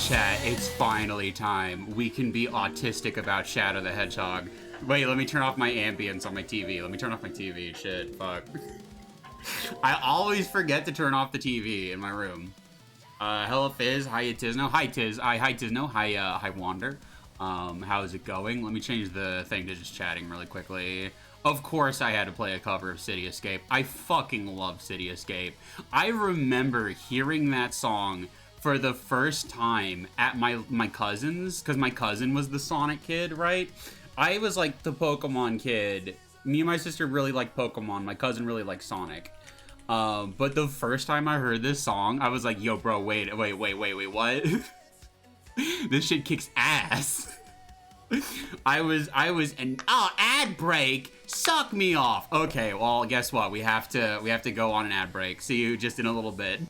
Chat, it's finally time. We can be autistic about Shadow the Hedgehog. Wait, let me turn off my ambience on my TV. Let me turn off my TV. Shit, fuck. I always forget to turn off the TV in my room. Hello Fizz, hi Tizno. Hi Tiz, hi Tizno, hi Wander. How's it going? Let me change the thing to just chatting really quickly. Of course I had to play a cover of City Escape. I fucking love City Escape. I remember hearing that song for the first time at my cousin's, because my cousin was the Sonic kid, right? I was like the Pokemon kid. Me and my sister really liked Pokemon. My cousin really liked Sonic. But the first time I heard this song, I was like, yo, bro, wait, what? This shit kicks ass. I was, ad break, suck me off. Okay, well, guess what? We have to go on an ad break. See you just in a little bit.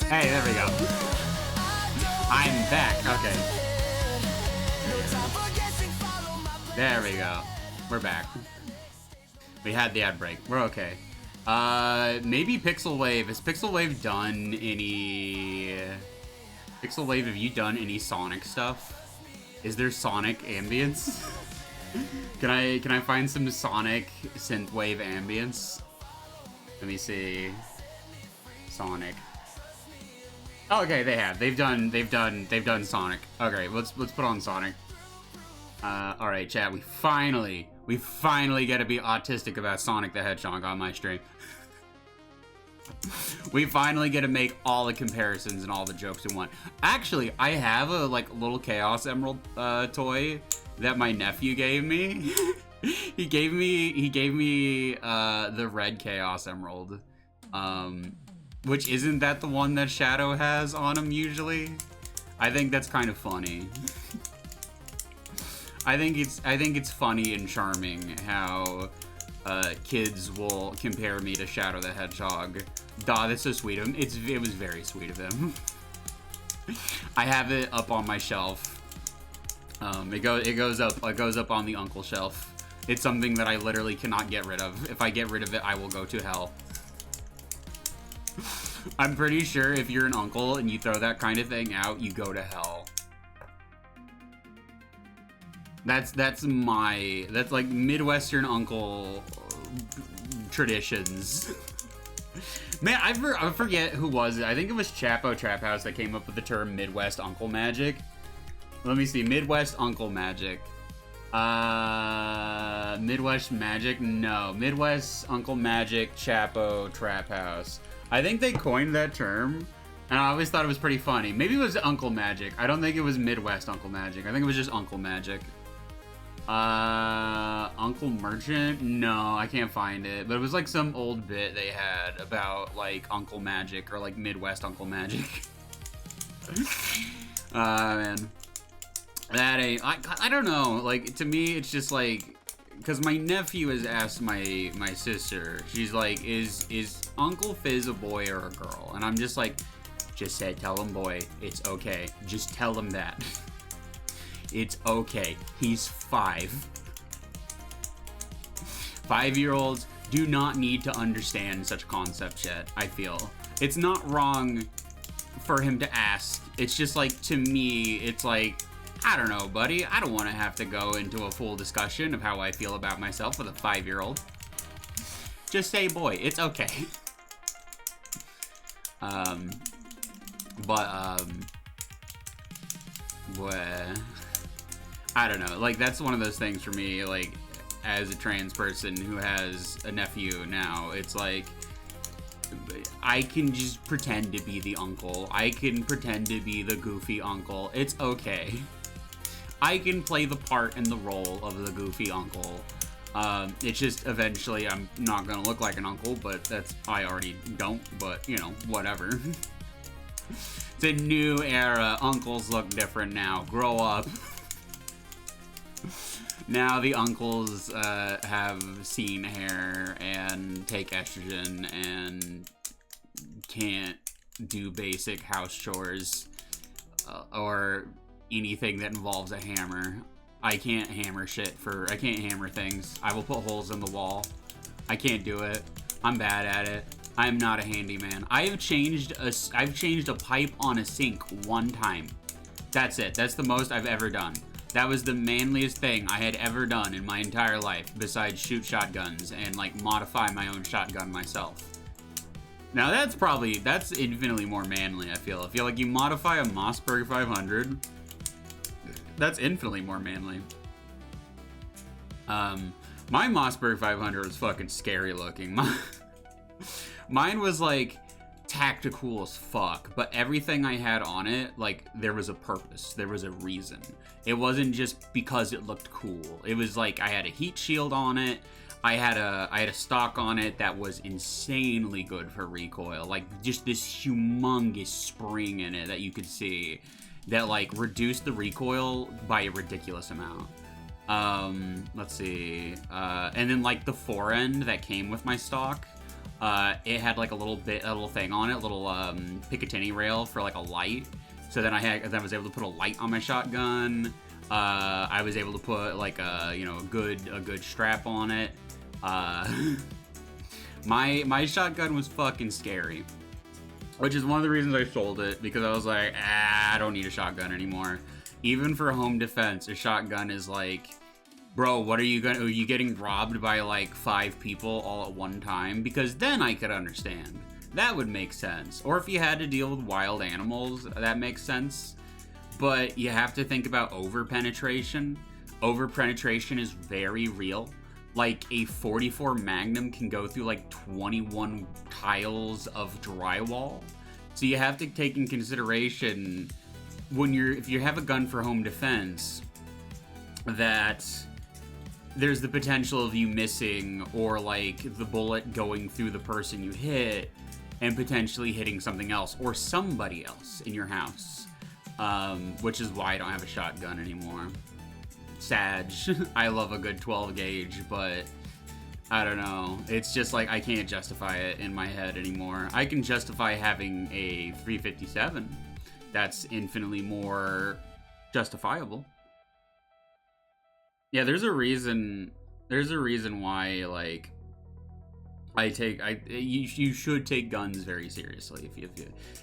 Hey, there we go. I'm back. Okay. There we go. We're back. We had the ad break. We're okay. Maybe Pixel Wave. Has Pixel Wave done any... Pixel Wave, have you done any Sonic stuff? Is there Sonic ambience? Can I find some Sonic synthwave ambience? Let me see. Sonic. Oh, okay, they have. They've done Sonic. Okay, let's put on Sonic. All right, chat. We finally get to be autistic about Sonic the Hedgehog on my stream. We finally get to make all the comparisons and all the jokes in one. Actually, I have a little Chaos Emerald toy that my nephew gave me. he gave me the red Chaos Emerald. Which isn't that the one that Shadow has on him usually? I think that's kind of funny. I think it's funny and charming how kids will compare me to Shadow the Hedgehog. Duh, that's so sweet of him. It was very sweet of him. I have it up on my shelf. It goes up on the uncle shelf. It's something that I literally cannot get rid of. If I get rid of it, I will go to hell. I'm pretty sure if you're an uncle and you throw that kind of thing out, you go to hell. That's like Midwestern uncle traditions. Man, I forget who was it. I think it was Chapo Trap House that came up with the term Midwest Uncle Magic. Let me see. Midwest Uncle Magic. Midwest Magic? No. Midwest Uncle Magic Chapo Trap House. I think they coined that term, and I always thought it was pretty funny. Maybe it was Uncle Magic. I don't think it was Midwest Uncle Magic. I think it was just Uncle Magic. Uncle Merchant? No, I can't find it. But it was like some old bit they had about like Uncle Magic or like Midwest Uncle Magic. Man. That ain't, I don't know, like, to me, it's just like, because my nephew has asked my sister, she's like, is Uncle Fizz a boy or a girl? And I'm just like, just tell him boy, it's okay, just tell him that. It's okay, he's 5. 5-year-olds do not need to understand such concepts yet, I feel. It's not wrong for him to ask, it's just like, to me, it's like, I don't know, buddy. I don't want to have to go into a full discussion of how I feel about myself with a 5-year-old. Just say, boy, it's okay. I don't know. Like, that's one of those things for me, like, as a trans person who has a nephew now, it's like, I can just pretend to be the uncle. I can pretend to be the goofy uncle. It's okay. I can play the part and the role of the goofy uncle. It's just eventually I'm not gonna look like an uncle, but I already don't, but you know, whatever. It's a new era. Uncles look different now. Grow up. Now the uncles have seen hair and take estrogen and can't do basic house chores or anything that involves a hammer. I can't hammer I can't hammer things. I will put holes in the wall. I can't do it. I'm bad at it. I'm not a handyman. I've changed a pipe on a sink one time. That's it. That's the most I've ever done. That was the manliest thing I had ever done in my entire life, besides shoot shotguns and like modify my own shotgun myself. Now that's infinitely more manly, I feel. I feel like you modify a Mossberg 500, that's infinitely more manly. My Mossberg 500 was fucking scary looking. Mine was like tactical as fuck, but everything I had on it, like, there was a purpose, there was a reason. It wasn't just because it looked cool. It was like I had a heat shield on it. I had a stock on it that was insanely good for recoil, like just this humongous spring in it that you could see that like reduced the recoil by a ridiculous amount. Let's see, and then like the forend that came with my stock, it had like a little thing on it, little Picatinny rail for like a light. So then I was able to put a light on my shotgun. I was able to put like a good strap on it. My shotgun was fucking scary, which is one of the reasons I sold it, because I was like, I don't need a shotgun anymore. Even for home defense, a shotgun is like, bro, are you getting robbed by like 5 people all at one time? Because then I could understand. That would make sense. Or if you had to deal with wild animals, that makes sense. But you have to think about over-penetration. Over-penetration is very real. Like, a 44 Magnum can go through like 21 tiles of drywall. So you have to take in consideration if you have a gun for home defense, that there's the potential of you missing, or like the bullet going through the person you hit and potentially hitting something else or somebody else in your house. Which is why I don't have a shotgun anymore. Sag. I love a good 12 gauge, but I don't know. It's just like I can't justify it in my head anymore. I can justify having a 357. That's infinitely more justifiable. Yeah, there's a reason. There's a reason why, like, you should take guns very seriously. If you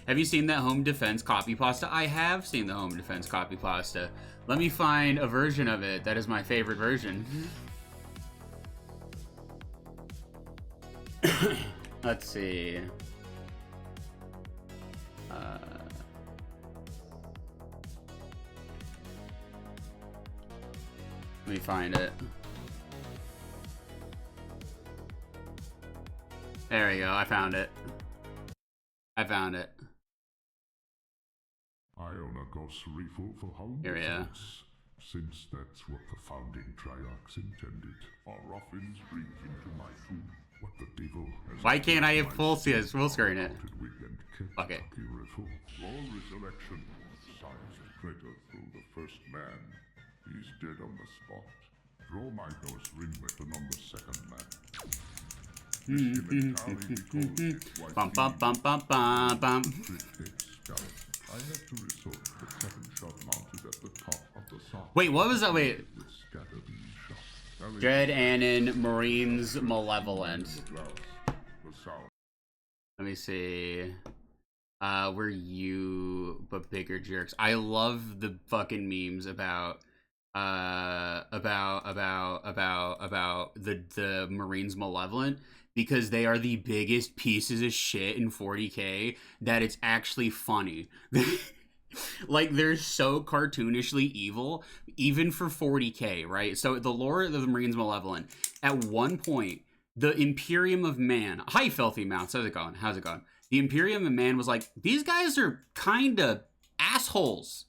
have you seen that home defense copy pasta? I have seen the home defense copy pasta. Let me find a version of it that is my favorite version. Let's see. Let me find it. There we go. I found it. I found it. I own a ghost rifle for home defense, since that's what the founding triarchs intended. Our ruffians break into my food. What the devil has Why can't I have full screen it? Fuck it. Your resurrection. Science traitor through the first man. He's dead on the spot. Draw my ghost ring with the number second man. Bum bum bum bum bum bum. I had to resort to the second shot mounted at the top of the sock. Wait, what was that? Wait. Dread Anon Marines Malevolent. Let me see. We're you, but bigger jerks. I love the fucking memes about the Marines Malevolent, because they are the biggest pieces of shit in 40K that it's actually funny. Like, they're so cartoonishly evil, even for 40K, right? So the lore of the Marines Malevolent, at one point, the Imperium of Man, hi Filthy Mouths, how's it going? How's it going? The Imperium of Man was like, these guys are kind of assholes.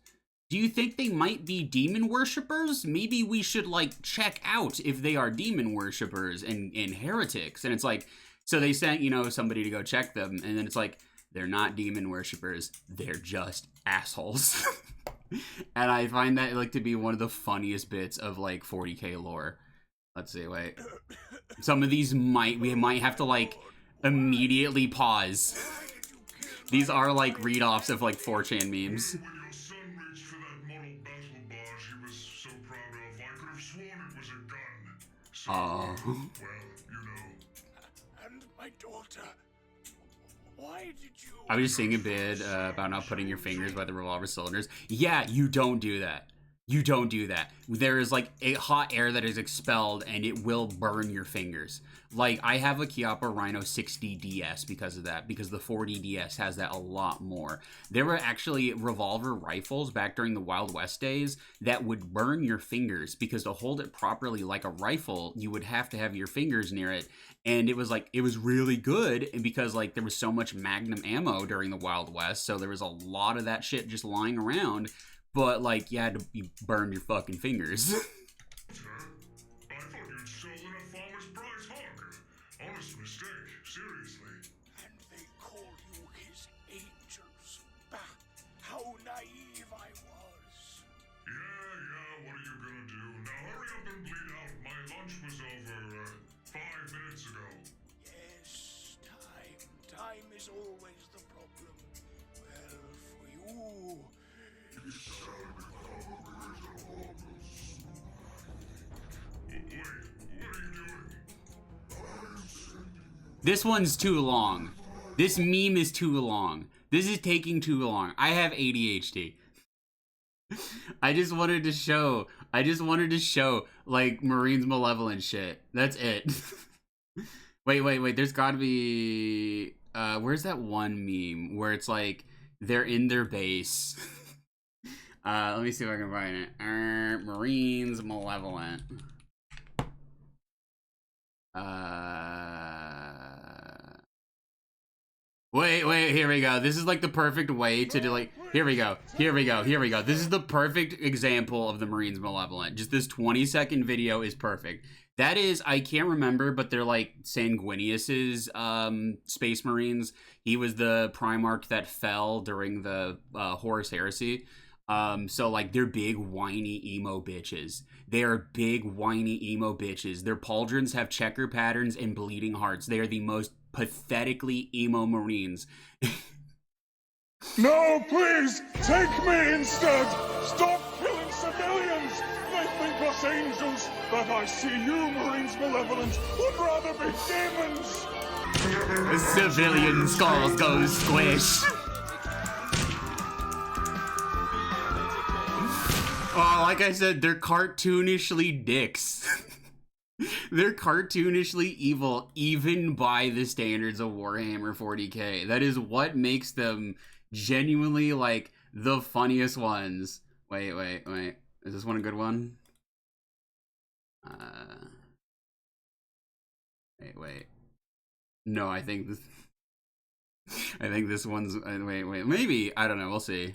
Do you think they might be demon worshippers? Maybe we should, like, check out if they are demon worshippers and heretics. And it's like, so they sent, you know, somebody to go check them, and then it's like, they're not demon worshippers, they're just assholes. And I find that, like, to be one of the funniest bits of, like, 40K lore. Let's see, wait. Some of these we might have to, like, immediately pause. These are, like, read-offs of, like, 4chan memes. Oh. Well, you know. And my daughter. Why did you... I was just seeing a bit about not putting your fingers by the revolver cylinders. Yeah, you don't do that. You don't do that. There is, like, a hot air that is expelled, and it will burn your fingers. Like, I have a Chiappa Rhino 60DS because of that, because the 40DS has that a lot more. There were actually revolver rifles back during the Wild West days that would burn your fingers, because to hold it properly like a rifle, you would have to have your fingers near it. And it was, like, it was really good, because, like, there was so much Magnum ammo during the Wild West, so there was a lot of that shit just lying around. But, like, you burned your fucking fingers. I thought you'd stolen a farmer's prize hog. Honest mistake, seriously. And they call you his angels. Bah, how naive I was. Yeah, what are you gonna do? Now hurry up and bleed out. My lunch was over 5 minutes ago. Yes, time. Time is always the problem. Well, for you... This one's too long. This meme is too long. This is taking too long. I have ADHD. I just wanted to show, like, Marines Malevolent shit. That's it. Wait. There's gotta be... where's that one meme where it's like, they're in their base... let me see if I can find it. Marines Malevolent. Wait, here we go. This is like the perfect way to do, like, here we go. This is the perfect example of the Marines Malevolent. Just this 20-second video is perfect. That is, I can't remember, but they're like Sanguinius's Space Marines. He was the Primarch that fell during the Horus Heresy. So like they're big whiny emo bitches. They are big whiny emo bitches. Their pauldrons have checker patterns and bleeding hearts. They are the most pathetically emo Marines. No, please, take me instead! Stop killing civilians! They think us angels, but I see you, Marines Malevolent, would rather be demons! The civilian skulls go squish. Oh, like I said, they're cartoonishly dicks. They're cartoonishly evil, even by the standards of Warhammer 40k. That is what makes them genuinely, like, the funniest ones. Wait. Is this one a good one? Wait. No, I think this one's... Wait. Maybe. I don't know. We'll see.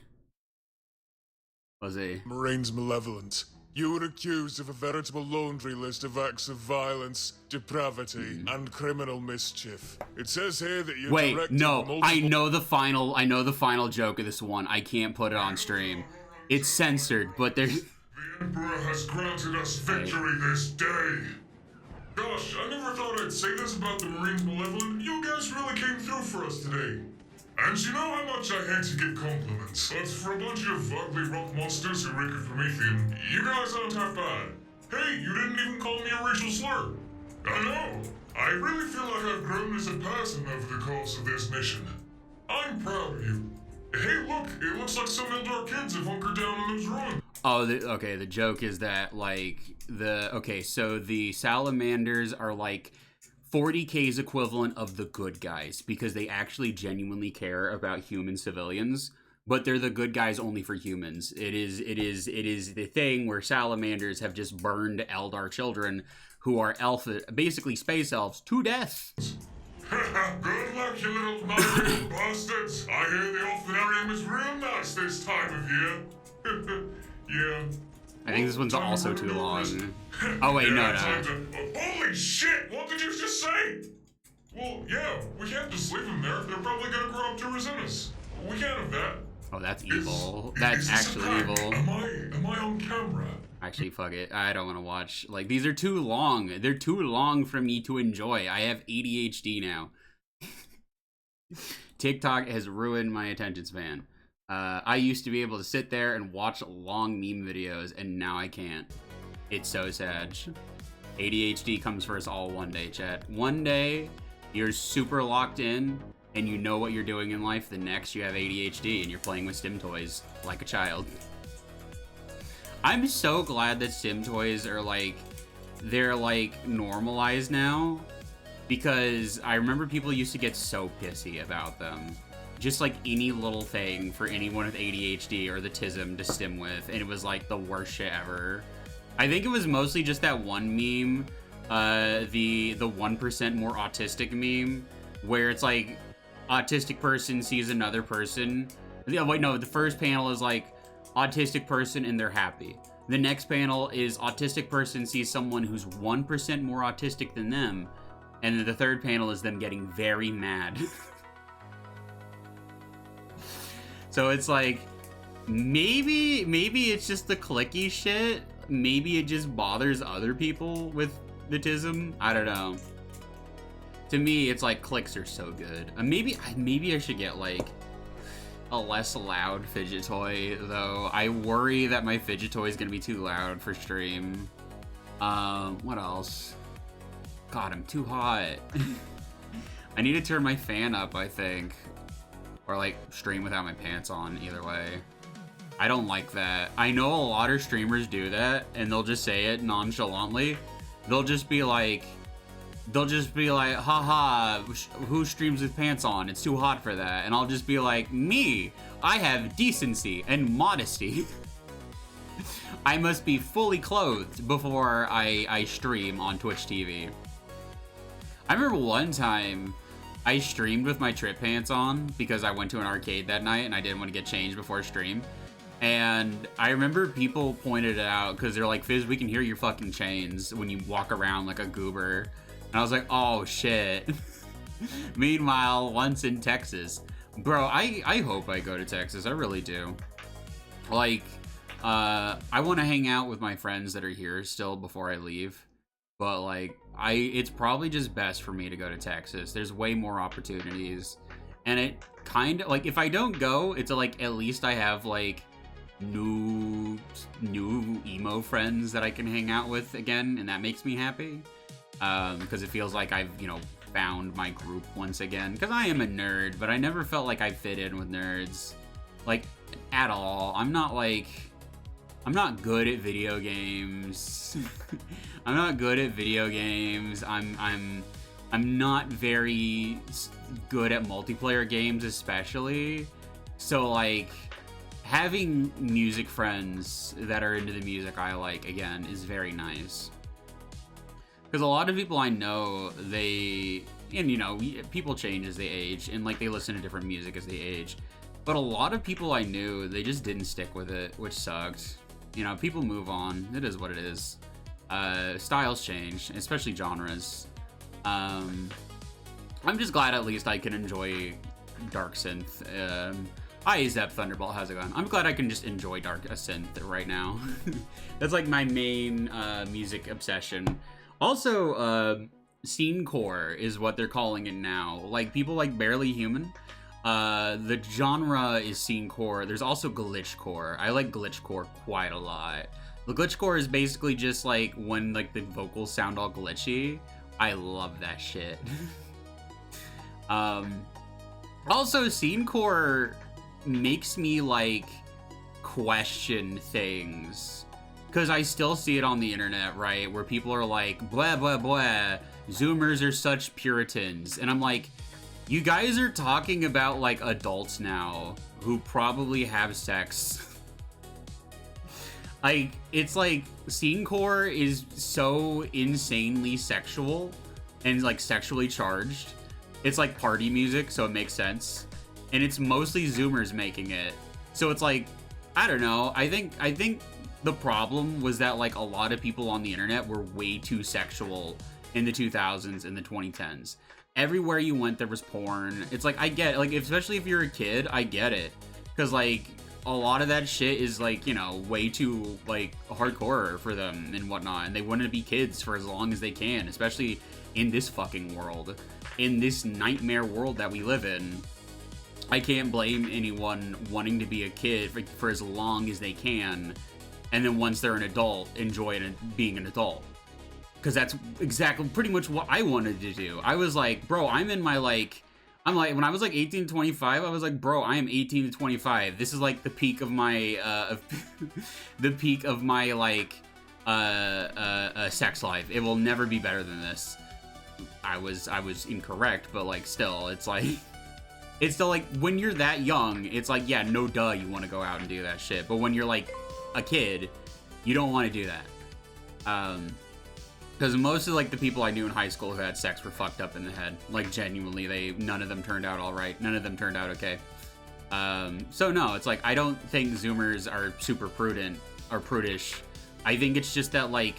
Marines Malevolent, you were accused of a veritable laundry list of acts of violence, depravity, and criminal mischief. It says here that you Wait, no, I know the final joke of this one. I can't put it on stream. It's censored, but there's... The Emperor has granted us victory this day. Gosh, I never thought I'd say this about the Marines Malevolent. You guys really came through for us today. And you know how much I hate to give compliments, but for a bunch of ugly rock monsters who reek of Promethean, you guys aren't half bad. Hey, you didn't even call me a racial slur. I know. I really feel like I've grown as a person over the course of this mission. I'm proud of you. Hey, look, it looks like some Eldar kids have hunkered down in those ruins. Oh, okay, the joke is that, like, so the Salamanders are, like, 40k's equivalent of the good guys, because they actually genuinely care about human civilians, but they're the good guys only for humans. It is the thing where Salamanders have just burned Eldar children who are basically space elves, to death. Good luck, you little mother bastards. I hear the Orphanarium is real nice this time of year. Yeah. I think this one's also too long. Oh wait, no. Holy shit! What did you just say? Well, yeah, we can't just leave them there. They're probably gonna grow up to resent us. We can't have that. Oh, that's evil. That's actually evil. Am I on camera? Actually, fuck it. I don't want to watch. Like, these are too long. They're too long for me to enjoy. I have ADHD now. TikTok has ruined my attention span. I used to be able to sit there and watch long meme videos, and now I can't. It's so sad. ADHD comes for us all one day, chat. One day, you're super locked in, and you know what you're doing in life. The next, you have ADHD, and you're playing with Stim toys like a child. I'm so glad that Stim toys are, like, they're, like, normalized now, because I remember people used to get so pissy about them. Just like any little thing for anyone with ADHD or the TISM to stim with, and it was like the worst shit ever. I think it was mostly just that one meme, the 1% more autistic meme, where it's like autistic person sees another person. Wait, no, the first panel is like autistic person and they're happy. The next panel is autistic person sees someone who's 1% more autistic than them, and then the third panel is them getting very mad. So it's like, maybe it's just the clicky shit. Maybe it just bothers other people with the TISM. I don't know. To me, it's like clicks are so good. Maybe I should get like a less loud fidget toy though. I worry that my fidget toy is gonna be too loud for stream. What else? God, I'm too hot. I need to turn my fan up, I think. Or like stream without my pants on, either way. I don't like that. I know a lot of streamers do that, and they'll just say it nonchalantly. They'll just be like, haha, who streams with pants on? It's too hot for that. And I'll just be like, me, I have decency and modesty. I must be fully clothed before I stream on Twitch TV. I remember one time, I streamed with my trip pants on because I went to an arcade that night and I didn't want to get changed before stream. And I remember people pointed it out because they're like, Fizz, we can hear your fucking chains when you walk around like a goober. And I was like, oh shit. Meanwhile, once in Texas. Bro, I hope I go to Texas. I really do. Like, I want to hang out with my friends that are here still before I leave. But, like, it's probably just best for me to go to Texas. There's way more opportunities. And it kind of, like, if I don't go, it's like, at least I have, like, new emo friends that I can hang out with again. And that makes me happy. Because it feels like I've, you know, found my group once again. Because I am a nerd, but I never felt like I fit in with nerds. Like, at all. I'm not good at video games. I'm not good at video games. I'm not very good at multiplayer games, especially. So, like, having music friends that are into the music I like, again, is very nice. Because a lot of people I know, and you know, people change as they age, and like they listen to different music as they age. But a lot of people I knew, they just didn't stick with it, which sucked. You know, people move on. It is what it is. Styles change, especially genres. I'm just glad at least I can enjoy dark synth. Hi, Zep Thunderbolt, how's it going? I'm glad I can just enjoy dark synth right now. That's like my main music obsession. Also, scene core is what they're calling it now. Like, people like Barely Human. The genre is scene core. There's also glitch core. I like glitch core quite a lot. The glitch core is basically just like when like the vocals sound all glitchy. I love that shit. Also, scene core makes me like question things. Because I still see it on the internet, right? Where people are like, blah, blah, blah. Zoomers are such Puritans. And I'm like, you guys are talking about, like, adults now who probably have sex. Like, it's like, scene core is so insanely sexual and, like, sexually charged. It's like party music, so it makes sense. And it's mostly Zoomers making it. So it's like, I don't know. I think the problem was that, like, a lot of people on the internet were way too sexual in the 2000s and the 2010s. Everywhere you went, there was porn. It's like, I get it. Like, especially if you're a kid, I get it. Because, like, a lot of that shit is, like, you know, way too, like, hardcore for them and whatnot. And they want to be kids for as long as they can, especially in this fucking world. In this nightmare world that we live in. I can't blame anyone wanting to be a kid for as long as they can. And then once they're an adult, enjoy being an adult. Because that's exactly pretty much what I wanted to do. I was like, bro, when I was like 18 to 25, I was like, bro, I am 18 to 25. This is like the peak of my, like, sex life. It will never be better than this. I was incorrect, but like, still, it's like, it's still like, when you're that young, it's like, yeah, no duh, you want to go out and do that shit. But when you're like a kid, you don't want to do that. Because most of, like, the people I knew in high school who had sex were fucked up in the head. Like, genuinely, none of them turned out all right. None of them turned out okay. So, no, it's like, I don't think Zoomers are super prudent or prudish. I think it's just that, like,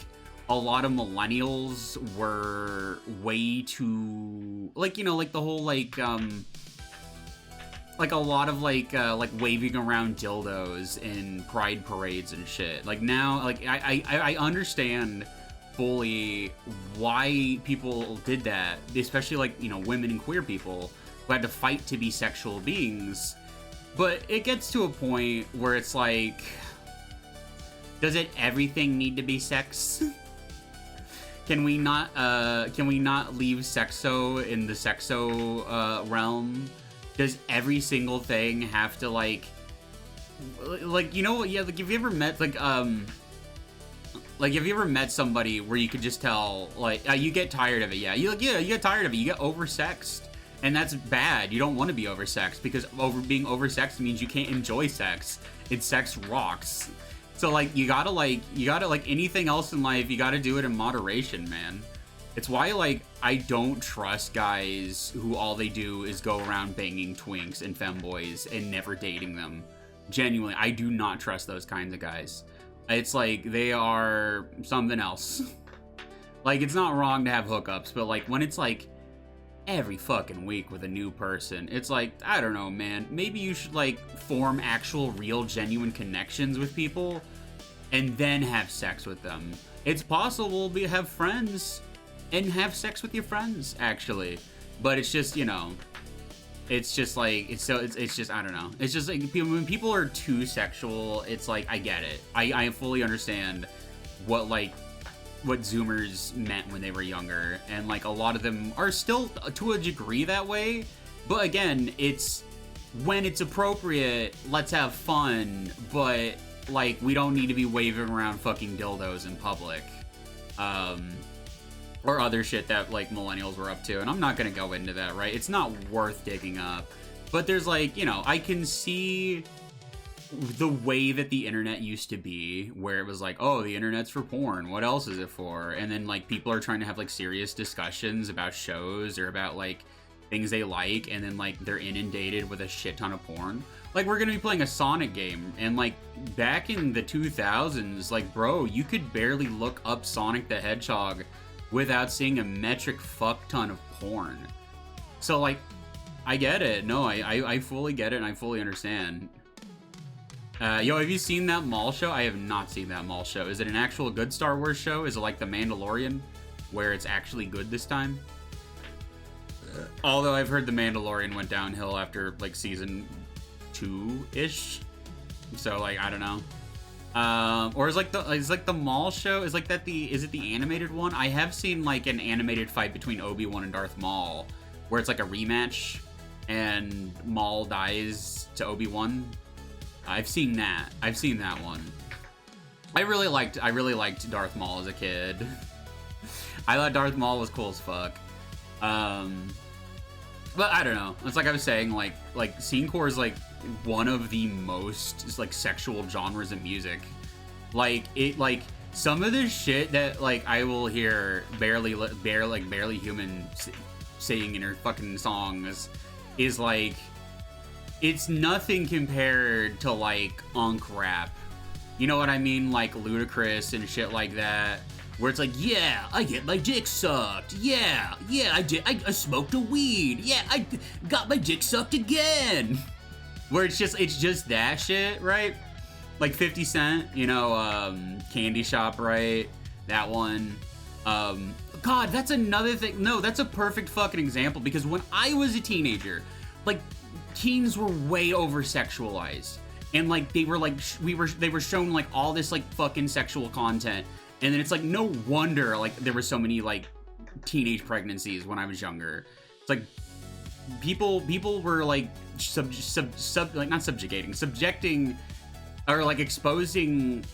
a lot of millennials were way too... Like, you know, like, the whole, like a lot of, like waving around dildos in pride parades and shit. Like, now, like, I understand fully why people did that, especially, like, you know, women and queer people who had to fight to be sexual beings. But it gets to a point where it's like, does it everything need to be sex? Can we not leave sexo in the sexo realm? Does every single thing have to, like, you know, yeah, like, have you ever met, like, have you ever met somebody where you could just tell, like, you get tired of it, yeah, you get tired of it, you get oversexed, and that's bad. You don't want to be oversexed, because being oversexed means you can't enjoy sex, and sex rocks. So, like, you gotta, like, anything else in life, you gotta do it in moderation, man. It's why, like, I don't trust guys who all they do is go around banging twinks and femboys and never dating them. Genuinely, I do not trust those kinds of guys. It's like, they are something else. Like, it's not wrong to have hookups, but, like, when it's, like, every fucking week with a new person. It's like, I don't know, man. Maybe you should like form actual, real, genuine connections with people and then have sex with them. It's possible to have friends and have sex with your friends, actually. But it's just, you know, it's just like, it's just, I don't know. It's just like, when people are too sexual, it's like, I get it. I fully understand what Zoomers meant when they were younger. And like, a lot of them are still, to a degree, that way. But again, it's, when it's appropriate, let's have fun. But like, we don't need to be waving around fucking dildos in public. Or other shit that, like, millennials were up to. And I'm not gonna go into that, right? It's not worth digging up. But there's, like, you know, I can see the way that the internet used to be, where it was like, oh, the internet's for porn. What else is it for? And then, like, people are trying to have, like, serious discussions about shows or about, like, things they like. And then, like, they're inundated with a shit ton of porn. Like, we're gonna be playing a Sonic game. And, like, back in the 2000s, like, bro, you could barely look up Sonic the Hedgehog without seeing a metric fuck ton of porn. So, like, I get it. No, I fully get it and I fully understand. Yo, have you seen that mall show? I have not seen that mall show. Is it an actual good Star Wars show? Is it like The Mandalorian, where it's actually good this time? Although I've heard The Mandalorian went downhill after, like, season 2-ish. So, like, I don't know. Or is like the mall show, is it the animated one? I have seen like an animated fight between Obi-Wan and Darth Maul where it's like a rematch and Maul dies to Obi-Wan. I've seen that one. I really liked Darth Maul as a kid. I thought Darth Maul was cool as fuck. But I don't know. It's like I was saying, like scenecore is like one of the most like sexual genres of music. Like some of the shit that like I will hear barely human sing in her fucking songs is like, it's nothing compared to like unk rap. You know what I mean? Like Ludacris and shit like that. Where it's like, yeah, I get my dick sucked. Yeah, I did. I smoked a weed. Yeah, I got my dick sucked again. Where it's just that shit, right? Like 50 Cent, you know, Candy Shop, right? That one. God, that's another thing. No, that's a perfect fucking example, because when I was a teenager, like, teens were way over sexualized. And like, they were like, they were shown like all this like fucking sexual content. And then it's like, no wonder like there were so many like teenage pregnancies when I was younger. It's like people were like subjecting or like exposing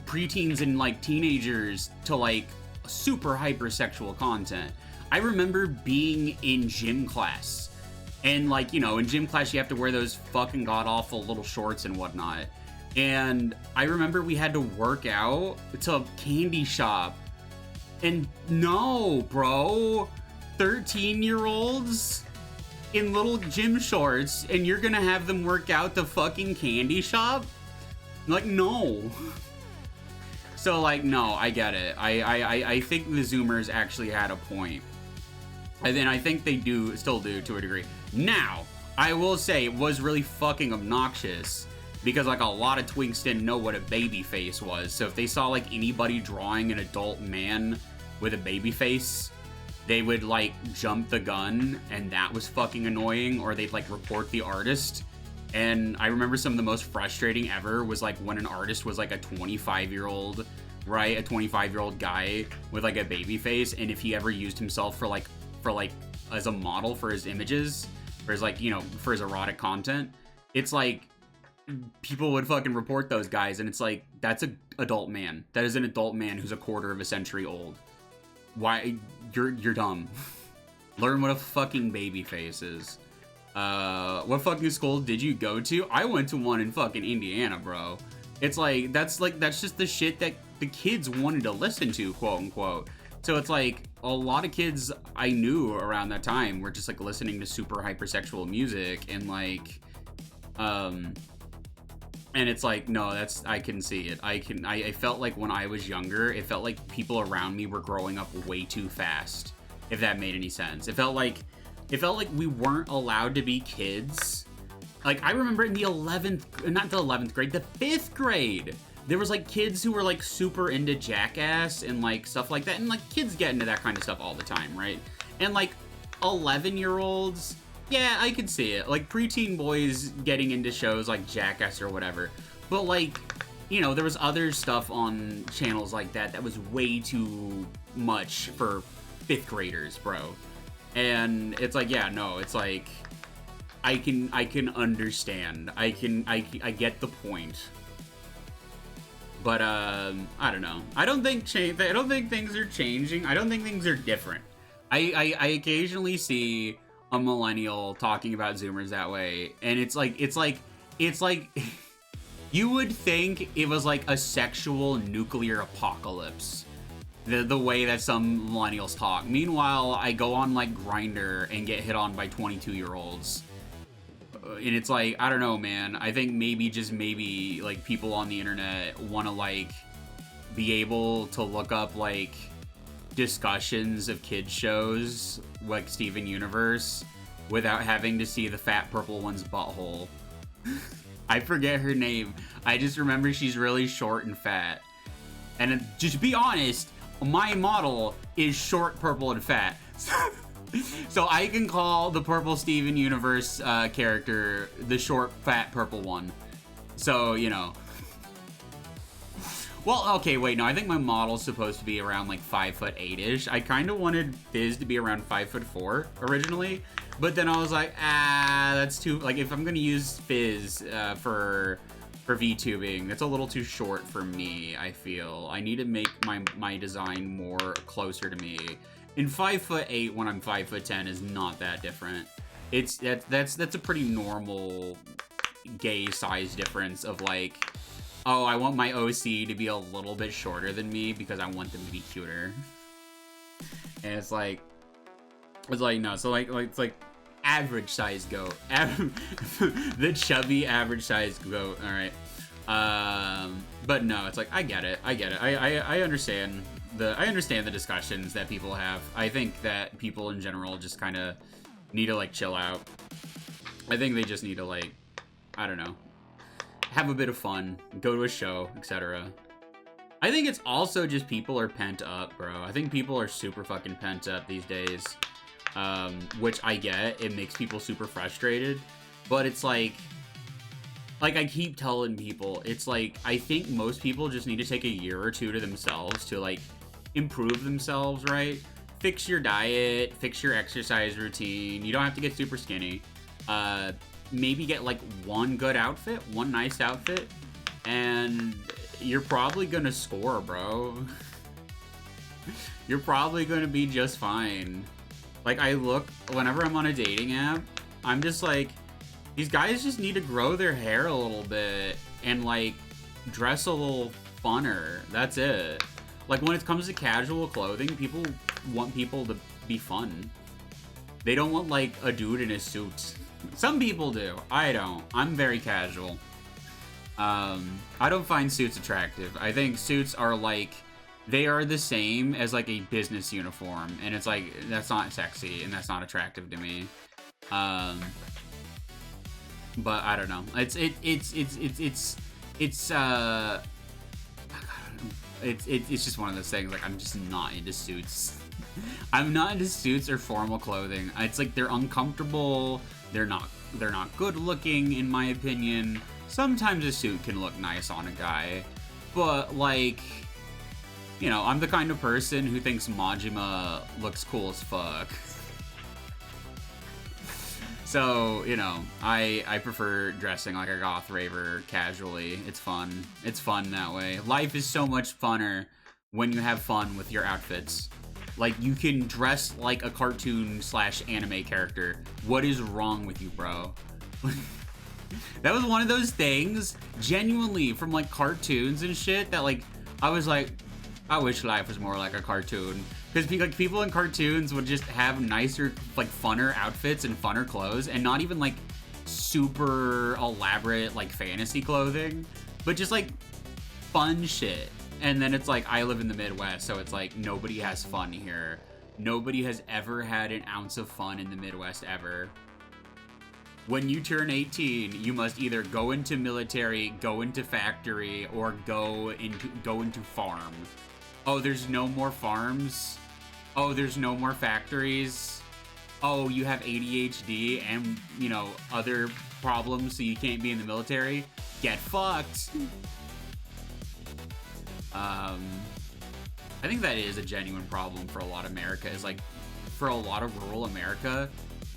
preteens and like teenagers to like super hypersexual content. I remember being in gym class, and like, you know, in gym class you have to wear those fucking god awful little shorts and whatnot. And I remember we had to work out to Candy Shop. And no, bro, 13-year-olds in little gym shorts, and you're gonna have them work out to fucking Candy Shop? Like, no. So, like, no, I get it. I think the Zoomers actually had a point. And then I think they still do to a degree. Now, I will say it was really fucking obnoxious, because like a lot of twinks didn't know what a baby face was. So if they saw like anybody drawing an adult man with a baby face, they would like jump the gun, and that was fucking annoying. Or they'd like report the artist. And I remember some of the most frustrating ever was like when an artist was like a 25-year-old, right? A 25-year-old guy with like a baby face. And if he ever used himself for like as a model for his images, for his like, you know, for his erotic content, it's like, people would fucking report those guys, and it's like, that's an adult man. That is an adult man who's a quarter of a century old. Why? You're dumb. Learn what a fucking baby face is. What fucking school did you go to? I went to one in fucking Indiana, bro. It's like, that's just the shit that the kids wanted to listen to, quote unquote. So it's like, a lot of kids I knew around that time were just like listening to super hypersexual music, and like, and it's like, no, I can see it. I felt like when I was younger, it felt like people around me were growing up way too fast, if that made any sense. It felt like It felt like we weren't allowed to be kids. Like, I remember in the 11th, not the 11th grade, the 5th grade, there was, like, kids who were, like, super into Jackass and, like, stuff like that. And, like, kids get into that kind of stuff all the time, right? And, like, 11-year-olds, yeah, I could see it. Like, preteen boys getting into shows like Jackass or whatever. But, like, you know, there was other stuff on channels like that that was way too much for 5th graders, bro. And it's like, yeah, no, it's like, I can understand. I get the point. But I don't know. I don't think things are changing. I don't think things are different. I occasionally see a millennial talking about Zoomers that way, and it's like you would think it was like a sexual nuclear apocalypse. The way that some millennials talk. Meanwhile, I go on like Grindr and get hit on by 22-year-olds. And it's like, I don't know, man. I think maybe, like, people on the internet want to, like, be able to look up, like, discussions of kids shows, like Steven Universe, without having to see the fat purple one's butthole. I forget her name. I just remember she's really short and fat. And just be honest, my model is short, purple, and fat. So I can call the purple Steven Universe character the short, fat, purple one. So, you know. Well, okay, wait, no, I think my model's supposed to be around like 5'8"-ish. I kind of wanted Fizz to be around 5'4" originally, but then I was like, that's too, like, if I'm gonna use Fizz for VTubing, that's a little too short for me, I feel. I need to make my design more closer to me. And 5'8" when I'm 5'10" is not that different. That's a pretty normal gay size difference of like, oh, I want my OC to be a little bit shorter than me because I want them to be cuter. And it's like no, so like it's like average size goat, the chubby average size goat. All right, but no, it's like I get it. I understand the discussions that people have. I think that people in general just kind of need to like chill out. I think they just need to like, I don't know, have a bit of fun, go to a show, etc. I think it's also just people are pent up, bro. I think people are super fucking pent up these days, which I get. It makes people super frustrated, but it's like I keep telling people, it's like, I think most people just need to take a year or two to themselves to like improve themselves, right? Fix your diet, fix your exercise routine. You don't have to get super skinny. Maybe get like one good outfit, one nice outfit, and you're probably gonna score, bro. You're probably gonna be just fine. Like, I look, whenever I'm on a dating app, I'm just like, these guys just need to grow their hair a little bit and like dress a little funner. That's it. Like, when it comes to casual clothing, people want people to be fun. They don't want like a dude in a suit. Some people do. I don't. I'm very casual. I don't find suits attractive. I think suits are like, they are the same as like a business uniform, and it's like, that's not sexy and that's not attractive to me. But I don't know. It's just one of those things. Like, I'm just not into suits. I'm not into suits or formal clothing. It's like, they're uncomfortable. They're not good looking, in my opinion. Sometimes a suit can look nice on a guy, but like, you know, I'm the kind of person who thinks Majima looks cool as fuck. So, you know, I prefer dressing like a goth raver casually. It's fun. It's fun that way. Life is so much funner when you have fun with your outfits. Like, you can dress like a cartoon/anime character. What is wrong with you, bro? That was one of those things, genuinely, from like cartoons and shit, that like, I was like, I wish life was more like a cartoon. Because like, people in cartoons would just have nicer, like, funner outfits and funner clothes, and not even like super elaborate like fantasy clothing, but just like fun shit. And then it's like, I live in the Midwest, so it's like, nobody has fun here. Nobody has ever had an ounce of fun in the Midwest ever. When you turn 18, you must either go into military, go into factory, or go into farm. Oh, there's no more farms? Oh, there's no more factories? Oh, you have ADHD and, you know, other problems, so you can't be in the military? Get fucked! I think that is a genuine problem for a lot of America, is like, for a lot of rural America,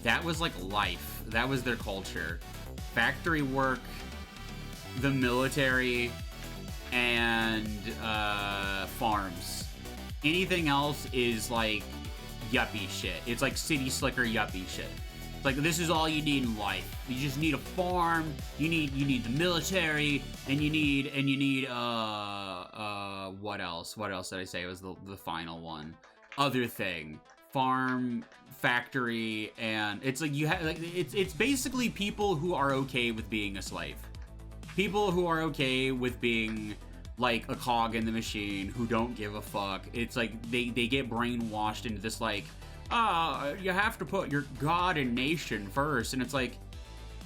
that was like life. That was their culture. Factory work, the military, and farms. Anything else is like yuppie shit. It's like city slicker yuppie shit. It's like, this is all you need in life. You just need a farm, you need the military, and you need what else? What else did I say was the final one? Other thing. Farm, factory, and it's like you have like it's basically people who are okay with being a slave. People who are okay with being like a cog in the machine, who don't give a fuck. It's like they get brainwashed into this like, you have to put your God and nation first, and it's like,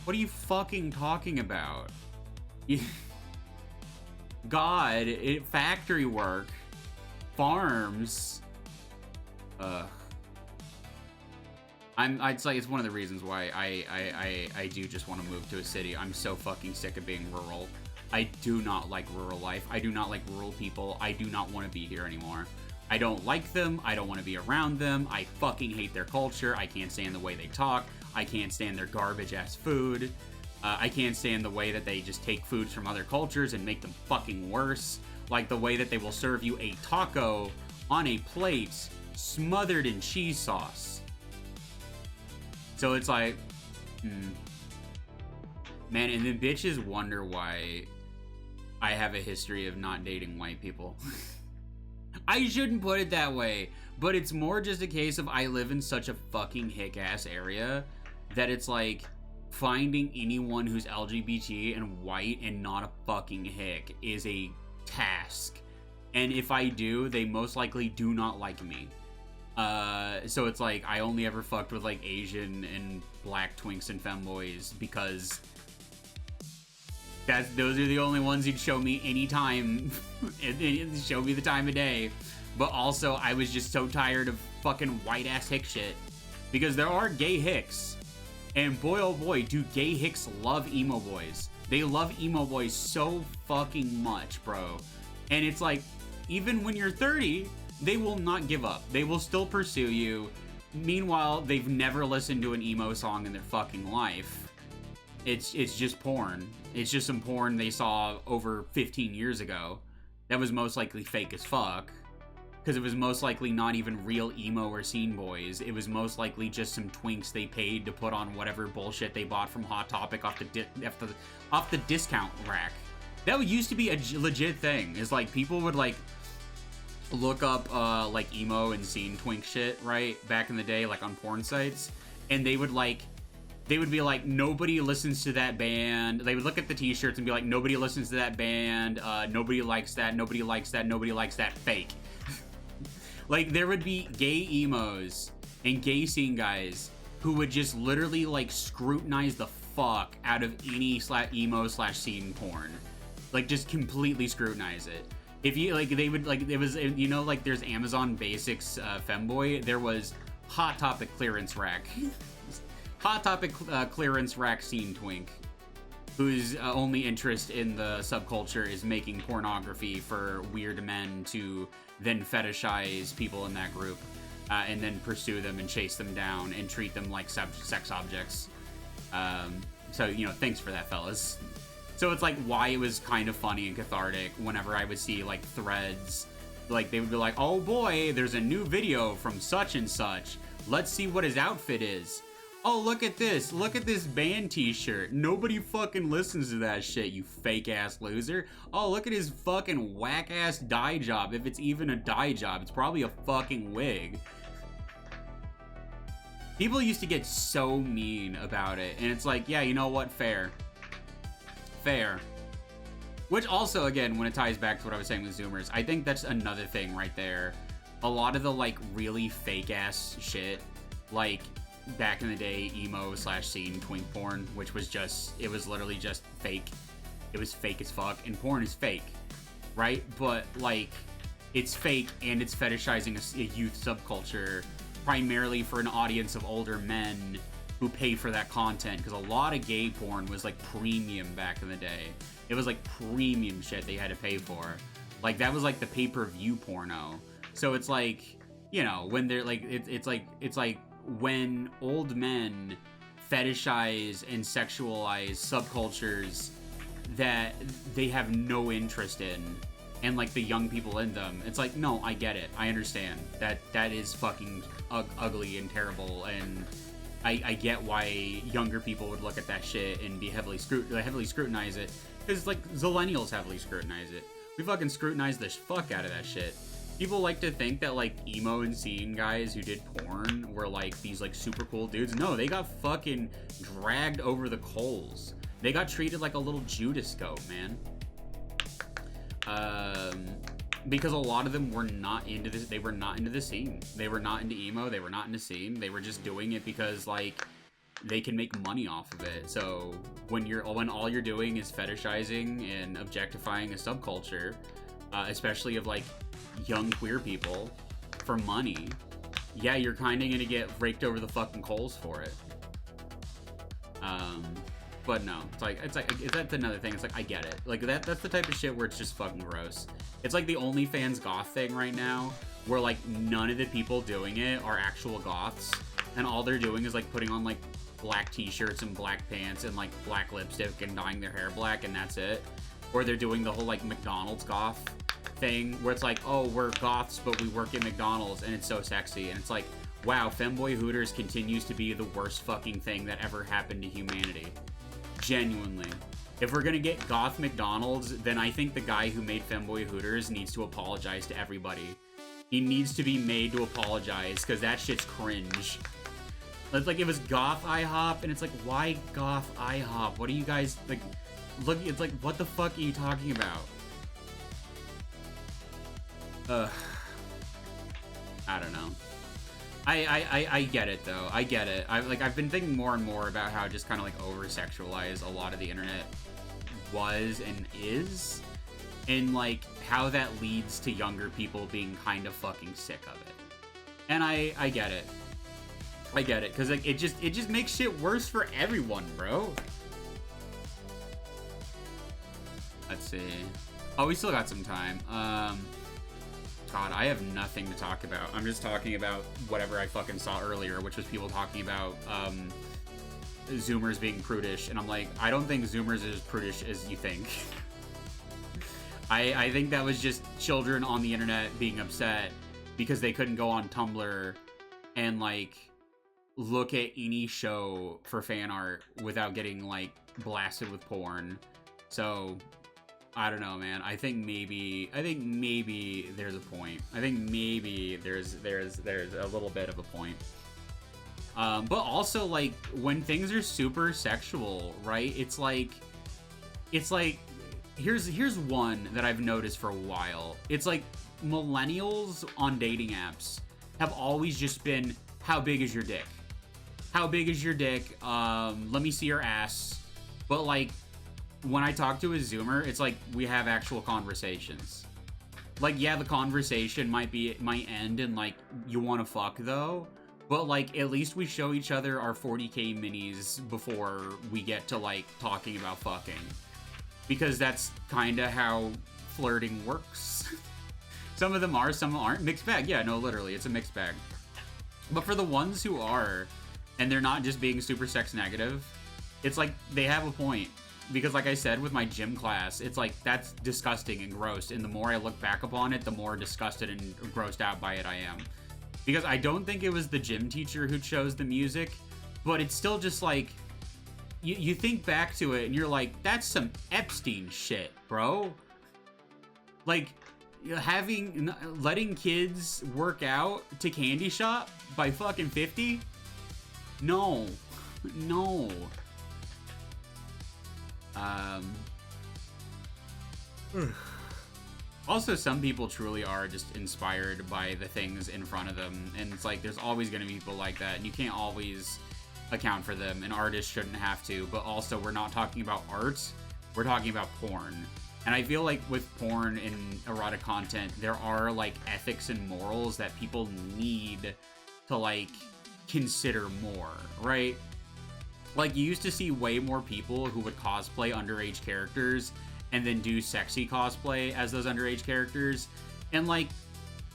what are you fucking talking about? God, factory work, farms, it's one of the reasons why I do just want to move to a city. I'm so fucking sick of being rural. I do not like rural life. I do not like rural people. I do not want to be here anymore. I don't like them. I don't want to be around them. I fucking hate their culture. I can't stand the way they talk. I can't stand their garbage ass food. I can't stand the way that they just take foods from other cultures and make them fucking worse. Like the way that they will serve you a taco on a plate smothered in cheese sauce. So it's like, man, and then bitches wonder why I have a history of not dating white people. I shouldn't put it that way, but it's more just a case of I live in such a fucking hick-ass area that it's like, finding anyone who's LGBT and white and not a fucking hick is a task. And if I do, they most likely do not like me. So it's like, I only ever fucked with like Asian and black twinks and femboys because those are the only ones who'd show me any time, show me the time of day. But also, I was just so tired of fucking white ass hick shit, because there are gay hicks, and boy oh boy, do gay hicks love emo boys. They love emo boys so fucking much, bro. And it's like, even when you're 30, they will not give up. They will still pursue you. Meanwhile, they've never listened to an emo song in their fucking life. It's just porn. It's just some porn they saw over 15 years ago that was most likely fake as fuck, because it was most likely not even real emo or scene boys. It was most likely just some twinks they paid to put on whatever bullshit they bought from Hot Topic off the discount rack. That used to be a legit thing. Is like, people would like look up like emo and scene twink shit, right, back in the day, like on porn sites, and they would be like, nobody listens to that band. They would look at the t-shirts and be like, nobody listens to that band, nobody likes that, nobody likes that, nobody likes that, fake. Like, there would be gay emos and gay scene guys who would just literally like scrutinize the fuck out of any emo/scene porn. Like, just completely scrutinize it. If you like, they would like, it was, you know, like there's Amazon Basics femboy, there was Hot Topic clearance rack. Hot Topic clearance rack scene twink, whose only interest in the subculture is making pornography for weird men to then fetishize people in that group, and then pursue them and chase them down and treat them like sex objects. So, you know, thanks for that, fellas. So it's like, why it was kind of funny and cathartic whenever I would see like threads, like they would be like, oh boy, there's a new video from such and such. Let's see what his outfit is. Oh, look at this band t-shirt. Nobody fucking listens to that shit, you fake ass loser. Oh, look at his fucking whack ass dye job. If it's even a dye job, it's probably a fucking wig. People used to get so mean about it, and it's like, yeah, you know what, fair. Which also, again, when it ties back to what I was saying with Zoomers, I think that's another thing right there a lot of the like really fake ass shit, like back in the day, emo / scene twink porn, which was just, it was literally just fake. It was fake as fuck, and porn is fake, right? But like, it's fake and it's fetishizing a youth subculture, primarily for an audience of older men who pay for that content, because a lot of gay porn was like premium back in the day. It was like premium shit they had to pay for. Like that was like the pay-per-view porno. So it's like, you know, when they're like, it's like when old men fetishize and sexualize subcultures that they have no interest in, and like the young people in them, it's like, no, I get it, I understand that is fucking ugly and terrible, and I get why younger people would look at that shit and be heavily scrutinize it, because like Zillennials heavily scrutinize it. We fucking scrutinize the fuck out of that shit. People like to think that like emo and scene guys who did porn were like these like super cool dudes. No, they got fucking dragged over the coals. They got treated like a little Judas goat, man. Because a lot of them were not into this. They were not into the scene. They were not into emo. They were not into scene. They were just doing it because like they can make money off of it. So when all you're doing is fetishizing and objectifying a subculture, especially of like young queer people, for money, yeah, you're kind of gonna get raked over the fucking coals for it. But no, it's like that's another thing. It's like, I get it. Like that's the type of shit where it's just fucking gross. It's like the OnlyFans goth thing right now, where like none of the people doing it are actual goths, and all they're doing is like putting on like black t-shirts and black pants and like black lipstick and dyeing their hair black, and that's it. Or they're doing the whole like McDonald's goth thing, where it's like, oh, we're goths but we work at McDonald's, and it's so sexy. And it's like, wow, Femboy Hooters continues to be the worst fucking thing that ever happened to humanity. Genuinely. If we're gonna get goth McDonald's, then I think the guy who made Femboy Hooters needs to apologize to everybody. He needs to be made to apologize, because that shit's cringe. It's like, it was goth IHOP, and it's like, why goth IHOP? What are you guys, like, look, it's like, what the fuck are you talking about? I don't know. I get it though. I get it. I've been thinking more and more about how just kind of like over-sexualized a lot of the internet was and is, and like how that leads to younger people being kind of fucking sick of it. And I get it. I get it, because like it just makes shit worse for everyone, bro. Let's see. Oh, we still got some time. God, I have nothing to talk about. I'm just talking about whatever I fucking saw earlier, which was people talking about Zoomers being prudish, and I'm like, I don't think Zoomers are as prudish as you think. I think that was just children on the internet being upset because they couldn't go on Tumblr and like look at any show for fan art without getting like blasted with porn. So I don't know, man. I think maybe there's a point. I think maybe there's a little bit of a point. But also like when things are super sexual, right? It's like here's one that I've noticed for a while. It's like millennials on dating apps have always just been, how big is your dick? How big is your dick? Let me see your ass. But like when I talk to a Zoomer, it's like we have actual conversations. Like, yeah, the conversation might end in like, you want to fuck though, but like at least we show each other our 40K minis before we get to like talking about fucking, because that's kind of how flirting works. Some of them are, some aren't. Mixed bag. Yeah, no, literally, it's a mixed bag. But for the ones who are, and they're not just being super sex negative, it's like they have a point. Because like I said, with my gym class, it's like, that's disgusting and gross. And the more I look back upon it, the more disgusted and grossed out by it I am. Because I don't think it was the gym teacher who chose the music, but it's still just like, you think back to it and you're like, that's some Epstein shit, bro. Like, letting kids work out to Candy Shop by fucking 50? No. No. Also, some people truly are just inspired by the things in front of them, and it's like there's always going to be people like that, and you can't always account for them, and artists shouldn't have to. But also, we're not talking about art, we're talking about porn. And I feel like with porn and erotic content, there are like ethics and morals that people need to like consider more, right? Like, you used to see way more people who would cosplay underage characters and then do sexy cosplay as those underage characters. And, like,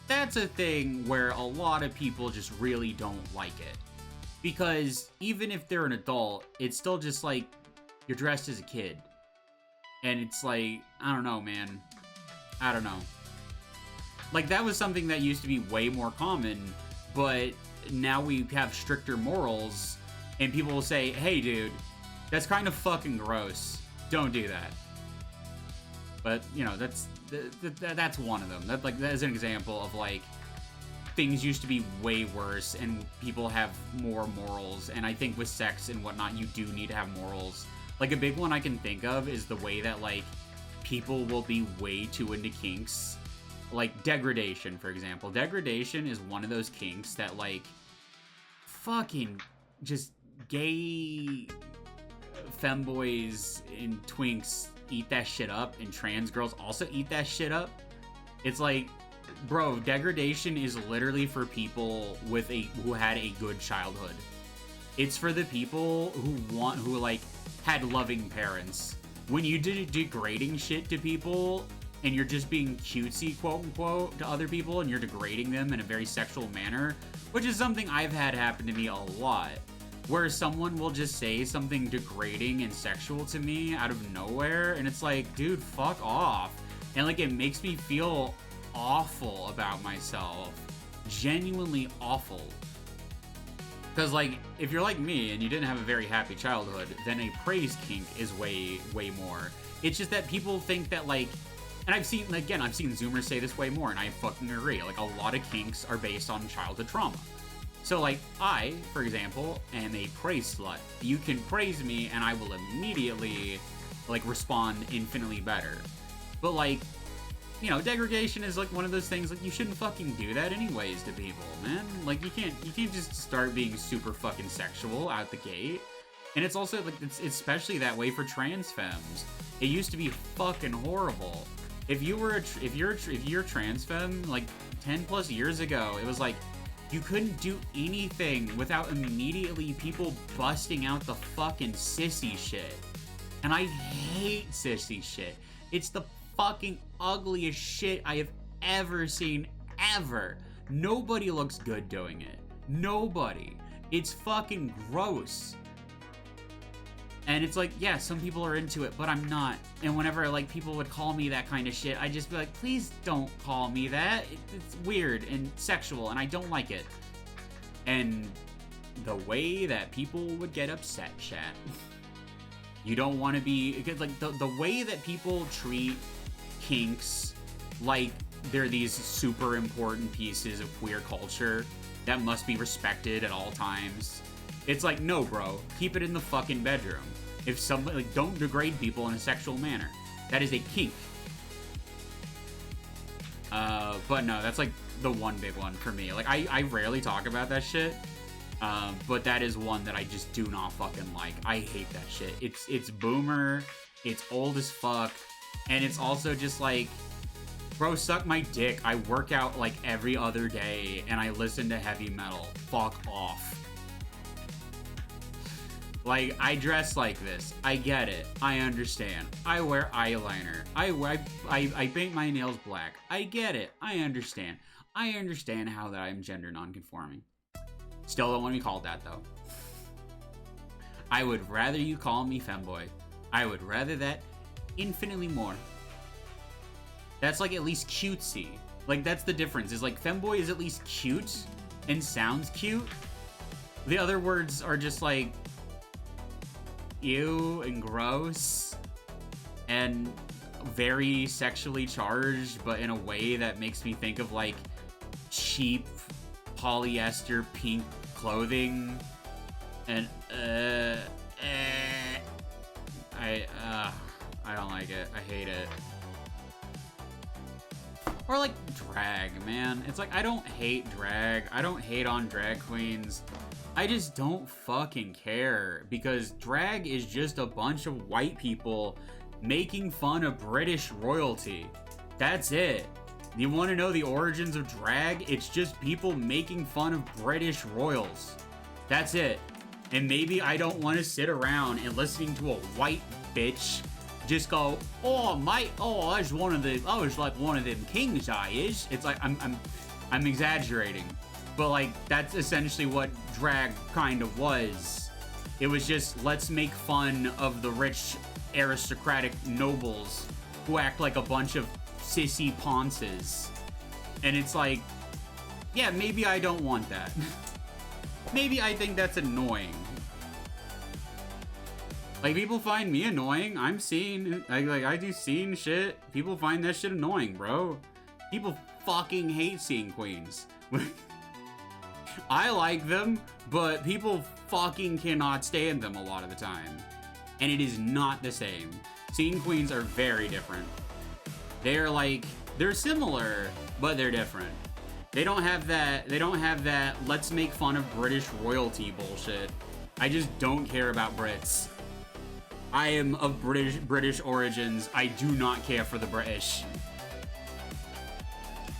that's a thing where a lot of people just really don't like it. Because even if they're an adult, it's still just, like, you're dressed as a kid. And it's like, I don't know, man. I don't know. Like, that was something that used to be way more common, but now we have stricter morals, and people will say, hey, dude, that's kind of fucking gross. Don't do that. But, you know, that's one of them. That is an example of, like, things used to be way worse, and people have more morals. And I think with sex and whatnot, you do need to have morals. Like, a big one I can think of is the way that, like, people will be way too into kinks. Like, degradation, for example. Degradation is one of those kinks that, like, fucking just gay femboys and twinks eat that shit up, and trans girls also eat that shit up. It's like, bro, degradation is literally for people who had a good childhood. It's for the people who like had loving parents. When you do degrading shit to people and you're just being cutesy, quote unquote, to other people, and you're degrading them in a very sexual manner, which is something I've had happen to me a lot, where someone will just say something degrading and sexual to me out of nowhere, and it's like, dude, fuck off. And like, it makes me feel awful about myself. Genuinely awful. Because, like, if you're like me and you didn't have a very happy childhood, then a praise kink is way, way more. It's just that people think that, like, and I've seen Zoomers say this way more, and I fucking agree. Like, a lot of kinks are based on childhood trauma. So, like, I, for example, am a praise slut. You can praise me, and I will immediately, like, respond infinitely better. But, like, you know, degradation is, like, one of those things, like, you shouldn't fucking do that anyways to people, man. Like, you can't just start being super fucking sexual out the gate. And it's also, like, it's especially that way for trans femmes. It used to be fucking horrible. If you're trans femme, like, 10 plus years ago, it was like, you couldn't do anything without immediately people busting out the fucking sissy shit. And I hate sissy shit. It's the fucking ugliest shit I have ever seen, ever. Nobody looks good doing it. Nobody. It's fucking gross. And it's like, yeah, some people are into it, but I'm not. And whenever, like, people would call me that kind of shit, I'd just be like, please don't call me that. It's weird and sexual, and I don't like it. And the way that people would get upset, chat. You don't want to be, because, like, the way that people treat kinks like they're these super important pieces of queer culture that must be respected at all times. It's like, no, bro, keep it in the fucking bedroom. If somebody, like, don't degrade people in a sexual manner. That is a kink. But no, that's like the one big one for me. Like, I rarely talk about that shit. But that is one that I just do not fucking like. I hate that shit. It's boomer. It's old as fuck. And it's also just like, bro, suck my dick. I work out like every other day and I listen to heavy metal. Fuck off. Like, I dress like this. I get it. I understand. I wear eyeliner. I paint my nails black. I get it. I understand. I understand how that I'm gender nonconforming. Still don't want to be called that, though. I would rather you call me femboy. I would rather that infinitely more. That's, like, at least cutesy. Like, that's the difference. Is, like, femboy is at least cute and sounds cute. The other words are just, like, ew and gross and very sexually charged, but in a way that makes me think of, like, cheap polyester pink clothing. And I don't like it. I hate it. Or like drag, man. It's like, I don't hate drag. I don't hate on drag queens. I just don't fucking care, because drag is just a bunch of white people making fun of British royalty. That's it. You want to know the origins of drag? It's just people making fun of British royals. That's it. And maybe I don't want to sit around and listening to a white bitch just go, oh mate, oh I was like one of them kings, I is. It's like I'm exaggerating, but like that's essentially what drag kind of was. It was just, let's make fun of the rich aristocratic nobles who act like a bunch of sissy ponces. And it's like, yeah, maybe I don't want that. Maybe I think that's annoying. Like, people find me annoying. I'm seen. I do scene shit. People find that shit annoying, bro. People fucking hate scene queens. I like them, but people fucking cannot stand them a lot of the time. And it is not the same. Scene queens are very different. They're like, they're similar, but they're different. They don't have that let's make fun of British royalty bullshit. I just don't care about Brits. I am of British origins. I do not care for the British.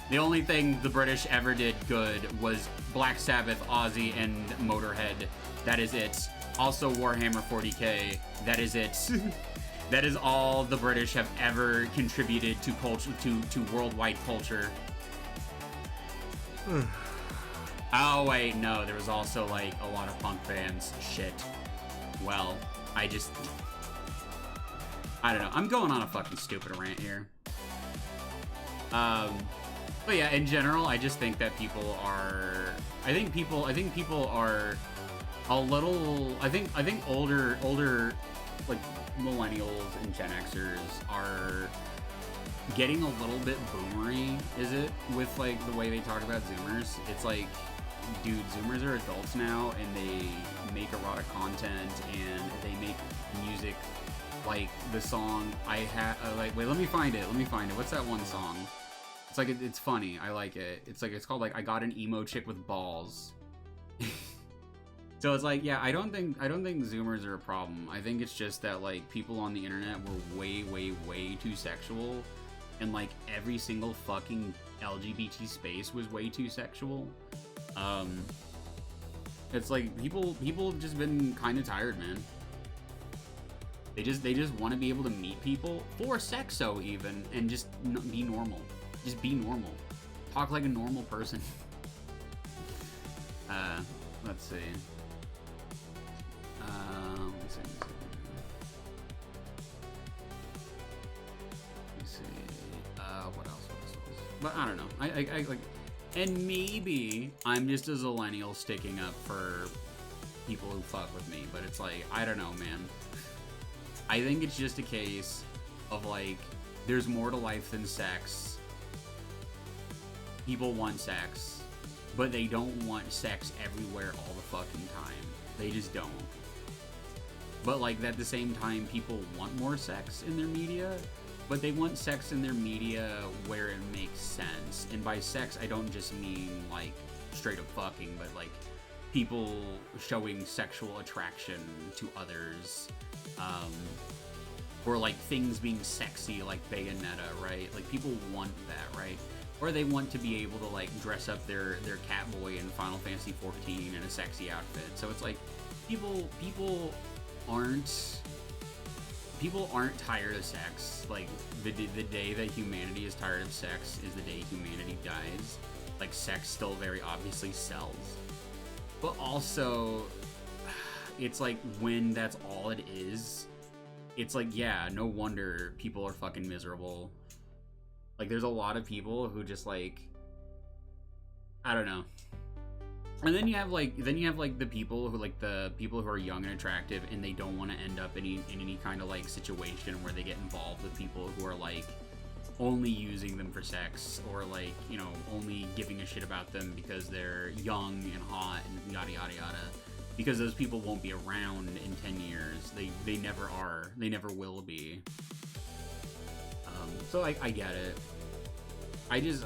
The only thing the British ever did good was Black Sabbath, Ozzy, and Motorhead. That is it. Also Warhammer 40k. That is it. That is all the British have ever contributed to culture, to worldwide culture. Oh wait, no, there was also like a lot of punk bands. Shit. Well, I don't know. I'm going on a fucking stupid rant here. But yeah, in general, I just think that people are. I think people are a little. I think older like millennials and Gen Xers are getting a little bit boomery. Is it with like the way they talk about Zoomers? It's like, dude, Zoomers are adults now, and they make erotic content and they make music. Like the song I had, like, wait, let me find it. What's that one song? It's like, it's funny. I like it. It's like, it's called like, I got an emo chick with balls. So it's like, yeah, I don't think Zoomers are a problem. I think it's just that like people on the internet were way too sexual, and like every single fucking LGBT space was way too sexual. It's like people have just been kind of tired, man. They just want to be able to meet people for sexo even, and just be normal. Just be normal. Talk like a normal person. Let's see. Let me see. What else? But I don't know. I like, and maybe I'm just a zillennial sticking up for people who fuck with me, but it's like, I don't know, man. I think it's just a case of like, there's more to life than sex. People want sex, but they don't want sex everywhere all the fucking time. They just don't. But like, at the same time, people want more sex in their media, but they want sex in their media where it makes sense. And by sex, I don't just mean like straight up fucking, but like people showing sexual attraction to others. Or like things being sexy, like Bayonetta, right? Like people want that, right? Or they want to be able to like dress up their Catboy in Final Fantasy 14 in a sexy outfit. So it's like people aren't tired of sex. Like the day that humanity is tired of sex is the day humanity dies. Like sex still very obviously sells, but also it's like when that's all it is, it's like, yeah, no wonder people are fucking miserable. Like there's a lot of people who just like, I don't know. And then you have like the people who are young and attractive, and they don't want to end up in any kind of like situation where they get involved with people who are like only using them for sex, or like, you know, only giving a shit about them because they're young and hot and yada yada yada. Because those people won't be around in 10 years. They never are. They never will be. So I get it. I think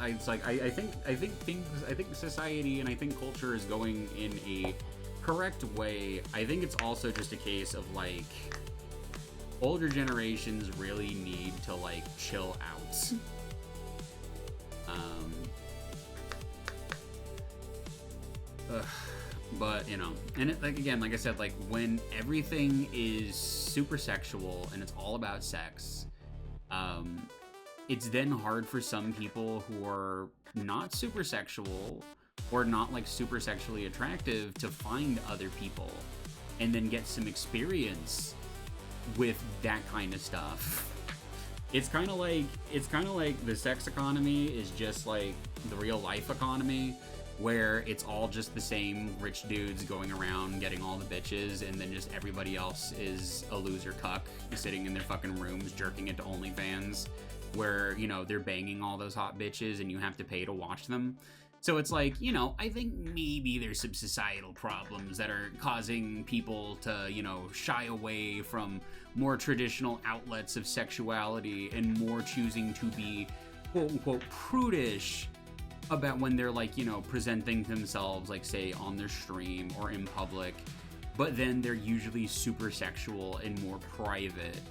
society and I think culture is going in a correct way. I think it's also just a case of like older generations really need to like chill out. But you know, and it, like again, like I said, like when everything is super sexual and it's all about sex, it's then hard for some people who are not super sexual or not like super sexually attractive to find other people and then get some experience with that kind of stuff. It's kind of like the sex economy is just like the real life economy, where it's all just the same rich dudes going around getting all the bitches, and then just everybody else is a loser cuck sitting in their fucking rooms jerking into OnlyFans, where, you know, they're banging all those hot bitches and you have to pay to watch them. So it's like, you know, I think maybe there's some societal problems that are causing people to, you know, shy away from more traditional outlets of sexuality and more choosing to be quote unquote prudish about when they're like, you know, presenting themselves, like say on their stream or in public, but then they're usually super sexual in more private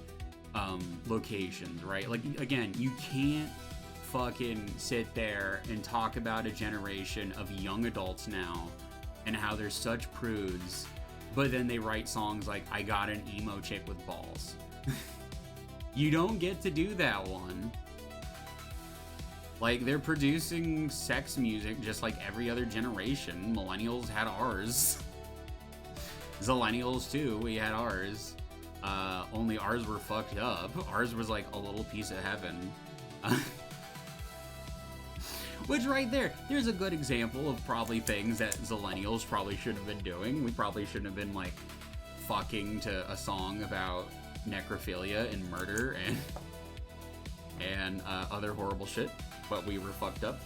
locations, right? Like, again, you can't fucking sit there and talk about a generation of young adults now and how they're such prudes, but then they write songs like I got an emo chick with balls. You don't get to do that one. Like, they're producing sex music just like every other generation. Millennials had ours. Zillennials too, we had ours. Only ours were fucked up. Ours was like a little piece of heaven. Which right there's a good example of probably things that Zillennials probably should have been doing. We probably shouldn't have been like fucking to a song about necrophilia and murder and other horrible shit, but we were fucked up.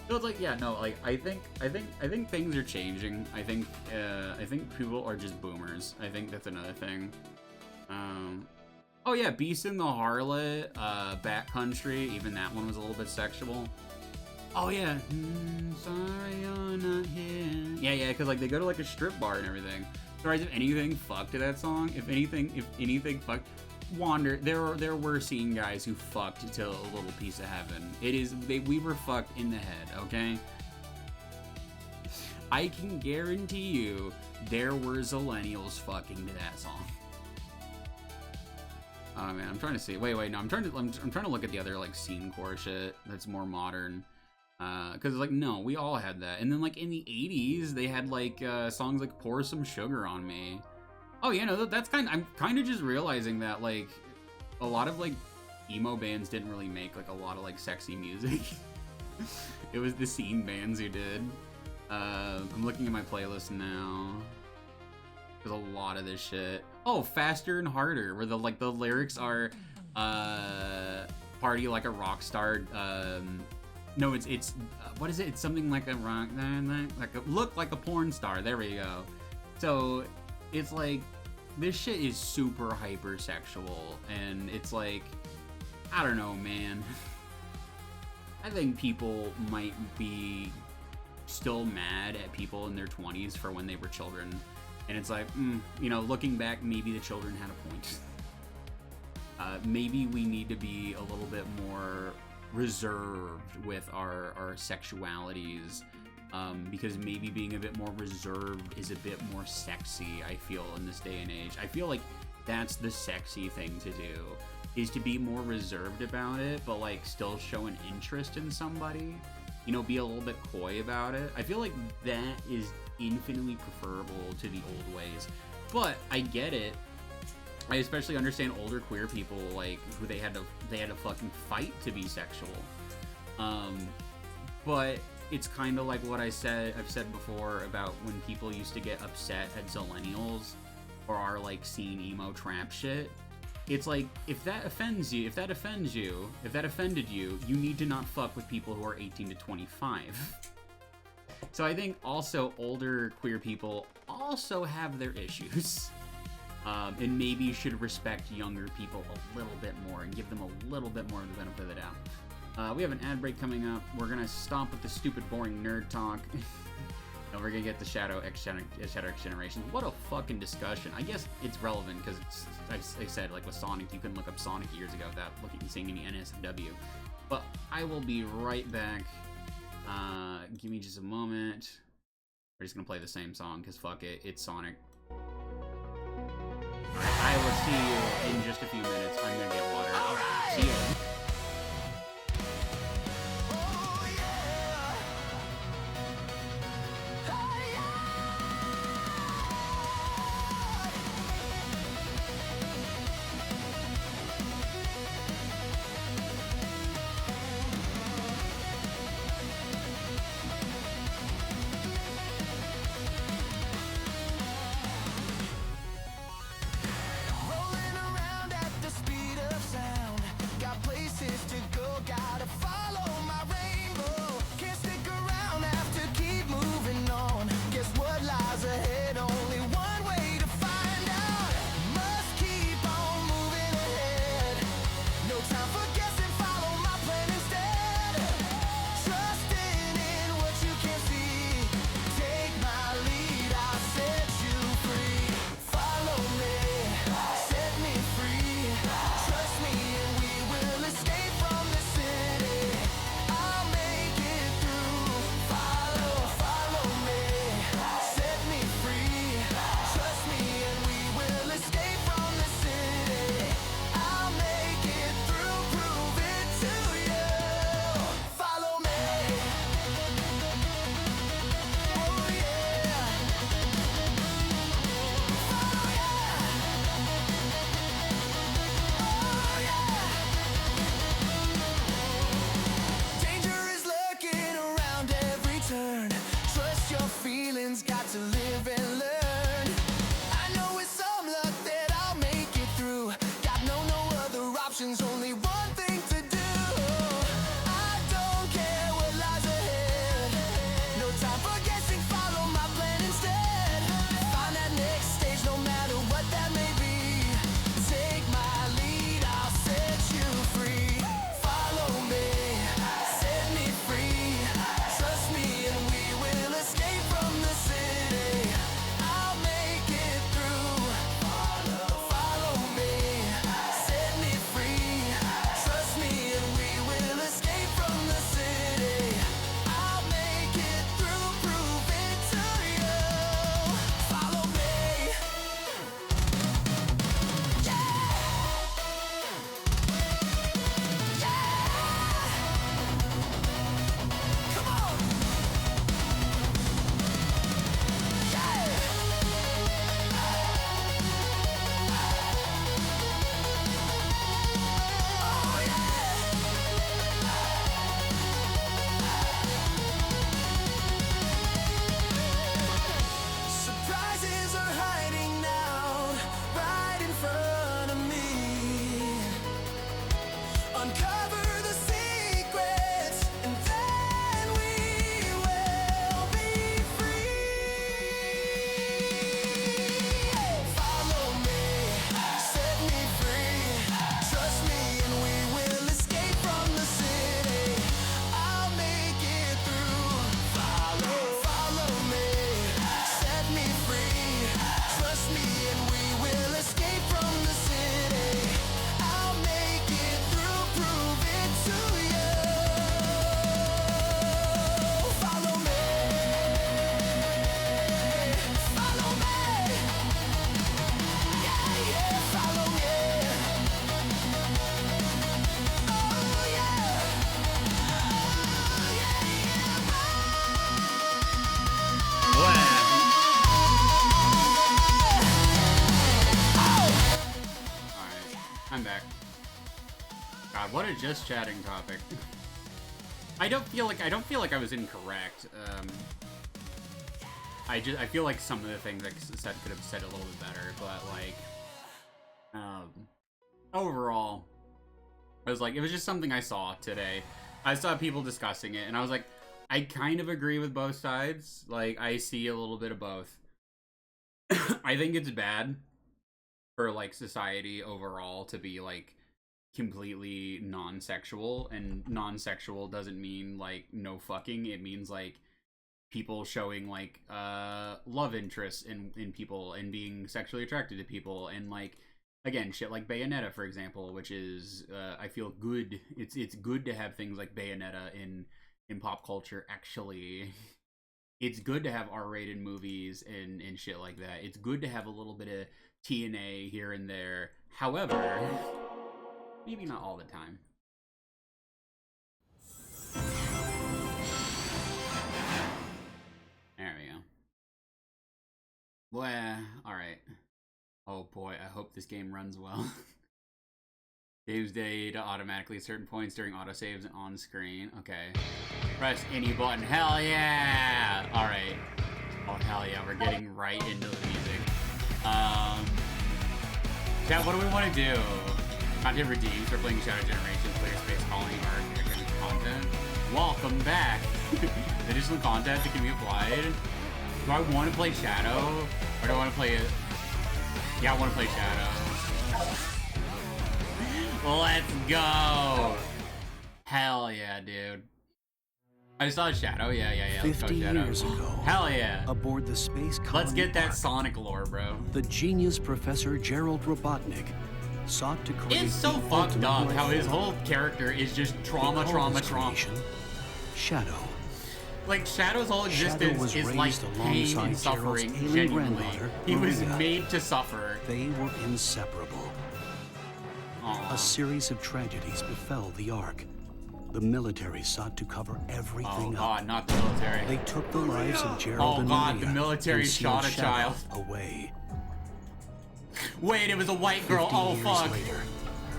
So it's like, yeah, no, like I think things are changing. I think people are just boomers. I think that's another thing. Oh yeah, Beast in the Harlot, Backcountry, even that one was a little bit sexual. Oh yeah, sorry you're not here. Yeah, because like they go to like a strip bar and everything. Sorry, if anything fucked to that song, if anything fucked, Wander, there were scene guys who fucked to a little piece of heaven. We were fucked in the head, okay? I can guarantee you there were Zillennials fucking to that song. Oh man, I'm trying to see. Wait, no, I'm trying to look at the other like scene core shit that's more modern. Cause like no, we all had that. And then like in the 80s, they had like songs like Pour Some Sugar on Me. Oh yeah, no, that's I'm kind of just realizing that like a lot of like emo bands didn't really make like a lot of like sexy music. It was the scene bands who did. I'm looking at my playlist now. There's a lot of this shit. Oh, Faster and Harder, where the lyrics are party like a rock star. No, it's what is it? It's something like a rock, like a look like a porn star. There we go. So it's like this shit is super hypersexual, and it's like, I don't know, man. I think people might be still mad at people in their 20s for when they were children. And it's like, you know, looking back, maybe the children had a point. Maybe we need to be a little bit more reserved with our sexualities, because maybe being a bit more reserved is a bit more sexy, I feel, in this day and age. I feel like that's the sexy thing to do, is to be more reserved about it, but like still show an interest in somebody. You know, be a little bit coy about it. I feel like that is infinitely preferable to the old ways. But I get it. I especially understand older queer people, like, who they had to fucking fight to be sexual. But it's kind of like what I've said before about when people used to get upset at Zillennials or our like scene emo trap shit. It's like, if that offended you, you need to not fuck with people who are 18 to 25. So I think also older queer people also have their issues. And maybe you should respect younger people a little bit more and give them a little bit more of the benefit of the doubt. We have an ad break coming up. We're gonna stop with the stupid, boring nerd talk. And we're gonna get the Shadow X Generation. What a fucking discussion. I guess it's relevant because I said, like with Sonic, you couldn't look up Sonic years ago without seeing any NSFW. But I will be right back. Give me just a moment. We're just gonna play the same song because fuck it, it's Sonic. I will see you in just a few minutes. I'm gonna get water. See you. What a just chatting topic. I don't feel like I was incorrect. I feel like some of the things I said could have said a little bit better, but like, overall, I was like, it was just something I saw today. I saw people discussing it, and I was like, I kind of agree with both sides. Like, I see a little bit of both. I think it's bad for like society overall to be like completely non-sexual, and non-sexual doesn't mean like no fucking. It means like people showing like love interests in people and being sexually attracted to people, and like again shit like Bayonetta, for example, which is I feel good. It's good to have things like Bayonetta in pop culture. Actually, it's good to have R-rated movies and shit like that. It's good to have a little bit of TNA here and there. However, maybe not all the time. There we go. Well, alright. Oh boy, I hope this game runs well. Saves data automatically at certain points during autosaves and on screen. Okay. Press any button. Hell yeah! Alright. Oh hell yeah, we're getting right into the music. Chat, what do we want to do? Content redeems for playing Shadow Generation, Player Space Colony, or content. Welcome back! Additional content that can be applied. Do I want to play Shadow? Or do I want to play it? Yeah, I want to play Shadow. Let's go! Hell yeah, dude. I saw Shadow. Yeah. Let's go, 50 Shadow. years ago, Hell yeah. aboard the space colony Let's get that Ark, Sonic lore, bro. the genius Professor Gerald Robotnik sought to create It's so the fucked ultimate up life how his form. whole character is just trauma. They call this creation Shadow. Like, Shadow's whole existence was is like raised pain alongside and suffering, Gerald's alien genuinely. granddaughter, He was Maria. made to suffer. They were inseparable. Aww. A series of tragedies befell the Ark. The military sought to cover Oh everything god, up. not the military. They took the lives of Gerald Oh and god, Maria the military and sealed shot a Shadow child. away. Wait, it was a white girl. 50 Oh years fuck. later,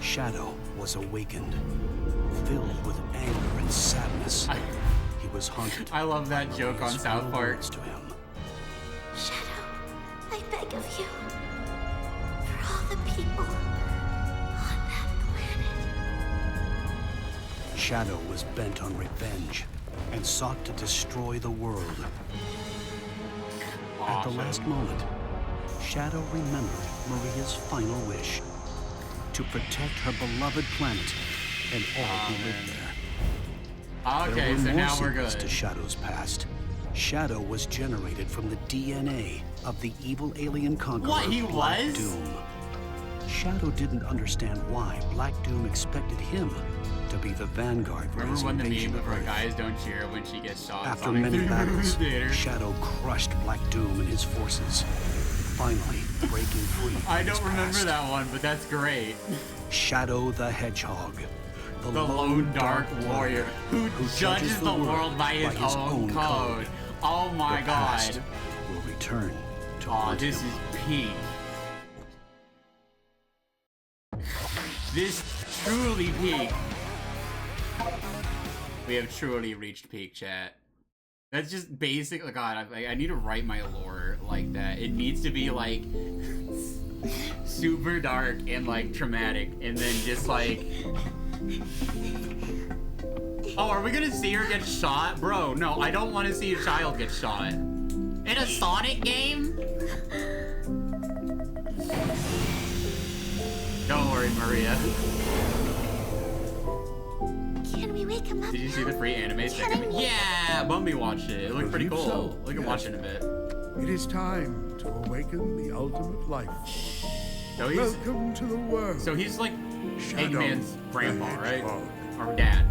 Shadow was awakened, filled with anger and sadness. He was haunted. I love that by joke on Maria's South final Park. words to him. Shadow, I beg of you, for all the people on that planet. Shadow was bent on revenge and sought to destroy the world. At the last moment, Shadow remembered Maria's final wish: to protect her beloved planet and all who lived there. Okay, There were so more now we're secrets good. to Shadow's past. Shadow was generated from the DNA of the evil alien conqueror What, he Black was? Doom. Shadow didn't understand why Black Doom expected him to be the vanguard for Remember his when the invasion meme of of our Earth. guys don't cheer when she gets shot? After Sonic many battles, Theater. Shadow crushed Black Doom and his forces, finally breaking free from I his don't remember past. that one, but that's great. Shadow the Hedgehog, The lone dark warrior who judges the world by his own code. Oh my The god. past will return to Aw, haunt this him. is peak. This truly peak. We have truly reached peak, chat. That's just basic. Oh god, I need to write my lore like that. It needs to be like super dark and like traumatic, and then just like. Oh, are we gonna see her get shot? Bro, no, I don't want to see a child get shot. In a Sonic game? Don't worry, Maria. Can we wake him up? Did you see the free anime segment? Yeah, Bumby watched it. It looked pretty Believe cool. so, We can watch it in a bit. It is time to awaken the ultimate life. So he's Welcome to the world. so he's like Shadow Eggman's the grandpa, right? Hedgehog. Or dad.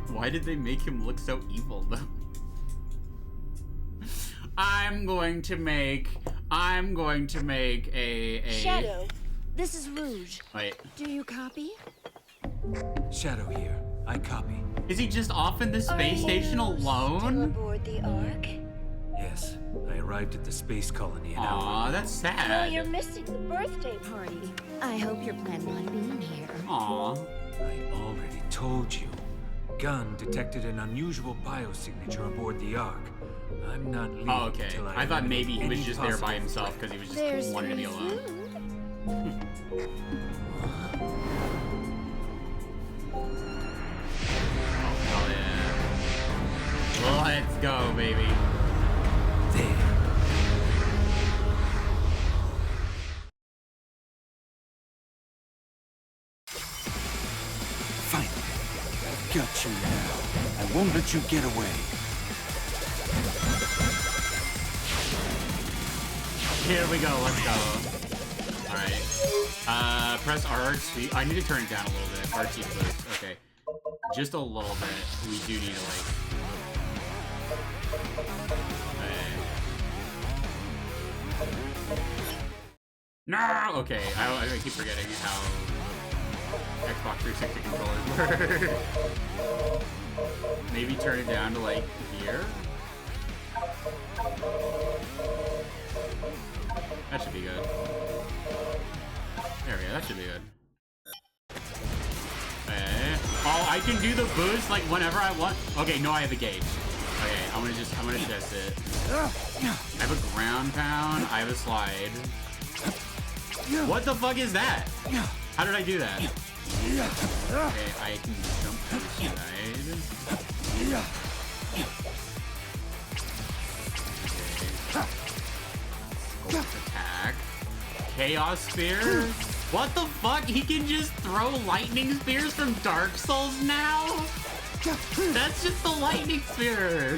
Why did they make him look so evil though? I'm going to make a Shadow, this is Rouge. Wait. Do you copy? Shadow here. I copy. Is he just off in the space station Still alone? aboard the Ark? Yes, I arrived at the space colony an hour Aw, ago. that's Well, you're sad. missing the birthday party. I hope you're planning on being here. Aw. I already told you. Gunn detected an unusual biosignature aboard the Ark. I'm not leaving Oh, okay. until I I thought eliminate maybe he was any just there by possible himself threat. because he was just There's wanted to be free alone. food. Hell yeah. Let's go, baby. There. got you now. I won't let you get away. Here we go, let's go. Alright. Press R2. I need to turn it down a little bit. R2 boost. Okay. Just a little bit. We do need to, like... No! Okay, I keep forgetting how Xbox 360 controllers work. Maybe turn it down to, like, here? That should be good. There we go, that should be good. Okay. Oh, I can do the boost, like, whenever I want. Okay, no, I have a gauge. Okay, I'm gonna test it. I have a ground pound, I have a slide. What the fuck is that? How did I do that? Okay, I can jump to the side. Okay. Attack. Chaos Spear? What the fuck? He can just throw lightning spears from Dark Souls now? That's just the lightning spear.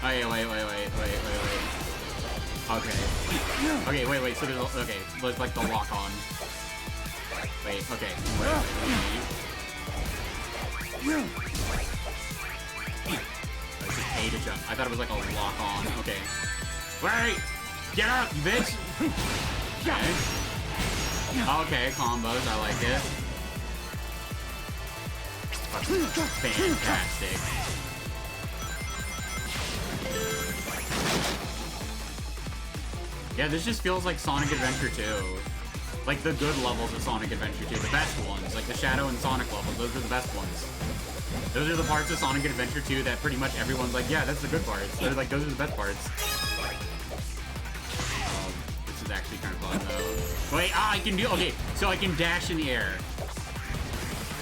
Okay, wait. Okay, wait, so there's okay, there's like the lock on. Wait, okay, wait. It's just A to jump. I thought it was like a lock on. Okay. Wait! Get up, you bitch! Okay, combos, I like it. Fantastic. Yeah, this just feels like Sonic Adventure 2. Like the good levels of Sonic Adventure 2, the best ones. Like the Shadow and Sonic levels, those are the best ones. Those are the parts of Sonic Adventure 2 that pretty much everyone's like, yeah, that's the good parts. They're like, those are the best parts. This is actually kind of fun though. Wait, I can do, okay, so I can dash in the air.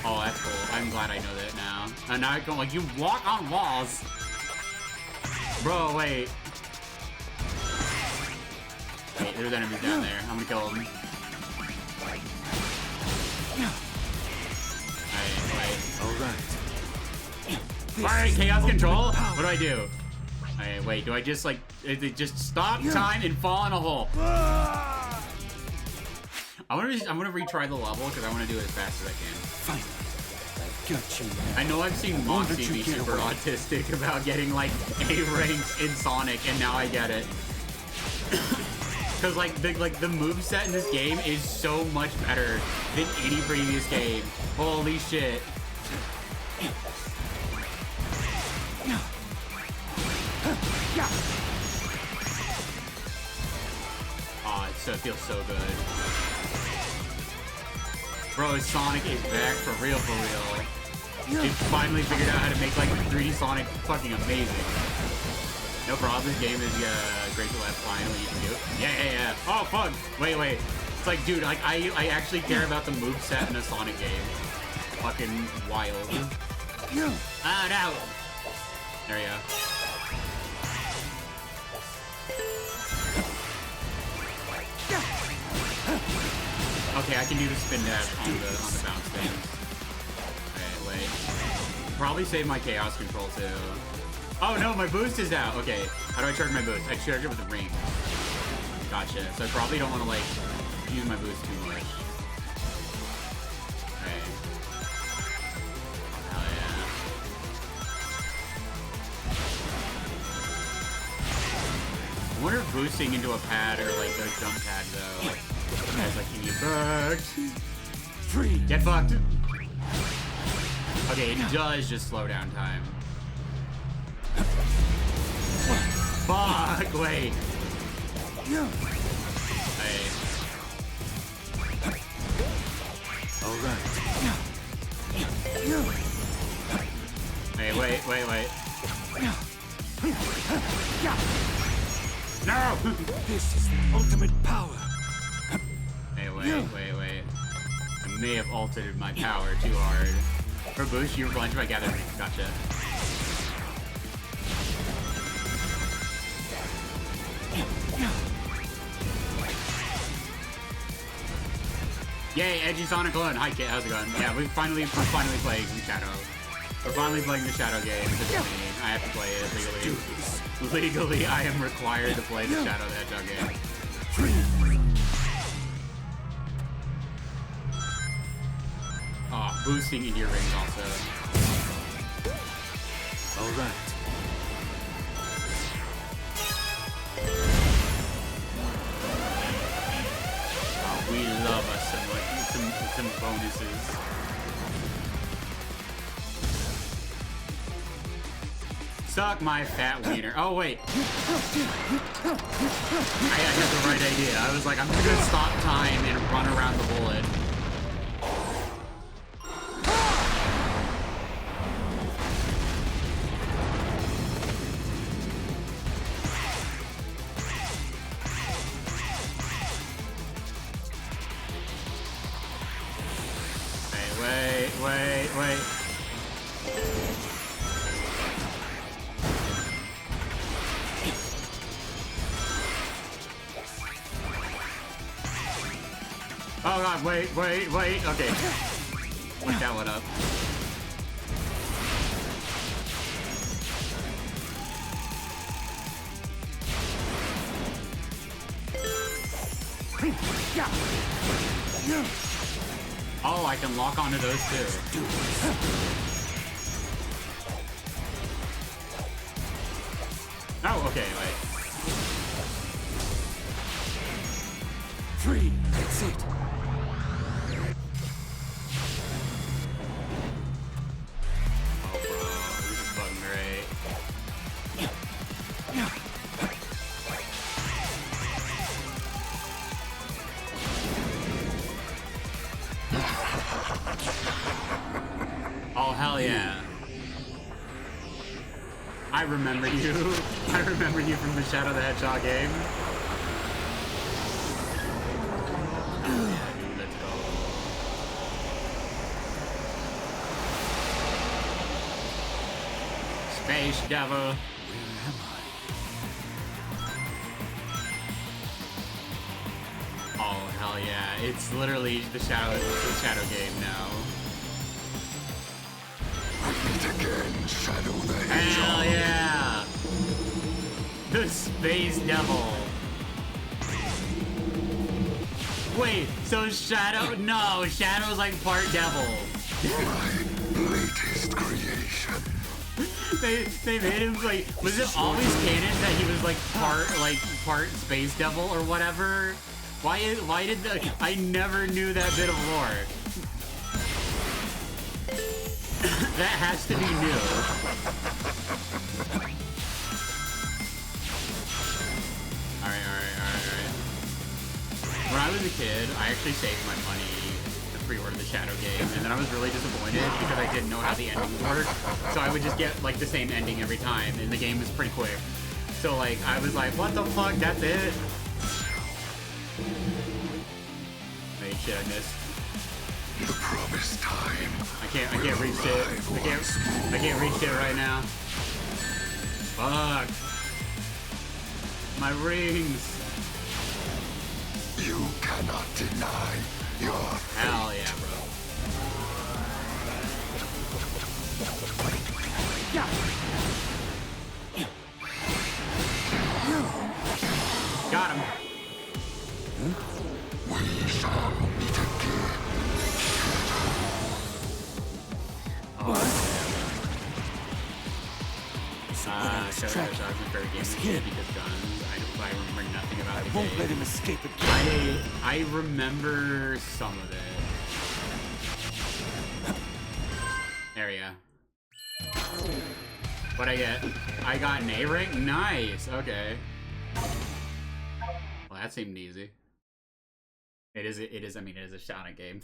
Oh, that's cool. I'm glad I know that now. And now I can, like, you walk on walls. Bro, wait. Wait, there's enemies down there. I'm gonna kill them. Alright, Chaos Control? What do I do? Alright, wait, do I just, like, just stop time and fall in a hole? I'm gonna retry the level because I want to do it as fast as I can. Fine. I got you now. I know I've seen Moxie be super autistic about getting, like, A ranks in Sonic, and now I get it. Because, like the moveset in this game is so much better than any previous game. Holy shit. Oh, it feels so good. Bro, Sonic is back for real, They finally figured out how to make, like, 3D Sonic fucking amazing. No problem, this game is great to have finally you can do. Yeah. Oh, fuck. Wait. It's like, dude, like, I actually care about the moveset in a Sonic game. Fucking wild. Ah, no. There you go. Okay, I can do the spin dash on the bounce thing. Okay, wait. Probably save my Chaos Control too. Oh no, my boost is out. Okay, how do I charge my boost? I charge it with a ring. Gotcha. So I probably don't want to, like, use my boost too much. Okay. Hell yeah. I wonder if boosting into a pad or, like, a jump pad though. Guys, like, can you fucked? Free. Get fucked. Okay, it does just slow down time. Fuck, wait. Hey. Alright. Hey, wait. No! This is the ultimate power. Hey, wait. I may have altered my power too hard. For boost, you plunge by gathering. Gotcha. Yay, Edgy Sonic Clone. Hi, Kit. How's it going? Yeah, we're finally playing Shadow. We're finally playing the Shadow game. This is me. I have to play it legally. Legally, I am required to play the Shadow the Hedgehog game. Oh, boosting in your rings also. All right. We love us some bonuses. Suck my fat wiener. Oh wait. I had the right idea. I was like, I'm just gonna stop time and run around the bullet. Wait. Oh god, wait. Okay. Look that one up. Oh, I can lock onto those too. Oh, okay, wait. 3. That's it. Oh, bro, this is fucking great. Oh, hell yeah. I remember you. I remember you from the Shadow the Hedgehog game. Yeah, dude, let's go. Space Devil. Where am I? Oh, hell yeah. It's literally the Shadow game now. Meet again, Shadow the Hedgehog. Hell yeah! The Space Devil. Wait, so Shadow? No, Shadow's like part devil. My latest creation. They made him like. Was it always canon that he was like part space devil or whatever? Why did the? I never knew that bit of lore. That has to be new. Alright. When I was a kid, I actually saved my money to pre-order the Shadow game, and then I was really disappointed because I didn't know how the ending worked. So I would just get like the same ending every time, and the game was pretty quick. So like I was like, what the fuck? That's it? Wait, shit, I missed. The promised time. I can't reach it. I can't reach it right now. Fuck. My rings. You cannot deny your fate. Hell yeah, bro. Got him. We shall meet again. I remember nothing about the Won't game. let him escape again. I remember some of it. There we go. What'd I get? I got an A rank? Nice, okay. Well, that seemed easy. It is, I mean, it is a Shadow game.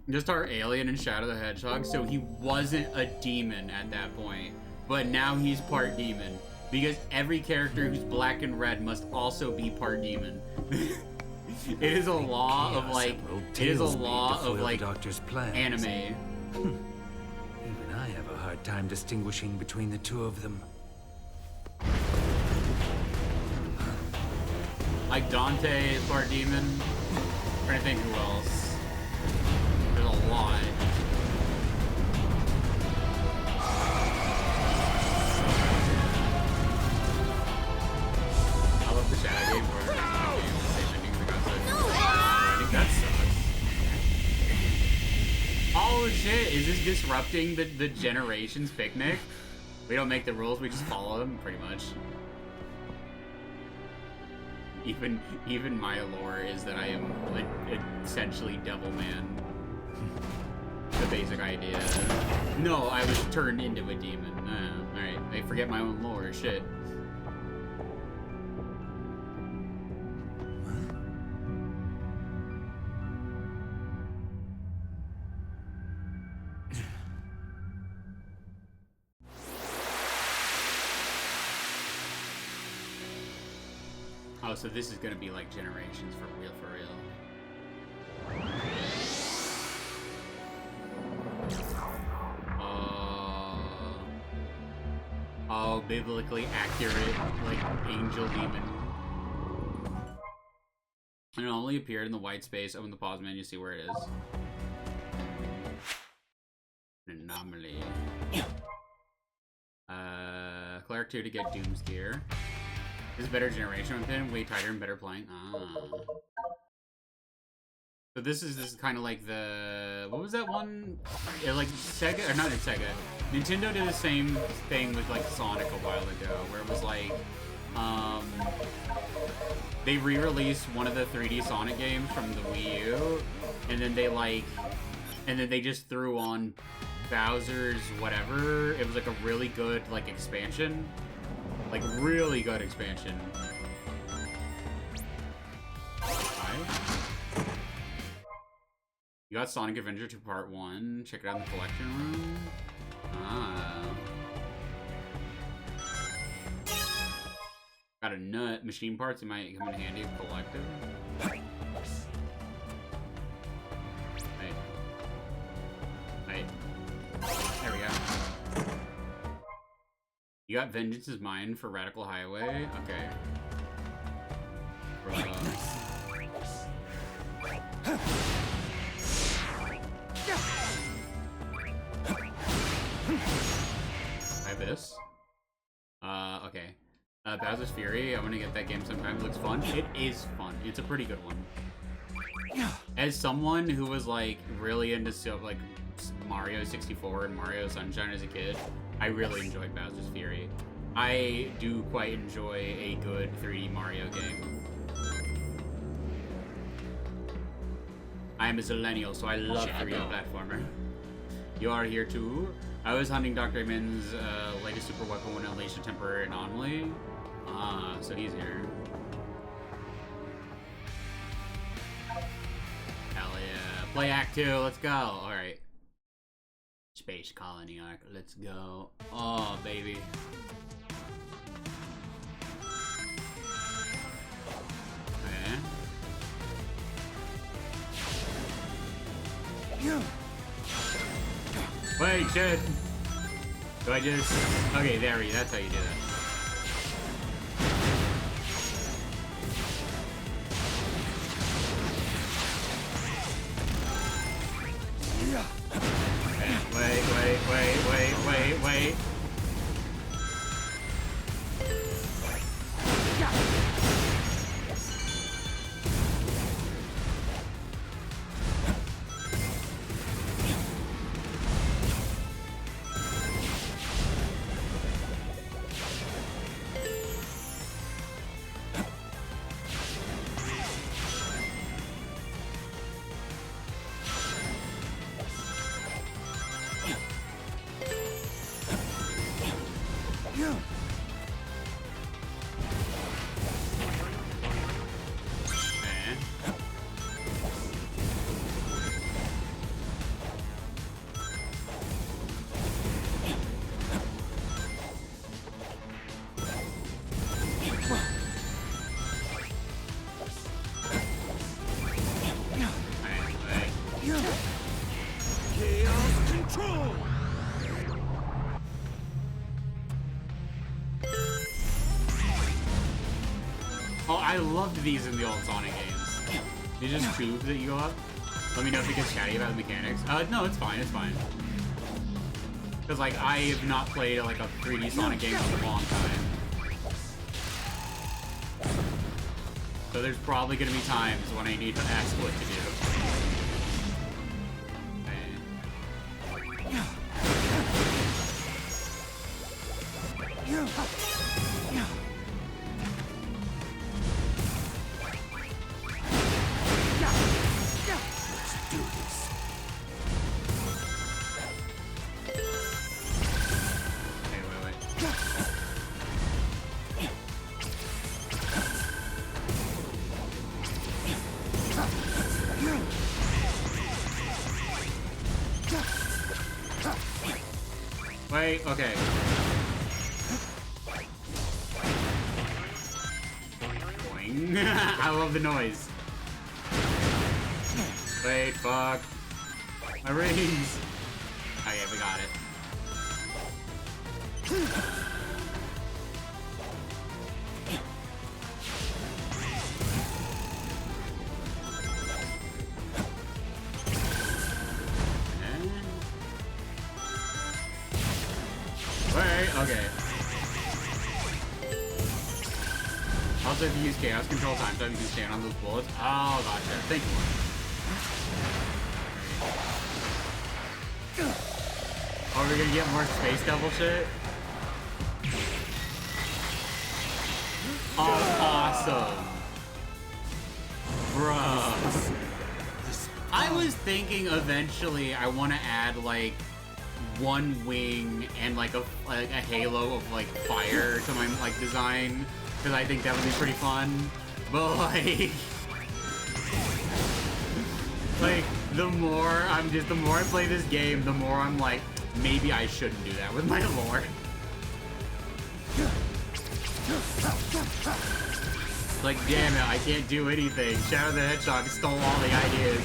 Just our alien in Shadow the Hedgehog, so he wasn't a demon at that point, but now he's part demon, because every character who's black and red must also be part demon. It is a law of like, Doctor's plans. anime. Even I have a hard time distinguishing between the two of them. Like Dante is part demon. I'm trying to think who else. There's a lot. I love the Shadow game where it's the same ending as the concept. I think that sucks. Oh shit, is this disrupting the generation's picnic? We don't make the rules, we just follow them, pretty much. Even my lore is that I am like essentially Devil Man. The basic idea. No, I was turned into a demon. Alright, I forget my own lore, shit. Oh, so this is gonna be like generations for real, Oh, biblically accurate, like, angel demon. And it only appeared in the white space. Open the pause menu, see where it is. Anomaly. Cleric 2 to get Doom's gear. This is a better generation weapon, way tighter and better playing. So this is kind of like the, what was that one? Yeah, like Sega, or not Sega. Nintendo did the same thing with like Sonic a while ago, where it was like, they re-released one of the 3D Sonic games from the Wii U, and then they just threw on Bowser's whatever. It was like a really good like expansion. Like, really good expansion. You got Sonic Adventure 2 Part 1. Check it out in the collection room. Got a nut. Machine parts that might come in handy with collective. Right. There we go. You got Vengeance is Mine for Radical Highway? Okay. I have this. Okay. Bowser's Fury, I want to get that game sometime. It looks fun. It is fun. It's a pretty good one. As someone who was, like, really into, like, Mario 64 and Mario Sunshine as a kid, I really enjoyed Bowser's Fury. I do quite enjoy a good 3D Mario game. I am a Zillennial, so I love 3D platformer. You are here too? I was hunting Dr. Eamon's latest super weapon when it unleashed a temporary anomaly. So he's here. Hell yeah. Play Act 2, let's go. Alright. Space Colony Arc, let's go. Oh, baby. Okay. Wait, shit. Do I just... Okay, there we go. That's how you do that. Wait. I I loved these in the old Sonic games. These just tubes that you go up. Let me know if it gets chatty about the mechanics. No, it's fine, it's fine. Because, like, I have not played, like, a 3D Sonic game in a long time. So there's probably going to be times when I need to ask what to do. Wait, okay. Boing. I love the noise. Wait, fuck. My rings. Okay, we got it. Okay. Also, if you use chaos control times, you can stand on those bullets. Oh, gotcha. Thank you. Are we gonna get more space devil shit? Oh, awesome. Bruh. I was thinking eventually I want to add, like, one wing and like a halo of like fire to my like design, because I think that would be pretty fun. But like the more I play this game, the more I'm like, maybe I shouldn't do that with my lore. Like, damn it, I can't do anything. Shadow the Hedgehog stole all the ideas.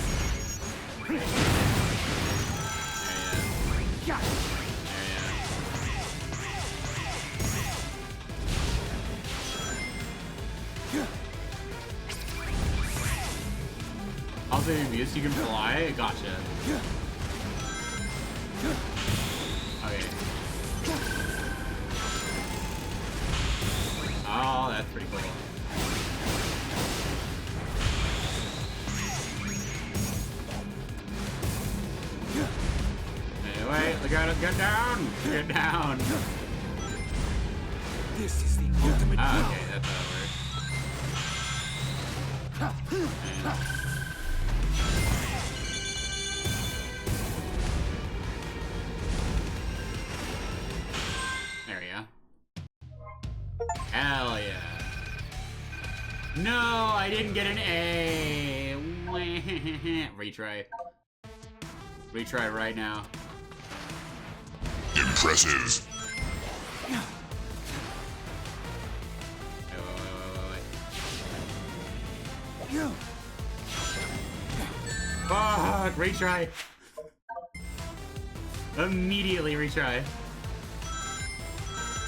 Also, Muse, you can fly? Gotcha. Okay. Oh, that's pretty cool. Anyway, look at it. Get down! Get down! This is the ultimate power. Okay, that's how it works. There we go. Hell yeah. No, I didn't get an A. Retry. Retry right now. Impressive. Wait. Fuck, retry. Immediately retry.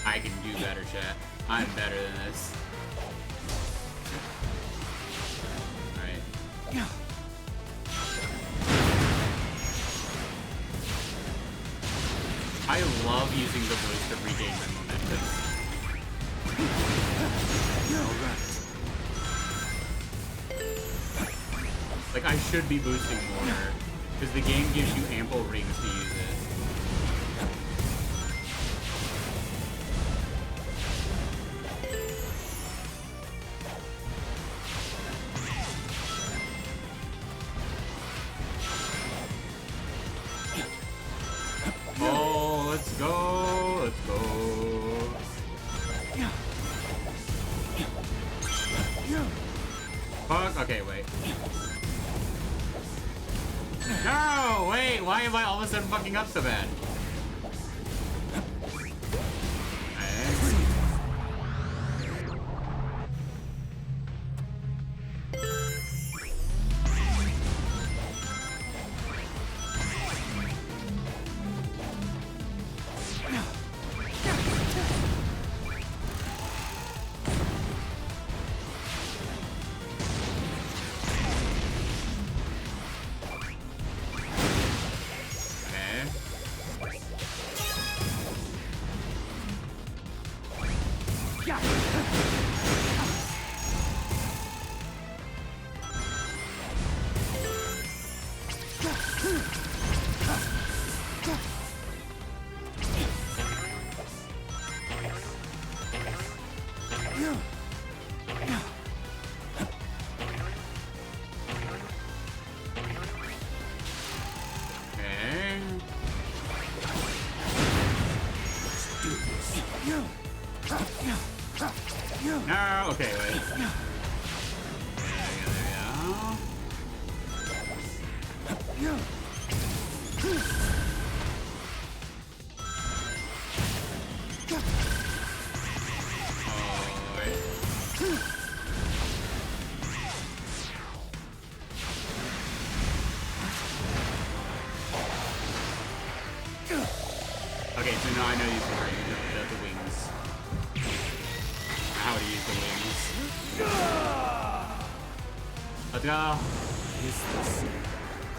I can do better, chat. I'm better than this. Alright. I love using the boost to regain my momentum. Alright. Like, I should be boosting more, because the game gives you ample rings to use it. Oh, let's go, let's go. Fuck, okay, wait. No, wait, why am I all of a sudden fucking up so bad? no. Okay, wait. There we go. Okay, so now I know you can bring the wings. How to use the wings. Let's go. Is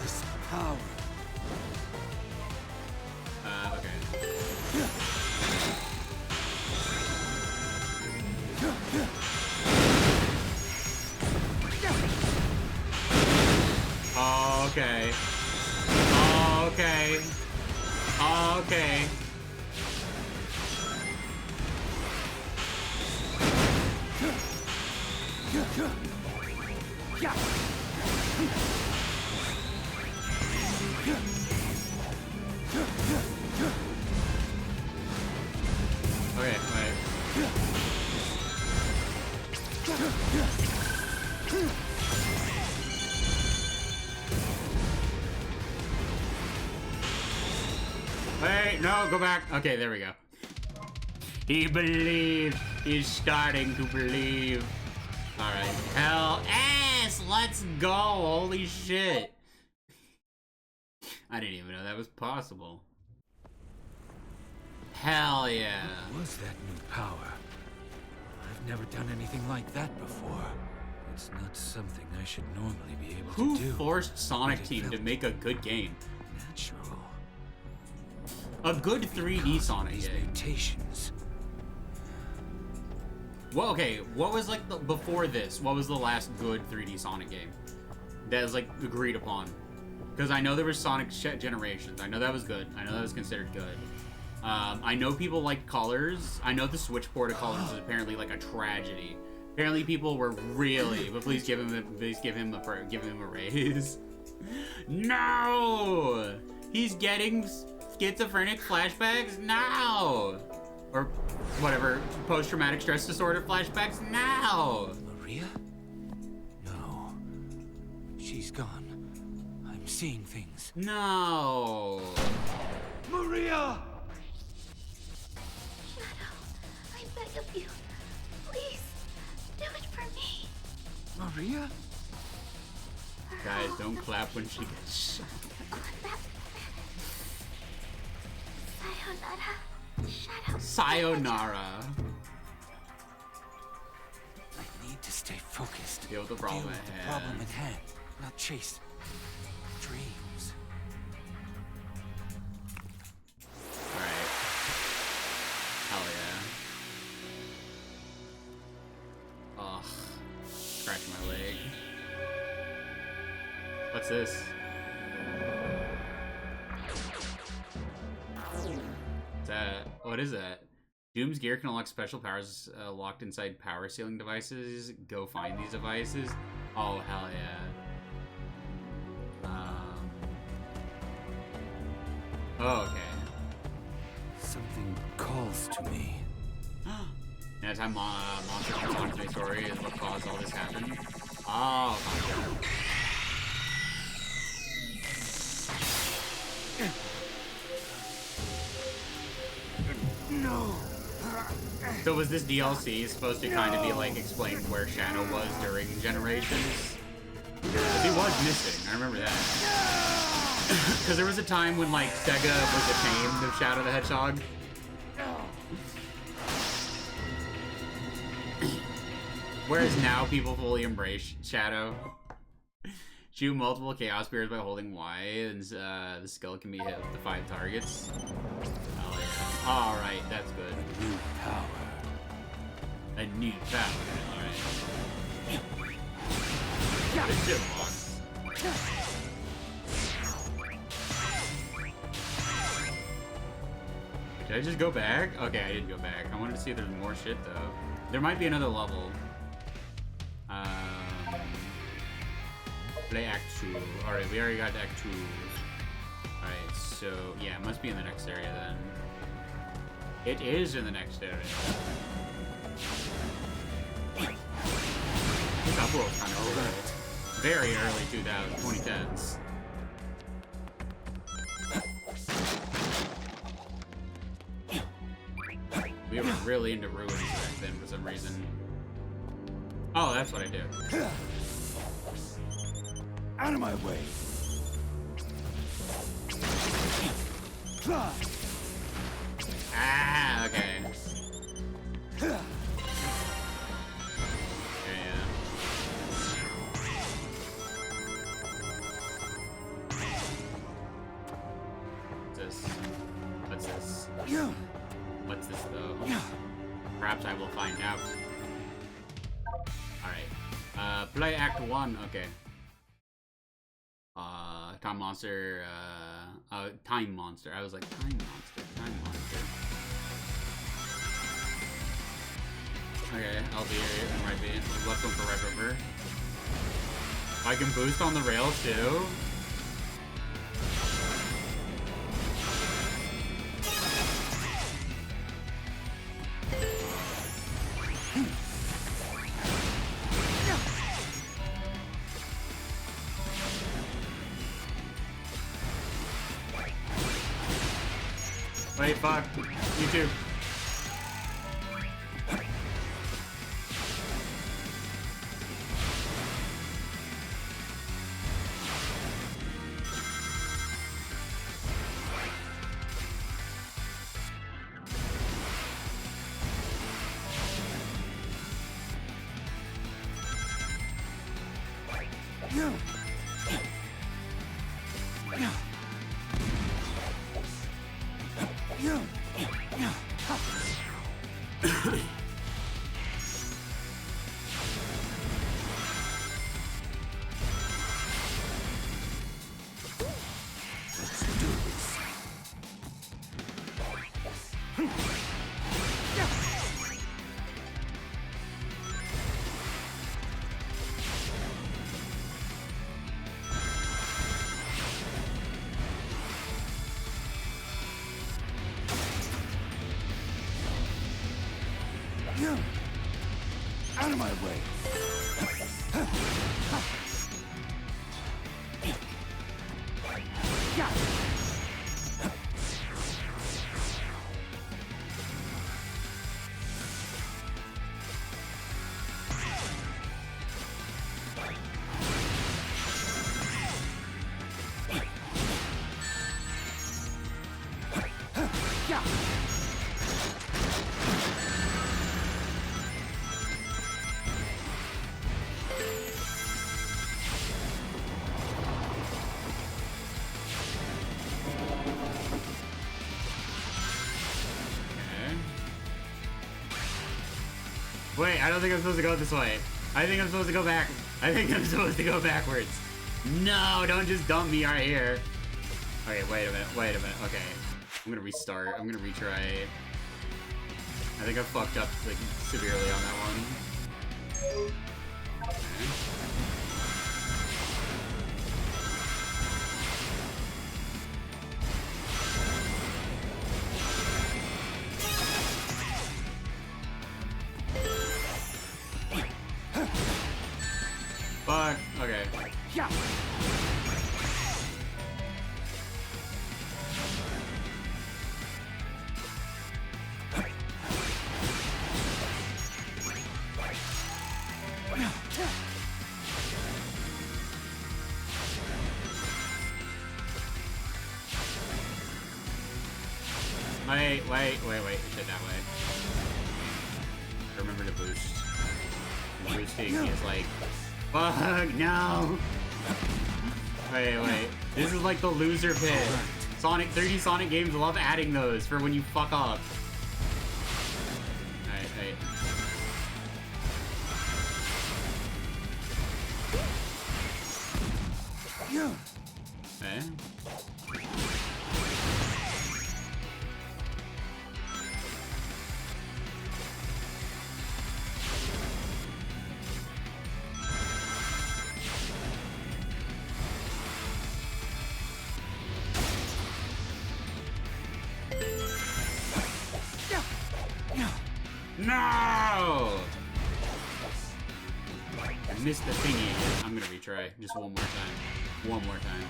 this power? Okay. Okay. Okay. Okay. Okay, wait. Wait, no, go back. Okay, there we go. He believes. He's starting to believe. Alright. Hell ass! Let's go! Holy shit. I didn't even know that was possible. Hell yeah. What was that new power? I've never done anything like that before. It's not something I should normally be able Who to do. Who forced Sonic But it Team to felt make a good game? natural. A good 3D Sonic These game. mutations. Well, okay, what was like the, before this? What was the last good 3D Sonic game that was like agreed upon? Because I know there was Sonic Generations. I know that was good. I know that was considered good. I know people liked Colors. I know the Switch port of Colors is apparently like a tragedy. Apparently people were really, but please give him a raise. No, he's getting schizophrenic flashbacks now, or whatever, post-traumatic stress disorder flashbacks now. Maria? No, she's gone. I'm seeing things. No. Maria! Shadow, I beg of you, please, do it for me. Maria? Guys, don't clap when she gets shot. On that planet. Sayonara, Shadow. Sayonara. I need to stay focused. Deal with the problem at hand. Problem at hand, not chase dreams. Alright. Hell yeah. Ugh. Scratch my leg. What's this? What's that? What is that? Doom's gear can unlock special powers locked inside power sealing devices. Go find these devices. Oh, hell yeah. Oh, okay. Something calls to me. Next time Monster comes onto my story is what caused all this happen. Oh, gotcha. No. So was this DLC supposed to kind of be like explain where Shadow was during Generations? He was missing, I remember that. Because there was a time when like Sega was ashamed of Shadow the Hedgehog. Whereas now people fully embrace Shadow. Shoot multiple Chaos Spears by holding Y, and the skill can be hit with the 5 targets. Oh yeah. Alright, that's good. New power. A new power. Alright. Good shit, boss. Did I just go back? Okay, I didn't go back. I wanted to see if there's more shit though. There might be another level. Play Act 2. Alright, we already got Act 2. Alright, so yeah, it must be in the next area then. It is in the next area. Subworld's kind of cool. Very early 2010s. We were really into ruins back then for some reason. Oh, that's what I do. Out of my way. Ah, okay. Yeah. What's this? What's this though? Perhaps I will find out. Alright. Play Act 1, okay. Time Monster, Time Monster. I was like, Time Monster. Okay, I'll be here and right be left one for Red River. I can boost on the rails too? Wait, fuck. You too. Out of my way. Wait, I don't think I'm supposed to go this way. I think I'm supposed to go back. I think I'm supposed to go backwards. No, don't just dump me right here. Okay, wait a minute. Okay. I'm gonna restart. I'm gonna retry. I think I fucked up like severely on that one. Okay. Fuck. Okay. Yeah. Wait. Shit that way. Remember to boost. And boosting is like, fuck, no! Wait. This is like the loser pit. Sonic 3D Sonic games love adding those for when you fuck up. Alright. Okay. No! missed the thingy again. I'm gonna retry. Just one more time. One more time.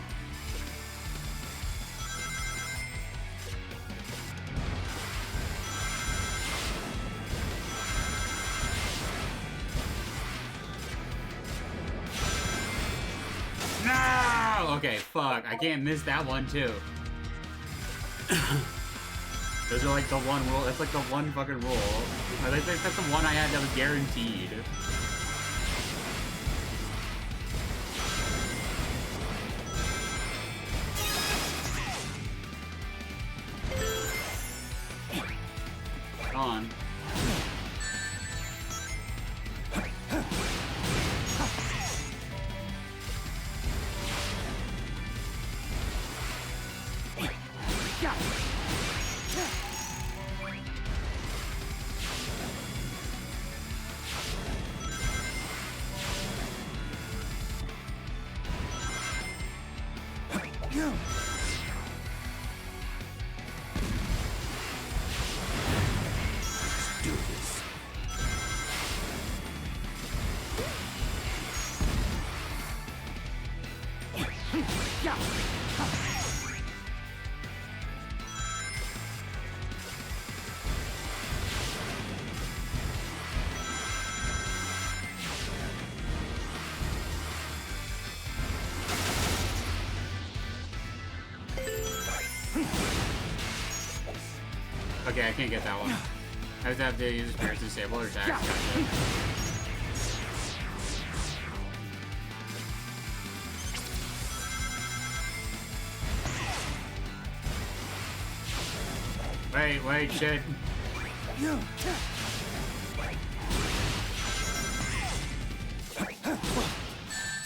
No! Okay, fuck. I can't miss that one, too. Those are like the one rule. That's like the one fucking rule. I think that's the one I had that was guaranteed. On. Okay, I can't get that one. I just have to use spirits to disable or attack. Gotcha. Wait, shit.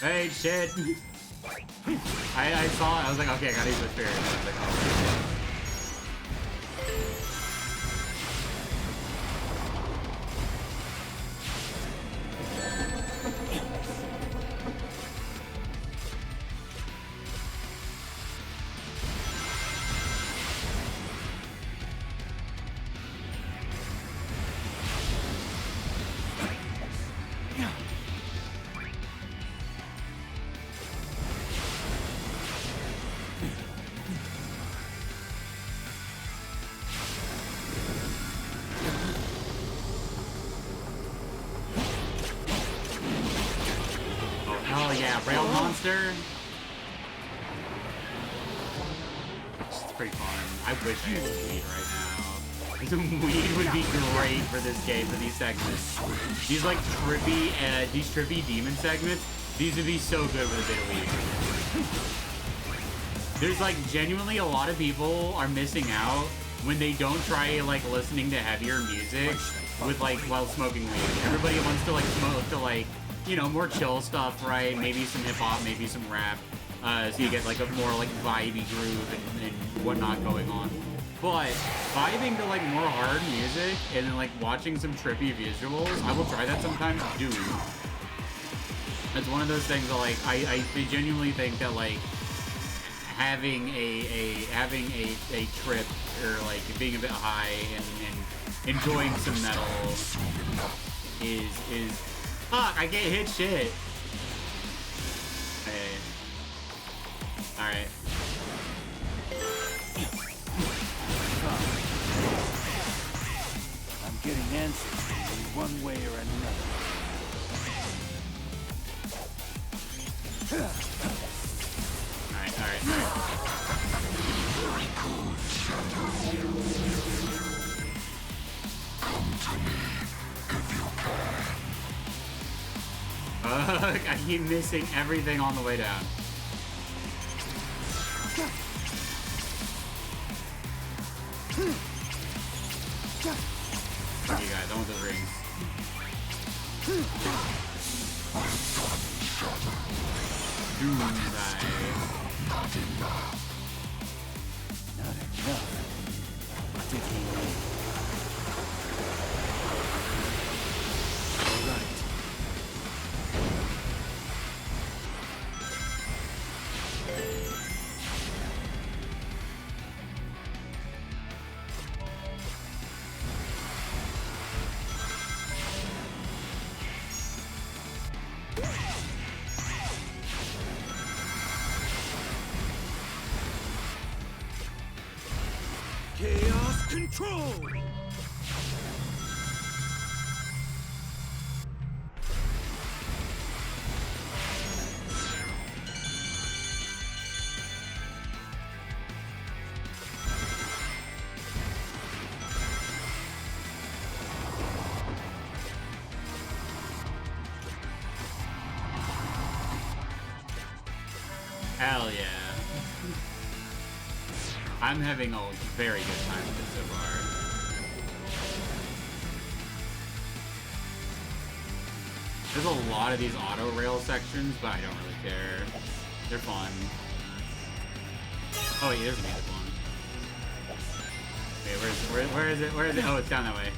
Wait, shit. I saw it, I was like, okay, I gotta use the spirit. I was like, oh. Oh yeah, rail monster. It's pretty fun. I wish I had some weed right now. Some weed would be great for this game, for these segments. These like trippy demon segments, these would be so good with a bit of weed. There's like genuinely a lot of people are missing out when they don't try like listening to heavier music with like while smoking weed. Everybody wants to like smoke to like, you know, more chill stuff, right? Maybe some hip-hop, maybe some rap, so you get like a more like vibey groove and whatnot going on. But vibing to like more hard music and then like watching some trippy visuals, I will try that sometimes. Dude, it's one of those things that like I genuinely think that like having a trip or like being a bit high and enjoying some metal is fuck, I can't hit shit. Hey. Alright. I'm getting answers from you one way or another. Alright. Very good, Shadow. Come to me if you can. I keep missing everything on the way down. Fuck you guys, I want those rings. Not enough. Not enough. Sticky. All right. Control! Hell yeah. I'm having a very good time with this so far. There's a lot of these auto rail sections, but I don't really care. They're fun. Oh wait, there's a music one. Okay, where is it? Where is it? Oh, it's down that way.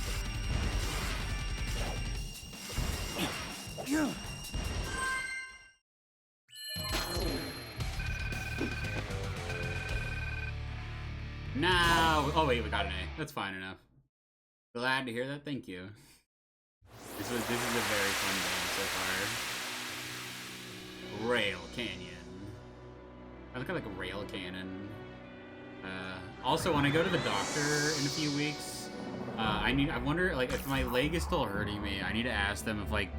No! Oh wait, we got an A. That's fine enough. Glad to hear that. Thank you. This is a very fun game so far. Rail Canyon. I look at like a rail cannon. Also, when I go to the doctor in a few weeks, I wonder like if my leg is still hurting me. I need to ask them if like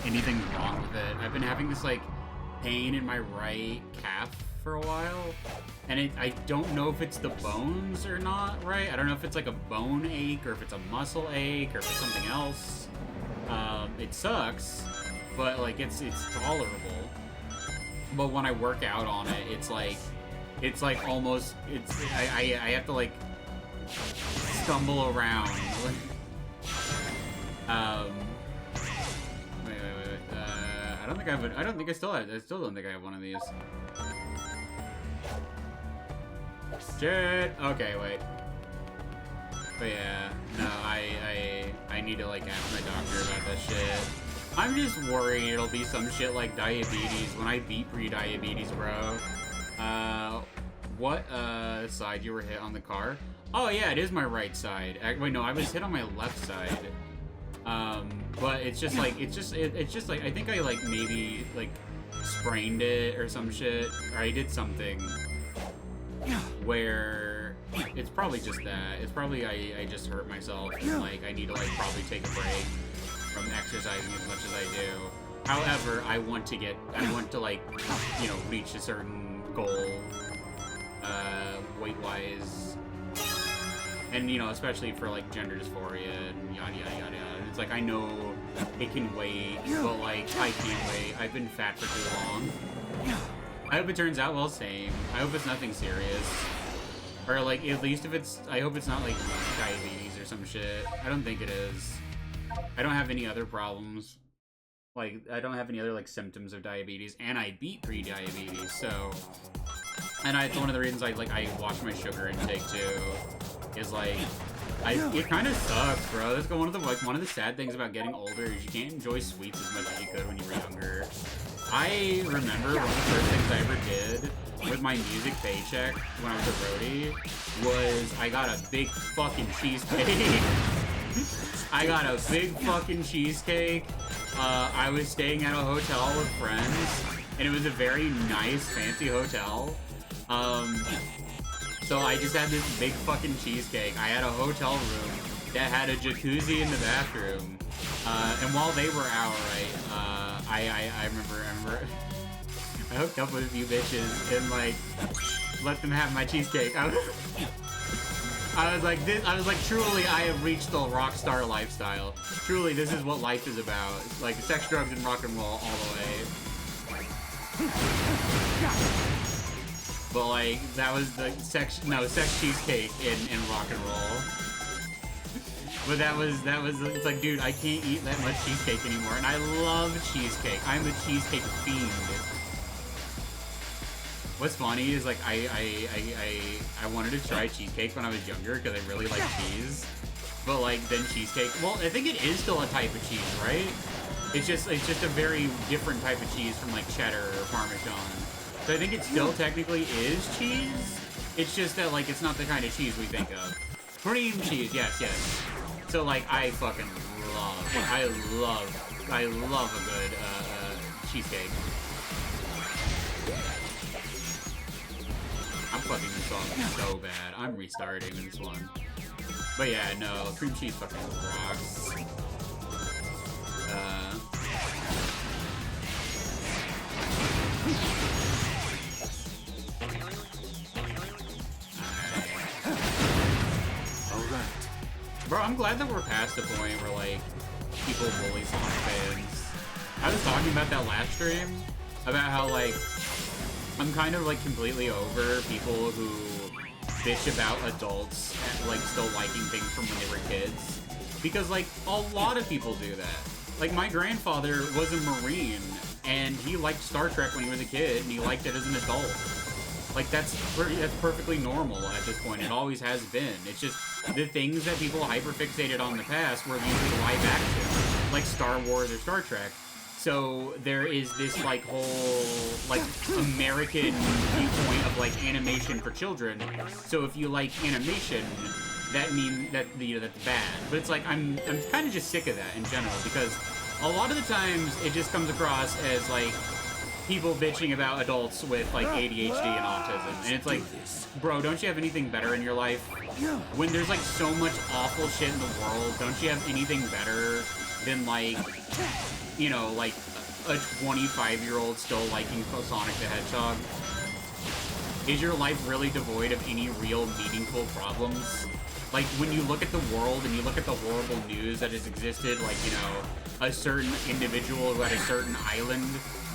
anything's wrong with it. I've been having this like pain in my right calf for a while, and I don't know if it's the bones or not, right? I don't know if it's like a bone ache or if it's a muscle ache or if it's something else. It sucks, but like it's tolerable. But when I work out on it, it's like almost I have to like stumble around. Wait. I don't think I have I still don't think I have one of these. Shit. Okay, wait. But yeah, no, I need to like ask my doctor about that shit. I'm just worried it'll be some shit like diabetes when I beat pre-diabetes, bro. What side you were hit on the car? Oh yeah, it is my right side. Wait, no, I was hit on my left side. But it's just like I think I like maybe like sprained it or some shit, or I did something where it's probably just that. It's probably I just hurt myself and like I need to like probably take a break from exercising as much as I do. However, I want to like, you know, reach a certain goal, weight-wise, and you know, especially for like gender dysphoria and yada yada yada yada. It's like I know it can wait, but like I can't wait. I've been fat for too long. I hope it turns out well. Same. I hope it's nothing serious, or like at least if it's. I hope it's not like diabetes or some shit. I don't think it is. I don't have any other problems. Like, I don't have any other, like, symptoms of diabetes, and I beat pre-diabetes, so... And it's one of the reasons I watch my sugar intake, too, is, like... It kind of sucks, bro. That's one of the sad things about getting older is you can't enjoy sweets as much as you could when you were younger. I remember one of the first things I ever did with my music paycheck when I was a roadie was I got a big fucking cheesecake. I got a big fucking cheesecake. I was staying at a hotel with friends, and it was a very nice, fancy hotel. So I just had this big fucking cheesecake. I had a hotel room that had a jacuzzi in the bathroom. And while they were out, right, I remember I hooked up with a few bitches and like let them have my cheesecake. I was like, truly, I have reached the rock star lifestyle. Truly, this is what life is about. It's like sex, drugs, and rock and roll all the way. But like, that was the sex cheesecake in rock and roll. But that was, it's like, dude, I can't eat that much cheesecake anymore. And I love cheesecake. I'm a cheesecake fiend. What's funny is like I wanted to try cheesecake when I was younger because I really like cheese, but like then cheesecake. Well, I think it is still a type of cheese, right? It's just a very different type of cheese from like cheddar or Parmesan. So I think it still technically is cheese. It's just that like it's not the kind of cheese we think of. Cream cheese, yes. So like I fucking love a good cheesecake. I'm fucking this song so bad. I'm restarting this one. But yeah, no, cream cheese fucking rocks. Alright. Bro, I'm glad that we're past the point where, like, people bully Sonic fans. I was talking about that last stream, about how, like, I'm kind of, like, completely over people who bitch about adults, like, still liking things from when they were kids. Because, like, a lot of people do that. Like, my grandfather was a Marine, and he liked Star Trek when he was a kid, and he liked it as an adult. Like, that's perfectly normal at this point. It always has been. It's just the things that people hyperfixated on in the past were usually live action, like Star Wars or Star Trek. So there is this, like, whole, like, American viewpoint of, like, animation for children. So if you like animation, that means that, you know, that's bad. But it's like, I'm kind of just sick of that in general, because a lot of the times it just comes across as, like, people bitching about adults with, like, ADHD and autism. And it's like, bro, don't you have anything better in your life? When there's, like, so much awful shit in the world, don't you have anything better than, like, you know, like, a 25-year-old still liking Sonic the Hedgehog? Is your life really devoid of any real meaningful problems? Like, when you look at the world and you look at the horrible news that has existed, like, you know, a certain individual who had a certain island,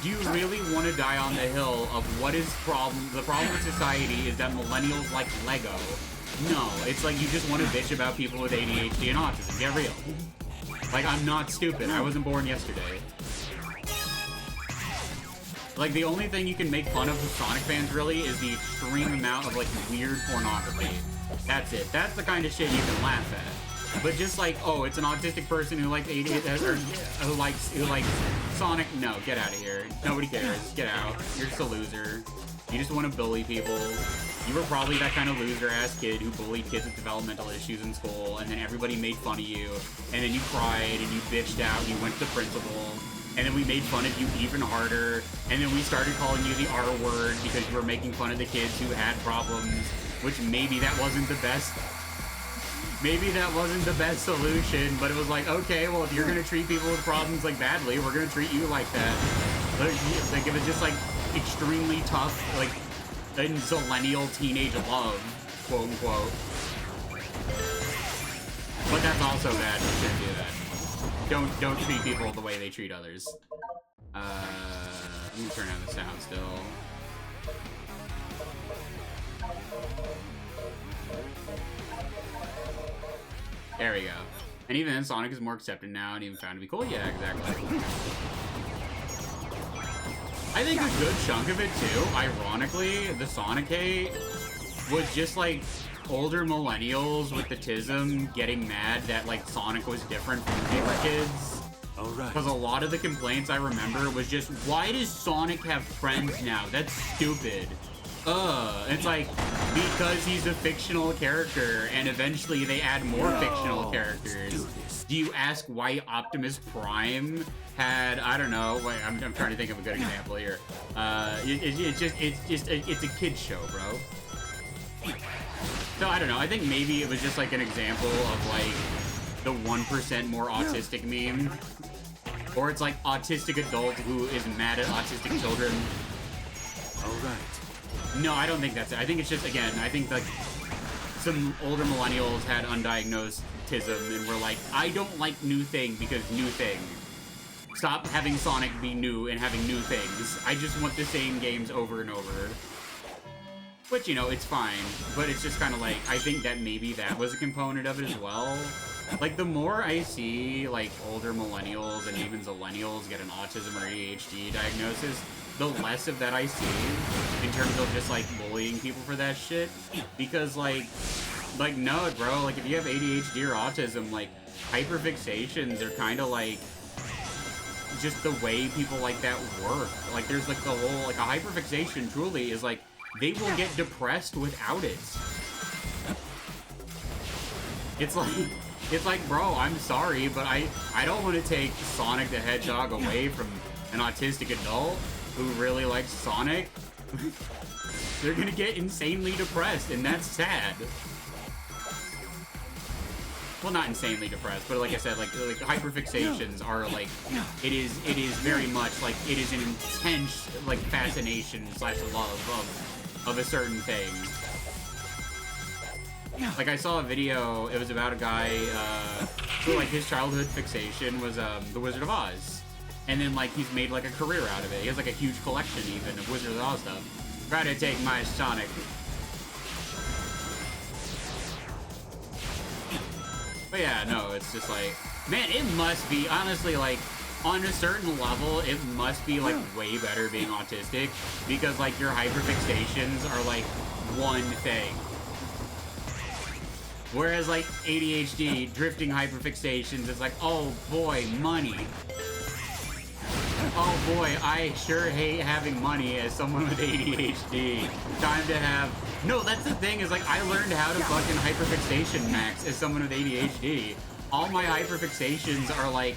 do you really want to die on the hill of what is the problem with society is that millennials like Lego? No, it's like you just want to bitch about people with ADHD and autism. Get real. Like, I'm not stupid. I wasn't born yesterday. Like, the only thing you can make fun of with Sonic fans, really, is the extreme amount of, like, weird pornography. That's it. That's the kind of shit you can laugh at. But just like, oh, it's an autistic person who likes who likes Sonic. No, get out of here. Nobody cares. Get out. You're just a loser. You just want to bully people. You were probably that kind of loser-ass kid who bullied kids with developmental issues in school, and then everybody made fun of you, and then you cried, and you bitched out, and you went to the principal, and then we made fun of you even harder, and then we started calling you the R word because you were making fun of the kids who had problems, which maybe that wasn't the best. Maybe that wasn't the best solution, but it was like, okay, well, if you're gonna treat people with problems, like, badly, we're gonna treat you like that. Like, if it's just, like, extremely tough, like, zillennial teenage love, quote unquote. But that's also bad. You shouldn't do that. Don't treat people the way they treat others. Let me turn down the sound still. There we go. And even then, Sonic is more accepted now and even found to be cool. Yeah, exactly. I think a good chunk of it, too, ironically, the Sonic hate was just, like, older millennials with the tism getting mad that, like, Sonic was different from when they were kids. Because a lot of the complaints I remember was just, why does Sonic have friends now? That's stupid. It's like, because he's a fictional character, and eventually they add more fictional characters. Do you ask why Optimus Prime had, I don't know, wait, I'm trying to think of a good example here. It's a kid's show, bro. So I don't know, I think maybe it was just like an example of like the 1% more autistic meme. Or it's like autistic adult who is mad at autistic children. Alright. No, I don't think that's it. I think it's just, again, I think like some older millennials had undiagnosed tism and were like, I don't like new thing because new thing. Stop having Sonic be new and having new things. I just want the same games over and over. Which, you know, it's fine, but it's just kind of like, I think that maybe that was a component of it as well. Like, the more I see, like, older millennials and even zillennials get an autism or ADHD diagnosis, the less of that I see in terms of just, like, bullying people for that shit. Because, like, no, bro, like, if you have ADHD or autism, like, hyperfixations are kind of, like, just the way people like that work. Like, there's, like, the whole, like, a hyperfixation truly is, like, they will get depressed without it. It's like, bro, I'm sorry, but I don't want to take Sonic the Hedgehog away from an autistic adult who really likes Sonic. They're gonna get insanely depressed, and that's sad. well, not insanely depressed, but like I said, like hyperfixations are like, it is very much like, it is an intense, like, fascination / love of a certain thing. Like, I saw a video, it was about a guy, who, like, his childhood fixation was, The Wizard of Oz. And then, like, he's made, like, a career out of it. He has, like, a huge collection, even, of Wizard of Oz stuff. Try to take my Sonic. But yeah, no, it's just like, man, it must be, honestly, like, on a certain level, it must be, like, way better being autistic, because, like, your hyperfixations are, like, one thing. Whereas, like, ADHD, drifting hyperfixations, is like, oh boy, money. Oh boy, I sure hate having money as someone with ADHD. Time to have... No, that's the thing, is like, I learned how to fucking hyperfixation max as someone with ADHD. All my hyperfixations are, like,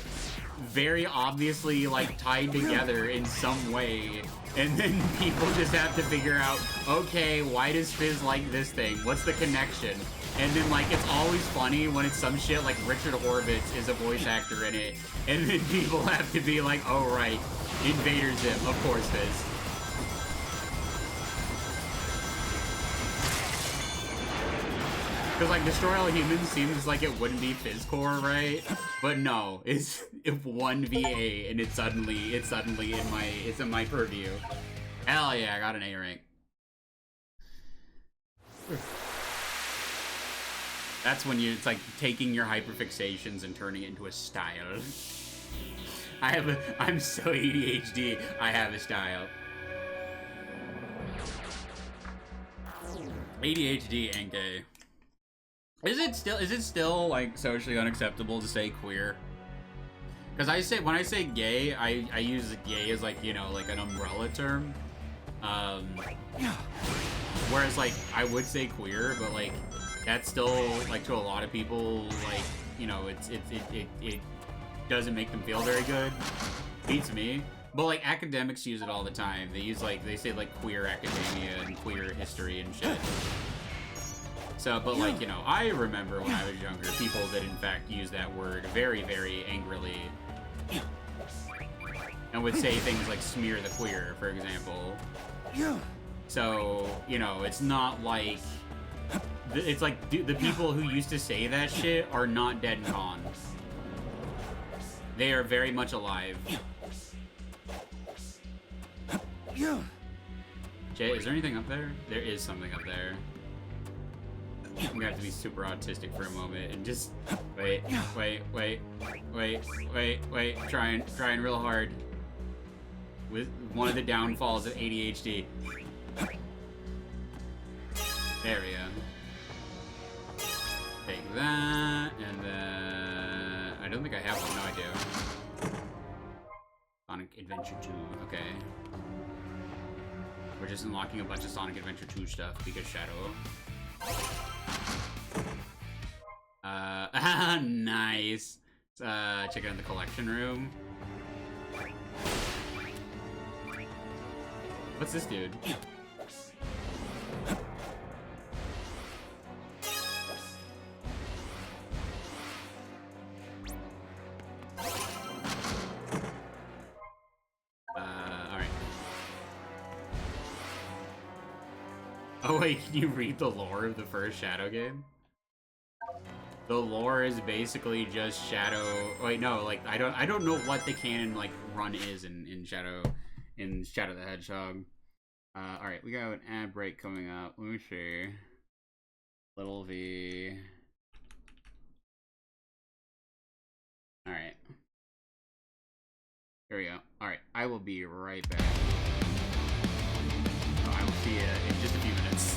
very obviously, like, tied together in some way. And then people just have to figure out, okay, why does Fizz like this thing? What's the connection? And then, like, it's always funny when it's some shit like Richard Horvitz is a voice actor in it. And then people have to be like, oh, right, Invader Zim, of course, Fizz. Because, like, Destroy All Humans seems like it wouldn't be Fizz core, right? But no, it's 1VA, and it's suddenly in my purview. Hell yeah, I got an A rank. That's when it's like taking your hyperfixations and turning it into a style. I'm so ADHD, I have a style. ADHD and gay. Is it still like socially unacceptable to say queer? Because when I say gay, I use gay as, like, you know, like an umbrella term. Whereas, like, I would say queer, but, like, that's still, like, to a lot of people, like, you know, it doesn't make them feel very good. Beats me. But, like, academics use it all the time. They say, like, queer academia and queer history and shit. So, but, like, you know, I remember when I was younger, people that, in fact, use that word very, very angrily. And would say things like smear the queer, for example. So, you know, it's not like... It's like, the people who used to say that shit are not dead and gone. They are very much alive. Jay, is there anything up there? There is something up there. I'm gonna have to be super autistic for a moment and just wait, trying real hard with one of the downfalls of ADHD. There we go. Take that, and then I don't think I have one. No, I do. Sonic Adventure 2. Okay. We're just unlocking a bunch of Sonic Adventure 2 stuff because Shadow. Nice. Check out the collection room. What's this dude? Alright. Oh wait, can you read the lore of the first Shadow game? The lore is basically just Shadow. Wait, no, like I don't know what the canon like run is in Shadow the Hedgehog. All right, we got an ad break coming up. Let me see. Little V. All right. Here we go. All right, I will be right back. Oh, I will see you in just a few minutes.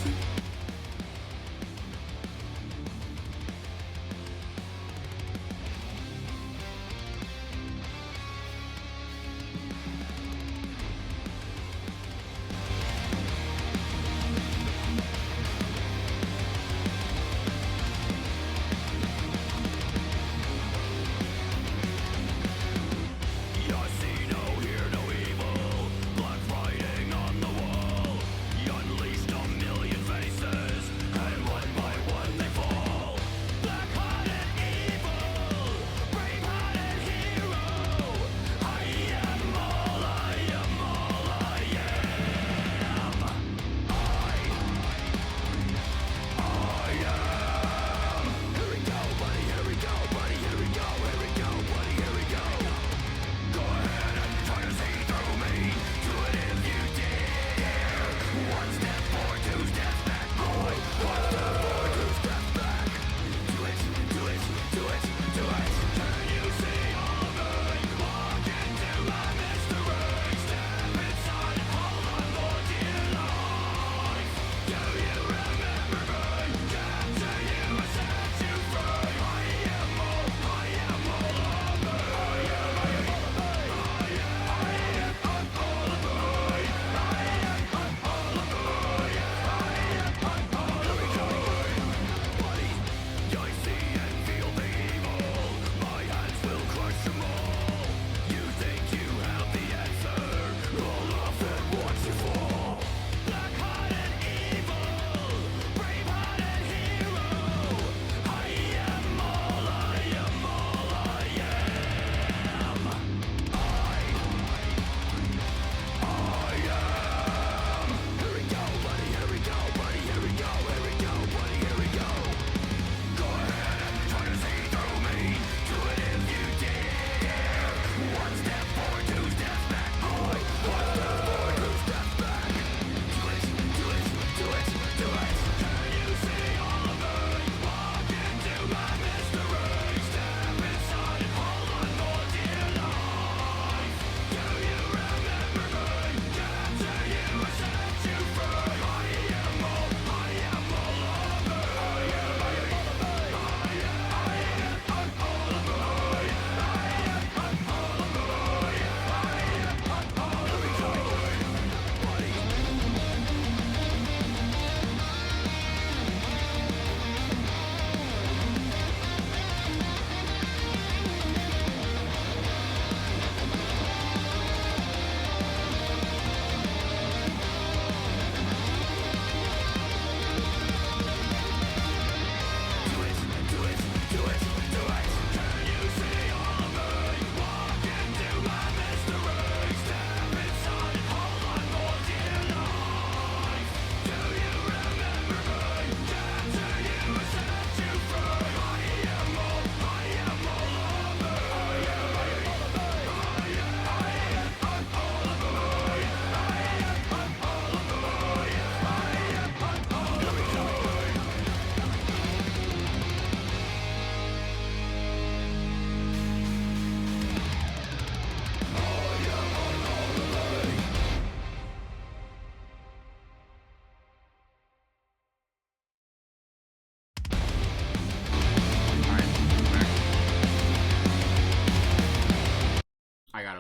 You see no, hear no evil. Black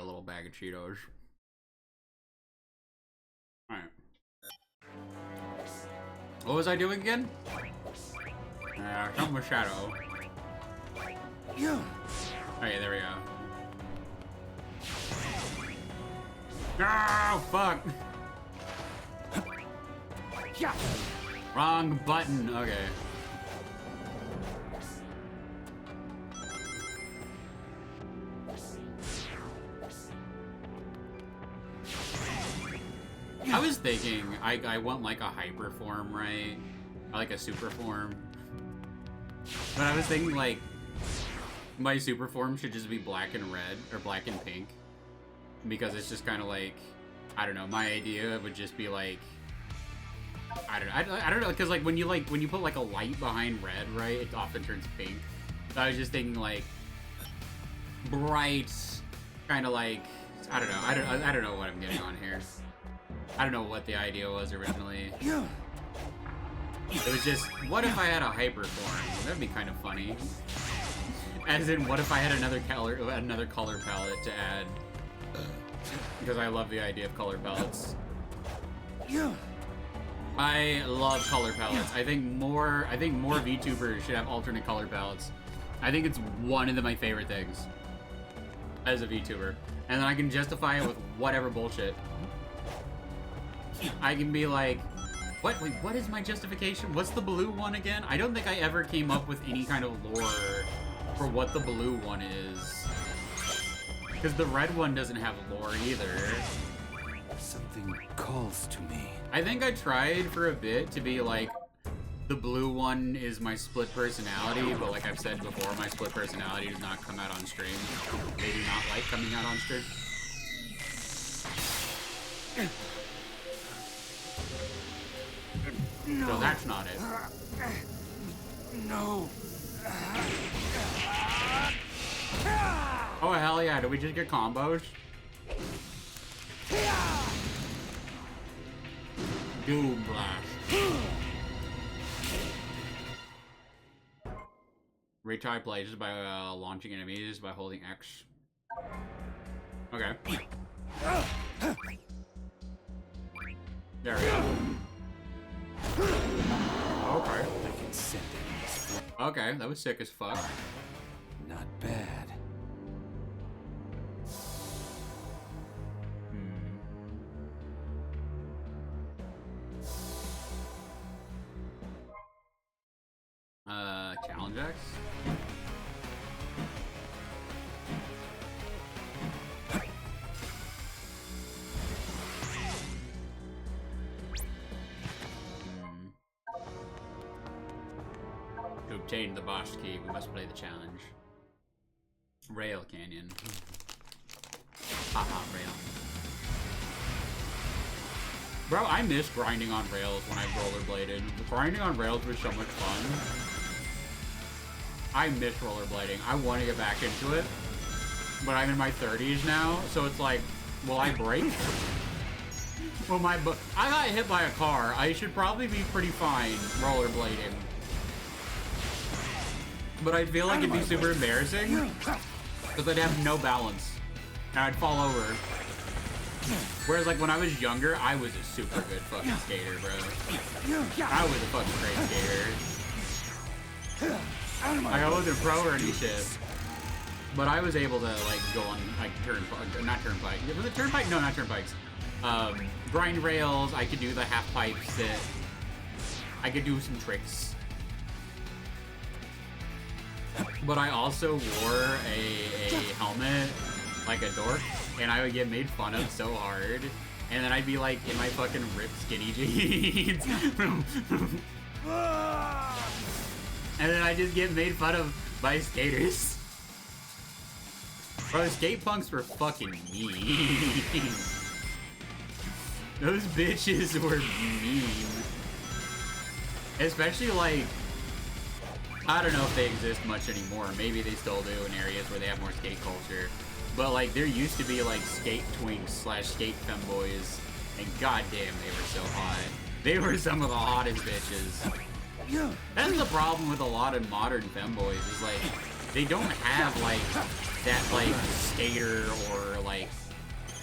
little bag of Cheetos. Alright. What was I doing again? Something with Shadow. Okay, there we go. No, fuck! Wrong button, okay. I was thinking, I want like a hyper form, right? Or like a super form. But I was thinking like, my super form should just be black and red, or black and pink. Because it's just kind of like, I don't know, my idea would just be like, I don't know, because like when you put like a light behind red, right, it often turns pink. So I was just thinking like, bright, kind of like, I don't know, I don't know what I'm getting on here. I don't know what the idea was originally. It was just, what if I had a hyper form? That'd be kind of funny. As in, what if I had another color palette to add? Because I love the idea of color palettes. I love color palettes. I think more VTubers should have alternate color palettes. I think it's one of my favorite things as a VTuber. And then I can justify it with whatever bullshit. I can be like, what? Wait, what is my justification? What's the blue one again? I don't think I ever came up with any kind of lore for what the blue one is. Because the red one doesn't have lore either. Something calls to me. I think I tried for a bit to be like, the blue one is my split personality, but like I've said before, my split personality does not come out on stream. They do not like coming out on stream. No. So that's not it. No. Oh hell yeah, did we just get combos? Doom Blast. Retry plays by launching enemies by holding X. Okay. There we go. Okay. I can send it. Okay, that was sick as fuck. Not bad. Challenge X? To obtain the boss key, we must play the challenge. Rail Canyon. Haha, rail. Bro, I miss grinding on rails when I rollerbladed. Grinding on rails was so much fun. I miss rollerblading. I want to get back into it, but I'm in my 30s now, so it's like, will I break? Well, I got hit by a car. I should probably be pretty fine rollerblading. But I feel like it'd be super embarrassing, because I'd have no balance, and I'd fall over. Whereas, like, when I was younger, I was a super good fucking skater, bro. I was a fucking great skater. Like, I wasn't pro or any shit. But I was able to, like, go on, like, not turnpike. Was it turnpike? No, not turnpikes. Grind rails, I could do the half pipes that... I could do some tricks. But I also wore a helmet, like a dork, and I would get made fun of so hard. And then I'd be like in my fucking ripped skinny jeans. And then I just get made fun of by skaters. Bro, skate punks were fucking mean. Those bitches were mean. Especially like, I don't know if they exist much anymore. Maybe they still do in areas where they have more skate culture. But like, there used to be like skate twinks / skate femboys, and goddamn, they were so hot. They were some of the hottest bitches. That's the problem with a lot of modern femboys, is like, They don't have like that like skater or like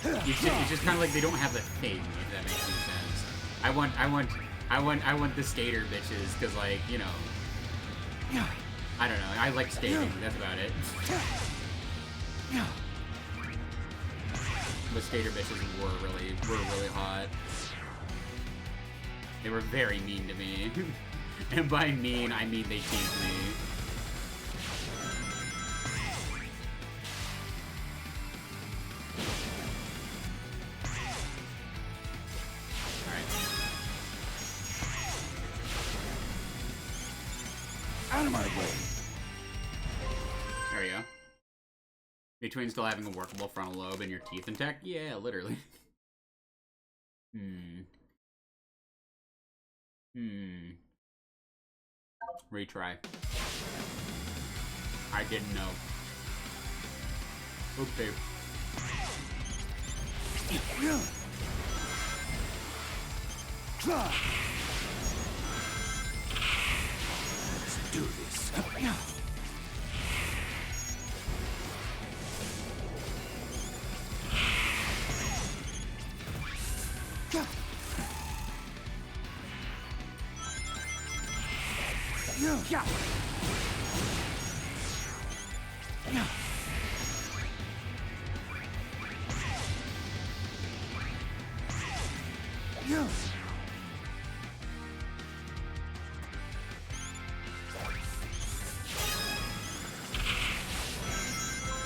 it's just kind of like they don't have a thing, if that makes any sense. I want the skater bitches because like, you know, I don't know. I like skating. That's about it. But skater bitches were really hot. They were very mean to me. And by mean, I mean they teased me. Alright. Out of my way. There we go. Between still having a workable frontal lobe and your teeth intact? Yeah, literally. Retry. I didn't know. Okay. Let's do this.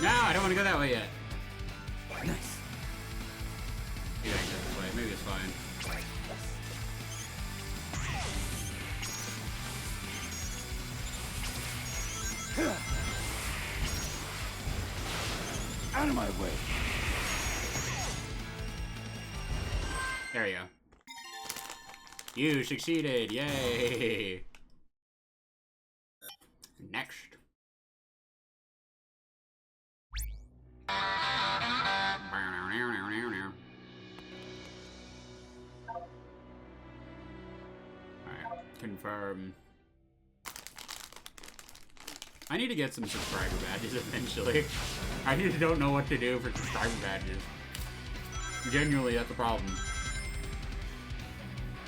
No, I don't want to go that way yet. Nice. Maybe I can go this way. Maybe it's fine. Out of my way. There we go. You succeeded! Yay! Next. Alright, confirm. I need to get some subscriber badges eventually. I just don't know what to do for subscriber badges. Genuinely, that's the problem.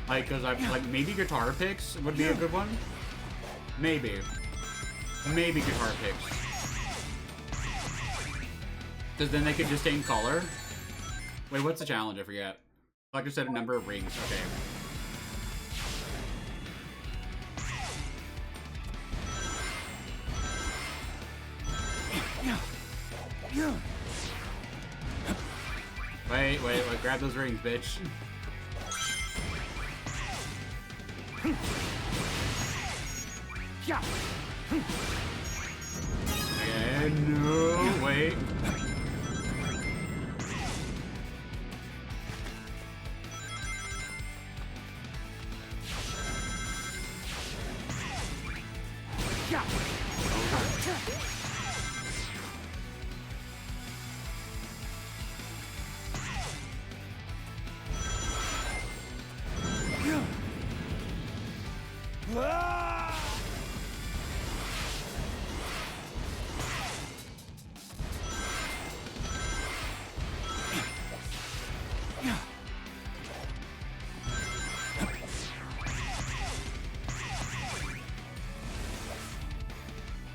Like, cause I've, like, maybe guitar picks would be a good one? Maybe. Maybe guitar picks. Cause then they could just stay in color. Wait, what's the challenge? I forget. Like I said, a number of rings. Okay. Wait, grab those rings, bitch. Okay, no, wait.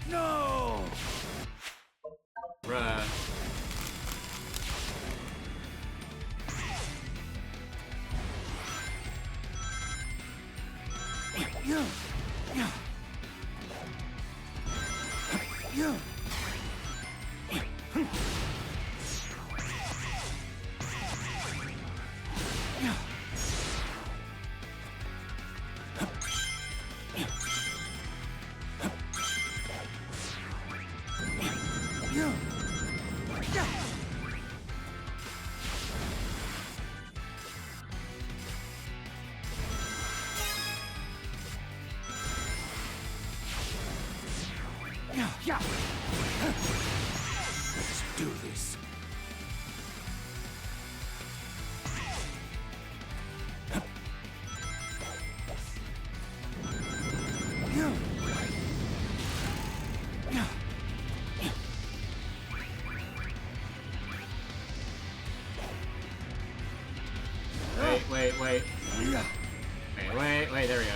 No! Bruh. Let's do this. Wait, there we go.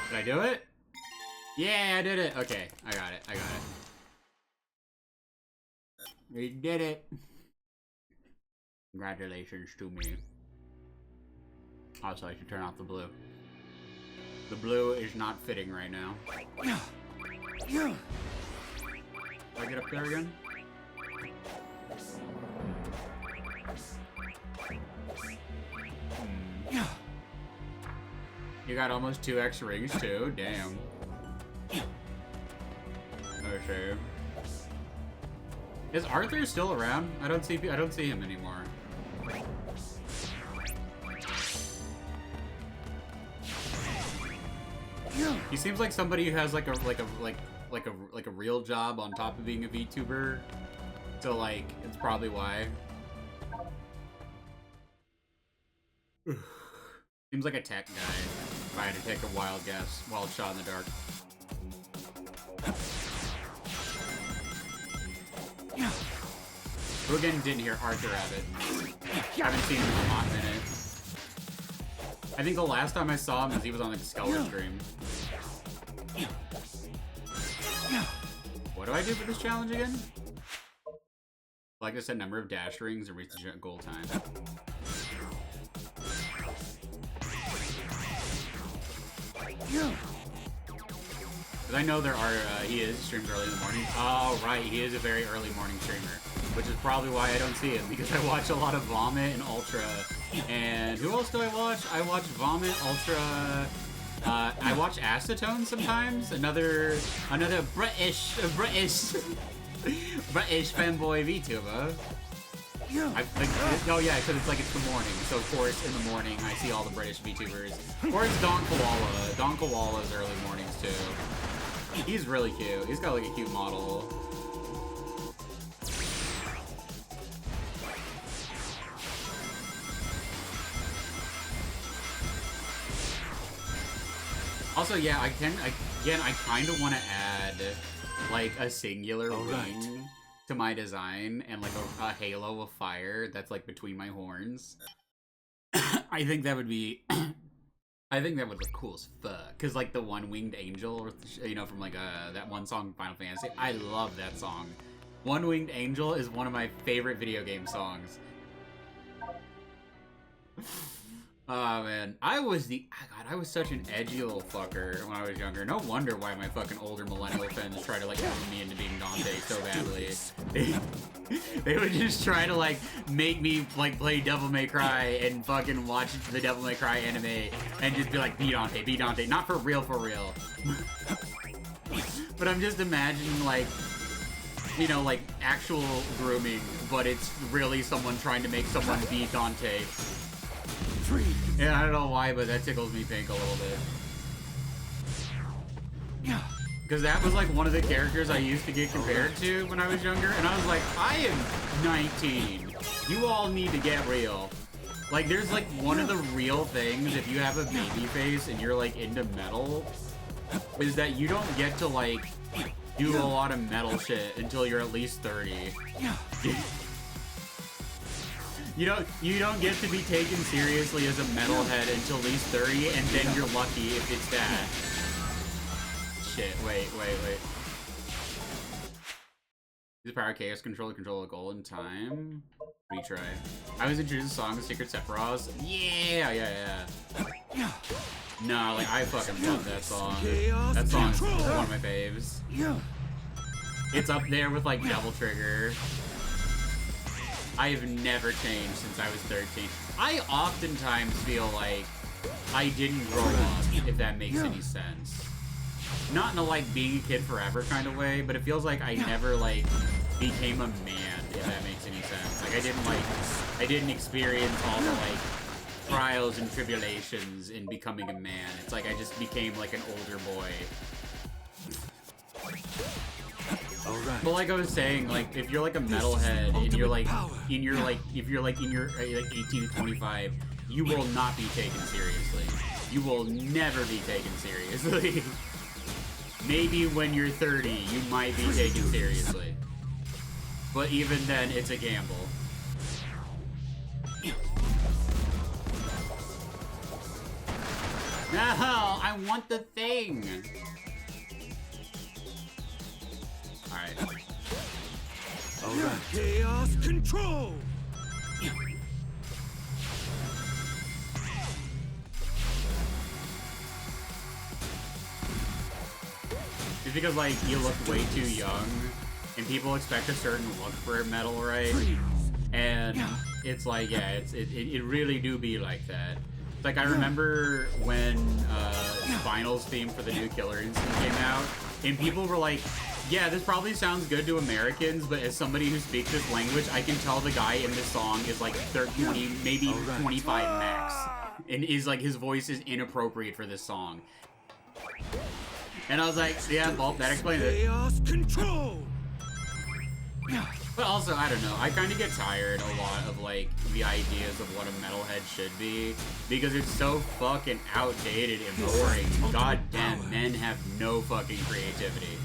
Did I do it? Yeah, I did it. Okay, I got it. We did it. Congratulations to me. Also, I should turn off the blue. The blue is not fitting right now. Do I get up there again? You got almost 2x rings too. Damn. Okay. Is Arthur still around? I don't see him anymore. He seems like somebody who has like a real job on top of being a VTuber. So like it's probably why. Seems like a tech guy. If I had to take a wild guess, wild shot in the dark. Who again didn't hear Arthur Abbott? I haven't seen him in a hot minute. I think the last time I saw him was he was on the Skeller stream. What do I do for this challenge again? Like I said, number of dash rings and reach the goal time. Because I know there are, he streams early in the morning. Oh, right, he is a very early morning streamer. Which is probably why I don't see him, because I watch a lot of Vomit and Ultra. And who else do I watch? I watch Vomit, Ultra, I watch Acetone sometimes. Another British fanboy VTuber. Oh yeah, because it's the morning. So of course in the morning I see all the British VTubers. Or it's Don Koala. Don Koala's early mornings too. He's really cute. He's got like a cute model. Also, yeah, I kind of want to add like a singular ring to my design and like a halo of fire that's like between my horns. I think that would be I think that would look cool as fuck. Cause like the one-winged angel, you know, from like that one song Final Fantasy. I love that song. One-winged angel is one of my favorite video game songs. Oh man, I was such an edgy little fucker when I was younger. No wonder why my fucking older millennial friends try to like turn me into being Dante so badly. They would just try to like make me like play Devil May Cry and fucking watch the Devil May Cry anime and just be like, be Dante, not for real. But I'm just imagining like, you know, like actual grooming, but it's really someone trying to make someone be Dante. Yeah, I don't know why, but that tickles me pink a little bit. Because that was like one of the characters I used to get compared to when I was younger, and I was like, I am 19. You all need to get real. Like, there's like one of the real things if you have a baby face and you're like into metal, is that you don't get to like do a lot of metal shit until you're at least 30. You don't get to be taken seriously as a metalhead until at least 30, and then you're lucky if it's that. Shit, wait. Use the power of chaos control to control a goal in time. Retry. I was introduced to the song The Secret Sephiroth. Yeah. No, like I fucking love that song. That song's one of my faves. It's up there with like Devil Trigger. I have never changed since I was 13. I oftentimes feel like I didn't grow up, if that makes any sense. Not in a like being a kid forever kind of way, but it feels like I never like became a man, if that makes any sense. Like I didn't experience all the like trials and tribulations in becoming a man. It's like I just became like an older boy. Alright. But like I was saying, like if you're like a metalhead and you're like in your like if you're like in your like 18 to 25, you will not be taken seriously. You will never be taken seriously. maybe when you're 30, you might be taken seriously. But even then, it's a gamble. No, I want the thing. Alright. Alright. Chaos control! It's because, like, you look way too young, and people expect a certain look for metal, right? And it's like, yeah, it really do be like that. Like, I remember when Spinal's theme for the new Killer Instinct came out, and people were like, yeah, this probably sounds good to Americans, but as somebody who speaks this language, I can tell the guy in this song is like 20, maybe 25 max. And is like, his voice is inappropriate for this song. And I was like, yeah, well, that explains it. Chaos control! But also, I don't know, I kind of get tired a lot of, like, the ideas of what a metalhead should be, because it's so fucking outdated and boring. Goddamn, men have no fucking creativity.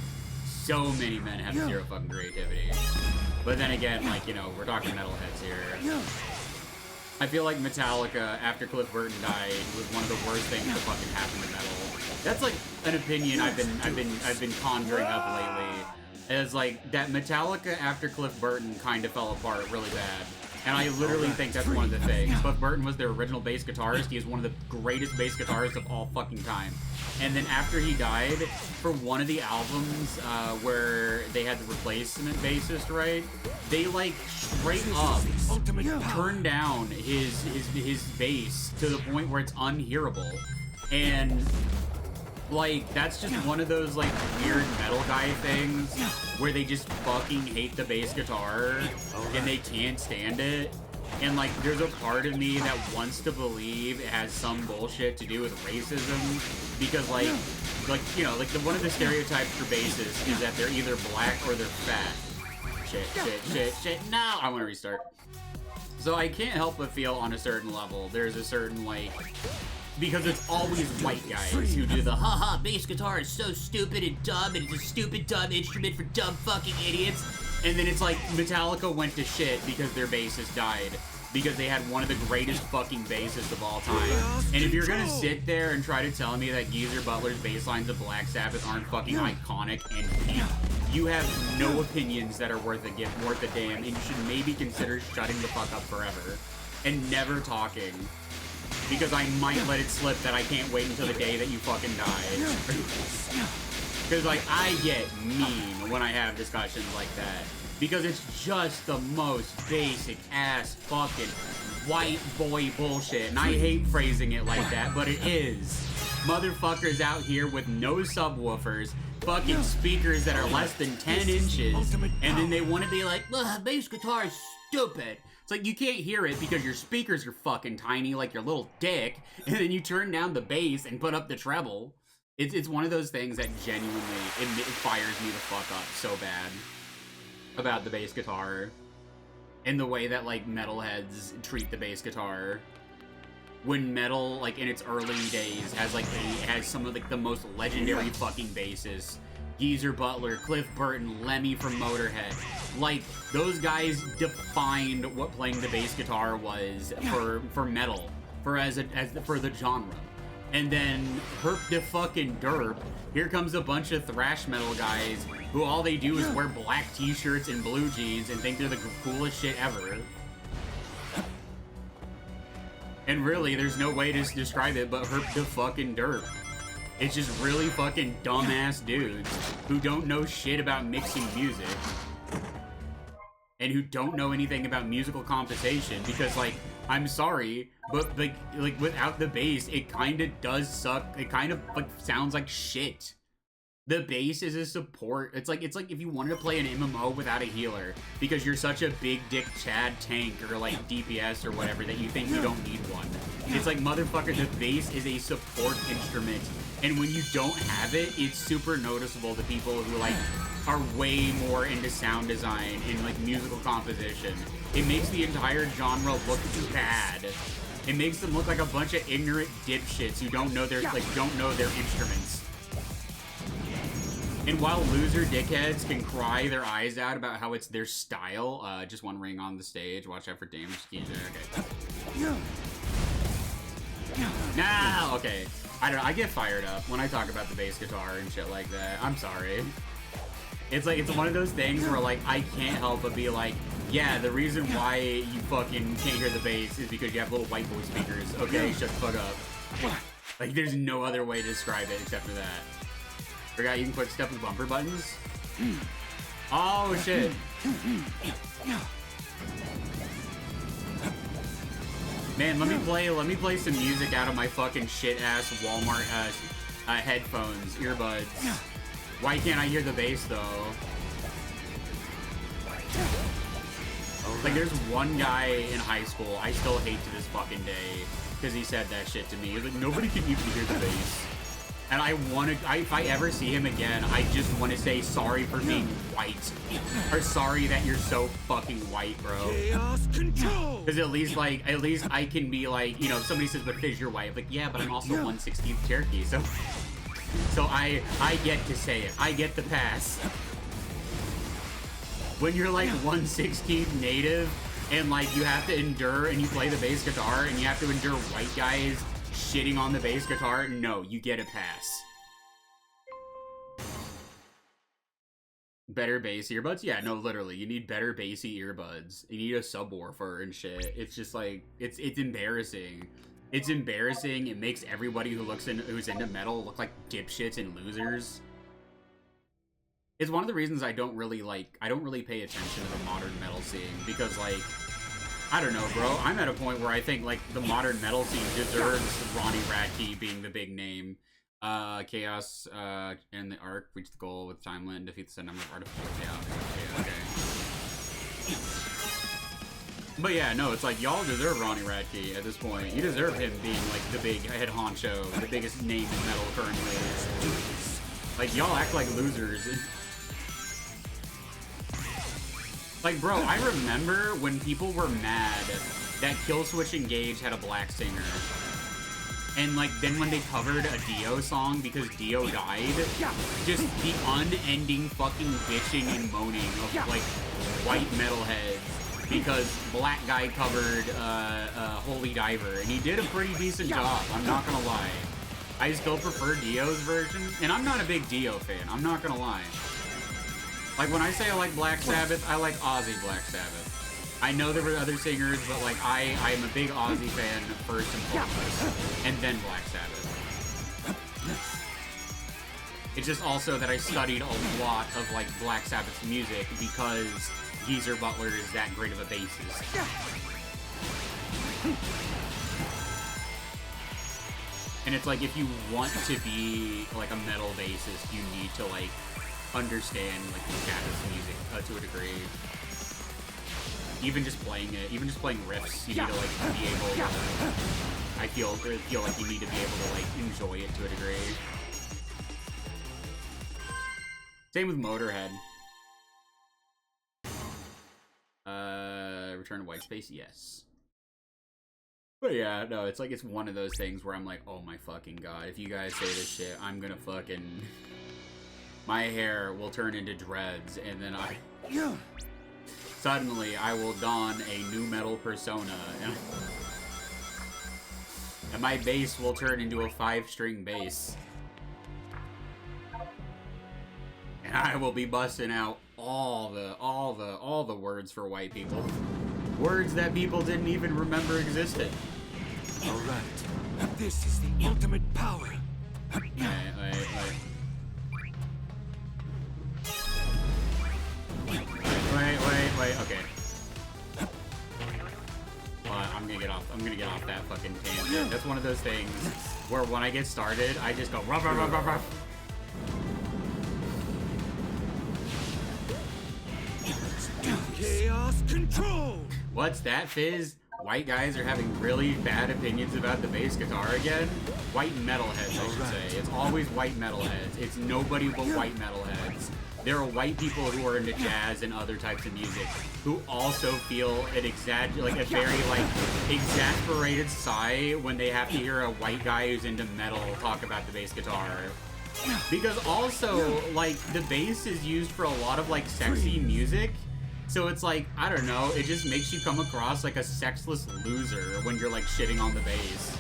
So many men have zero fucking creativity. But then again, like, you know, we're talking metalheads here. I feel like Metallica, after Cliff Burton died, was one of the worst things to fucking happen to metal. That's like an opinion I've been conjuring up lately. Is like that Metallica after Cliff Burton kind of fell apart really bad. And I literally think that's one of the things. Cliff Burton was their original bass guitarist. He is one of the greatest bass guitarists of all fucking time. And then after he died, for one of the albums where they had the replacement bassist, right? They like straight up turned down his bass to the point where it's unhearable. And like, that's just one of those, like, weird metal guy things where they just fucking hate the bass guitar and they can't stand it. And, like, there's a part of me that wants to believe it has some bullshit to do with racism because, like, you know, like, one of the stereotypes for bassists is that they're either black or they're fat. Shit. No! I want to restart. So I can't help but feel on a certain level, there's a certain, like... Because it's always white guys who do the haha, bass guitar is so stupid and dumb and it's a stupid dumb instrument for dumb fucking idiots. And then it's like Metallica went to shit because their bassist died. Because they had one of the greatest fucking bassists of all time. And if you're gonna sit there and try to tell me that Geezer Butler's bass lines of Black Sabbath aren't fucking iconic and peak, you have no opinions that are worth a damn, and you should maybe consider shutting the fuck up forever. And never talking. Because I might let it slip that I can't wait until the day that you fucking die. Because, like, I get mean when I have discussions like that. Because it's just the most basic ass fucking white boy bullshit. And I hate phrasing it like that, but it is. Motherfuckers out here with no subwoofers, fucking speakers that are less than 10 inches, and then they want to be like, ugh, bass guitar is stupid. It's like, you can't hear it because your speakers are fucking tiny like your little dick, and then you turn down the bass and put up the treble. It's one of those things that genuinely, it fires me the fuck up so bad about the bass guitar. And the way that, like, metalheads treat the bass guitar. When metal, like, in its early days, has some of, like, the most legendary fucking bassists. Geezer Butler, Cliff Burton, Lemmy from Motorhead. Like, those guys defined what playing the bass guitar was for metal, for the genre. And then, herp the fucking derp, here comes a bunch of thrash metal guys who all they do is wear black t-shirts and blue jeans and think they're the coolest shit ever. And really, there's no way to describe it but herp the fucking derp. It's just really fucking dumbass dudes who don't know shit about mixing music. And who don't know anything about musical composition because, like, I'm sorry, but, like without the bass, it kind of does suck. It kind of, like, sounds like shit. The bass is a support. It's like if you wanted to play an MMO without a healer because you're such a big dick Chad tank or, like, DPS or whatever that you think you don't need one. It's like, motherfucker, the bass is a support instrument. And when you don't have it, it's super noticeable to people who, like, are way more into sound design and, like, musical composition. It makes the entire genre look bad. It makes them look like a bunch of ignorant dipshits who don't know their instruments. And while loser dickheads can cry their eyes out about how it's their style, just one ring on the stage. Watch out for damage. Okay. Nah, okay. I don't know. I get fired up when I talk about the bass guitar and shit like that. I'm sorry. It's like, it's one of those things where, like, I can't help but be like, yeah, the reason why you fucking can't hear the bass is because you have little white boy speakers. Okay, shut the fuck up. Like, there's no other way to describe it except for that. Forgot you can quick step with bumper buttons. Oh, shit. Man, let me play some music out of my fucking shit-ass Walmart headphones, earbuds. Why can't I hear the bass, though? Like, there's one guy in high school I still hate to this fucking day because he said that shit to me. He's like, nobody can even hear the bass. And I want to, if I ever see him again, I just want to say sorry for being white. Or sorry that you're so fucking white, bro. Because at least I can be like, you know, if somebody says, but Fizz, you're white. I'm like, yeah, but I'm also 1/16th Cherokee, so I get to say it. I get the pass. When you're like 1/16th native, and like you have to endure, and you play the bass guitar, and you have to endure white guys shitting on the bass guitar, no, you get a pass. Better bass earbuds? Yeah, no, literally, you need better bassy earbuds. You need a subwoofer and shit. It's just like, it's embarrassing. It's embarrassing. It makes everybody who's into metal look like dipshits and losers. It's one of the reasons I don't really pay attention to the modern metal scene, because like, I don't know, bro. I'm at a point where I think, like, the modern metal scene deserves Ronnie Radke being the big name. Chaos, and the Ark reach the goal with time limit and defeat the set number of artificial chaos. Okay. But yeah, no, it's like, y'all deserve Ronnie Radke at this point. You deserve him being, like, the big head honcho, the biggest name in metal currently. Like, y'all act like losers. Like, bro, I remember when people were mad that Killswitch Engage had a black singer. And, like, then when they covered a Dio song because Dio died, just the unending fucking bitching and moaning of, like, white metalheads because black guy covered Holy Diver, and he did a pretty decent job, I'm not gonna lie. I still prefer Dio's version, and I'm not a big Dio fan, I'm not gonna lie. Like, when I say I like Black Sabbath, I like Ozzy Black Sabbath. I know there were other singers, but, like, I'm a big Ozzy fan first and foremost, and then Black Sabbath. It's just also that I studied a lot of, like, Black Sabbath's music because Geezer Butler is that great of a bassist. And it's like, if you want to be, like, a metal bassist, you need to, like, understand, like, Sabbath's music to a degree. Even just playing it, even just playing riffs, you need to, like, be able to, I feel like you need to be able to, like, enjoy it to a degree. Same with Motorhead. Return to White Space, yes. But yeah, no, it's like, it's one of those things where I'm like, oh my fucking god, if you guys say this shit, I'm gonna fucking... my hair will turn into dreads, and then suddenly I will don a new metal persona, and my bass will turn into a 5-string bass. And I will be busting out all the words for white people. Words that people didn't even remember existed. Alright, this is the ultimate power. Wait. Wait, okay. Well, I'm gonna get off that fucking tangent. That's one of those things where when I get started, I just go ruff, ruff, ruff, ruff, ruff. Chaos control! What's that, Fizz? White guys are having really bad opinions about the bass guitar again? White metalheads, I should say. It's always white metalheads. It's nobody but white metalheads. There are white people who are into jazz and other types of music who also feel an a very, like, exasperated sigh when they have to hear a white guy who's into metal talk about the bass guitar. Because also, like, the bass is used for a lot of, like, sexy music. So it's like, I don't know, it just makes you come across like a sexless loser when you're, like, shitting on the bass.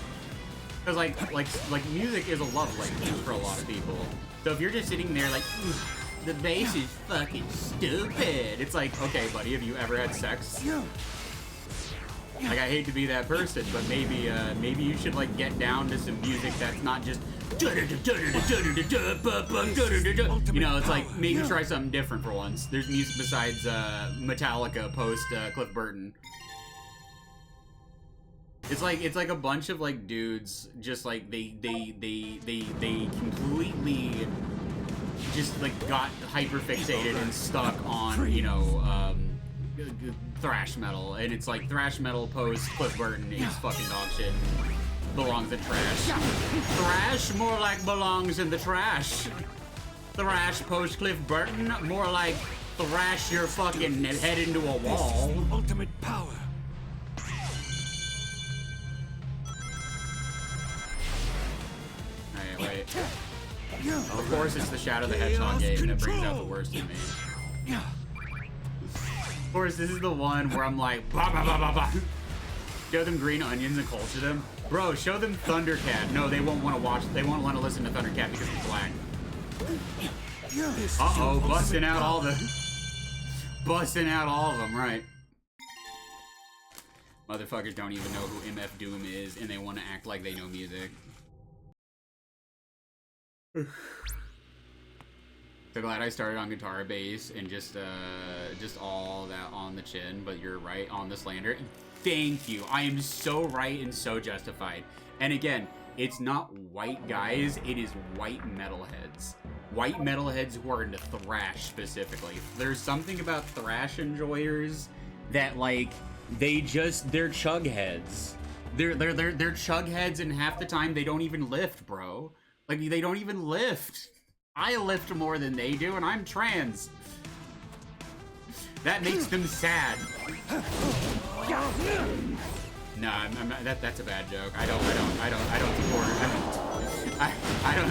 Because, like music is a love language for a lot of people. So if you're just sitting there like, the bass is fucking stupid. It's like, okay, buddy, have you ever had sex? Like, I hate to be that person, but maybe you should, like, get down to some music that's not just, you know, it's like, maybe try something different for once. There's music besides Metallica post Cliff Burton. It's like a bunch of, like, dudes just, like, they completely just, like, got hyper fixated and stuck on, you know, thrash metal, and it's like thrash metal post Cliff Burton is fucking dog shit. Belongs in trash. Thrash more like belongs in the trash. Thrash post Cliff Burton more like thrash your fucking head into a wall. Ultimate power. Alright, wait. Of course, it's the Shadow the Hedgehog game that brings out the worst in me. Of course, this is the one where I'm like, bah, bah, bah, bah, bah. Show them green onions and culture them. Bro, show them Thundercat. No, they won't want to watch. They won't want to listen to Thundercat because it's black. Uh-oh, busting out all of them, right. Motherfuckers don't even know who MF Doom is, and they want to act like they know music. So glad I started on guitar, bass, and just all that on the chin, but you're right on the slander. Thank you. I am so right and so justified. And again, it's not white guys, it is white metalheads. White metalheads who are into thrash specifically. There's something about thrash enjoyers that, like, they're chug heads. They're chug heads, and half the time they don't even lift, bro. Like, they don't even lift. I lift more than they do, and I'm trans. That makes them sad. No, that's a bad joke. I don't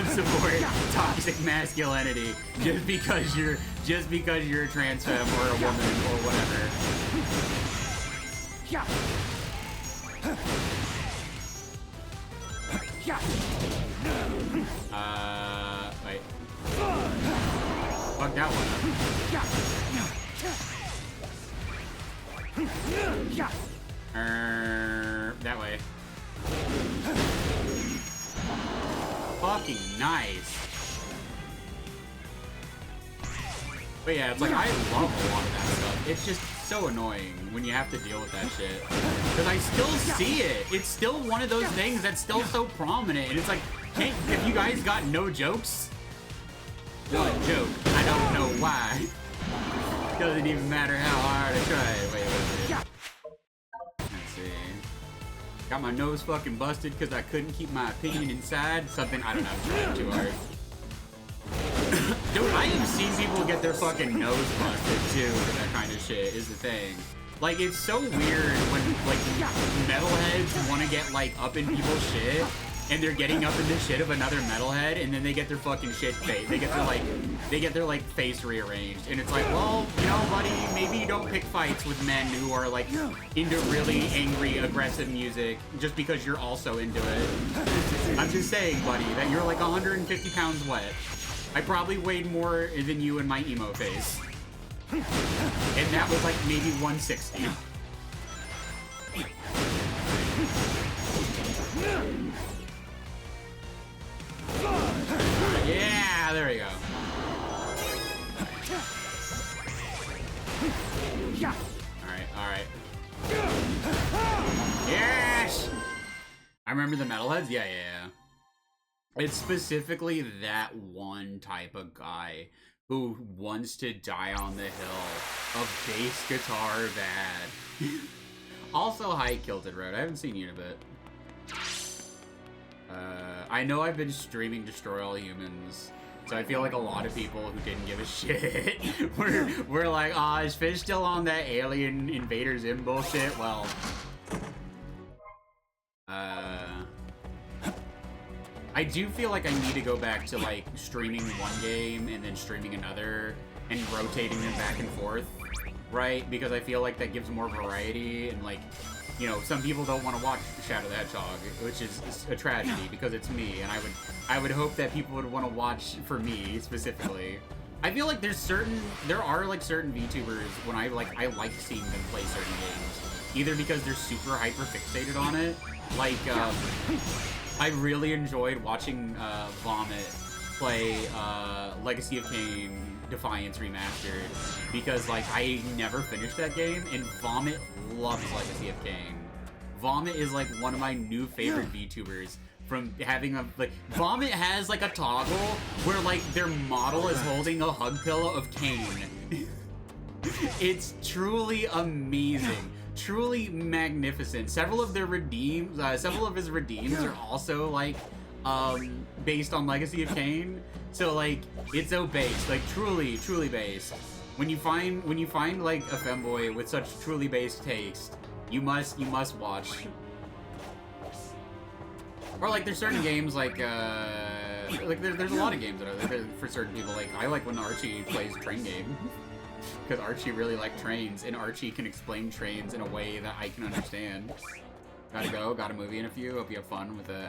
support toxic masculinity just because you're a trans femme or a woman or whatever. Wait. Fuck that one up. That way. Fucking nice. But yeah, it's like, I love a lot of that stuff. It's just so annoying when you have to deal with that shit. Because I still see it. It's still one of those things that's still so prominent. And it's like, hey, if you guys got no jokes, what joke? I don't know why. Doesn't even matter how hard I try. Wait. Let's see. Got my nose fucking busted because I couldn't keep my opinion inside. Something, I don't know, I'm trying too hard. Dude, I have seen people get their fucking nose busted too for that kind of shit, is the thing. Like, it's so weird when, like, metalheads want to get, like, up in people's shit, and they're getting up in the shit of another metalhead, and then they get their fucking shit face. They get their face rearranged, and it's like, well, you know, buddy, maybe you don't pick fights with men who are, like, into really angry, aggressive music just because you're also into it. I'm just saying, buddy, that you're like 150 pounds wet. I probably weighed more than you in my emo phase. And that was like maybe 160. Yeah, there we go. Alright. Yes! I remember the metalheads? Yeah. It's specifically that one type of guy who wants to die on the hill of bass guitar bad. Also, hi, Kilted Road. I haven't seen you in a bit. I know I've been streaming Destroy All Humans, so I feel like a lot of people who didn't give a shit were like, "Aw, is Fish still on that Alien Invaders in bullshit?" Well, I do feel like I need to go back to like streaming one game and then streaming another and rotating them back and forth, right? Because I feel like that gives more variety and like, you know, some people don't want to watch Shadow the Hedgehog, which is a tragedy because it's me, and I would hope that people would want to watch for me specifically. I feel like there are like certain VTubers when I like seeing them play certain games, either because they're super hyper fixated on it, like I really enjoyed watching Vomit play Legacy of Kain Defiance Remastered because like I never finished that game, and Vomit loves Legacy of Kain. Vomit is like one of my new favorite VTubers from having a like Vomit has like a toggle where like their model is holding a hug pillow of Kain. It's truly amazing. Truly magnificent. Several of his redeems are also like based on Legacy of Kain. So like it's so based, like truly based. When you find like a femboy with such truly based taste, you must watch. Or like there's certain games like there's a lot of games that are for certain people. Like I like when Archie plays a train game. Because Archie really liked trains, and Archie can explain trains in a way that I can understand. Gotta go, got a movie in a few. Hope you have fun with the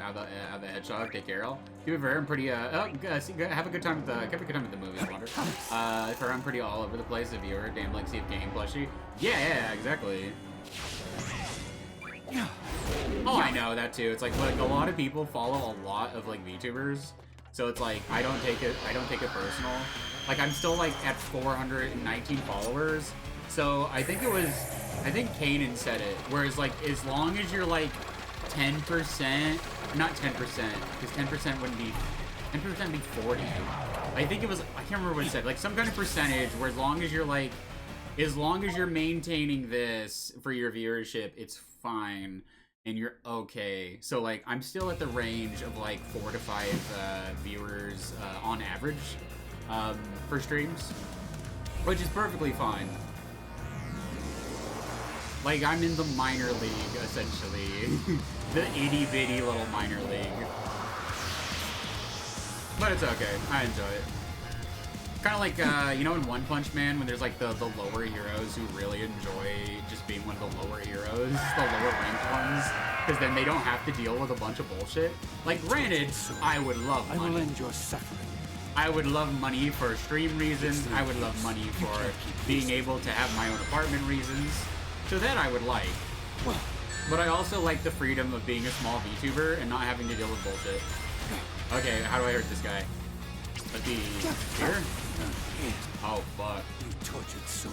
Hedgehog. Take care, all. You were pretty, have a good time with the movie, Wander. If I'm pretty all over the place, if you're a damn Legacy of Kain plushie. Yeah, exactly. Oh, I know that too. It's like a lot of people follow a lot of like VTubers, so it's like I don't take it personal. Like I'm still like at 419 followers, so I think Kanan said it. Whereas like as long as you're like 10%, not 10%, because 10% wouldn't be 10% be 40. I think it was, I can't remember what it said. Like some kind of percentage where as long as you're maintaining this for your viewership, it's fine and you're okay. So like I'm still at the range of like 4 to 5 viewers on average for streams, which is perfectly fine. Like I'm in the minor league essentially, the itty bitty little minor league. But it's okay, I enjoy it. Kind of like, you know, in One Punch Man, when there's like the lower heroes who really enjoy just being one of the lower heroes, the lower ranked ones, because then they don't have to deal with a bunch of bullshit. Like, granted, I would love money. I will end your suffering. I would love money for stream reasons. I would love money for being able to have my own apartment reasons. So that I would like. But I also like the freedom of being a small VTuber and not having to deal with bullshit. Okay, how do I hurt this guy? Let's see. Here? Oh, fuck. You tortured soul.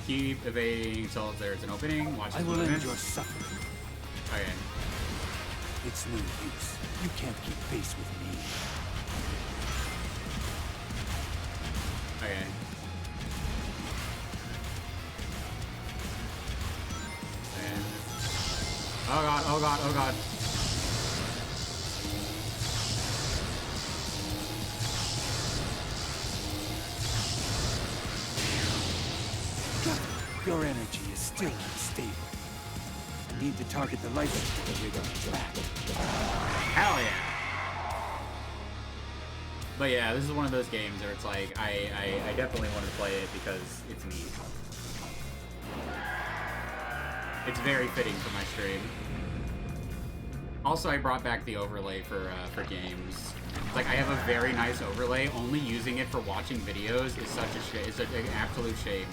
Keep evading until there's an opening. Watch I will end your suffering. Okay. It's no use. You can't keep pace with me. Okay. And... oh god, oh god, oh god. Your energy is still unstable. I need to target the light to rig on its back. Hell yeah. But yeah, this is one of those games where it's like, I definitely want to play it because it's me. It's very fitting for my stream. Also, I brought back the overlay for games. Like, I have a very nice overlay. Only using it for watching videos is such a shame. It's an absolute shame.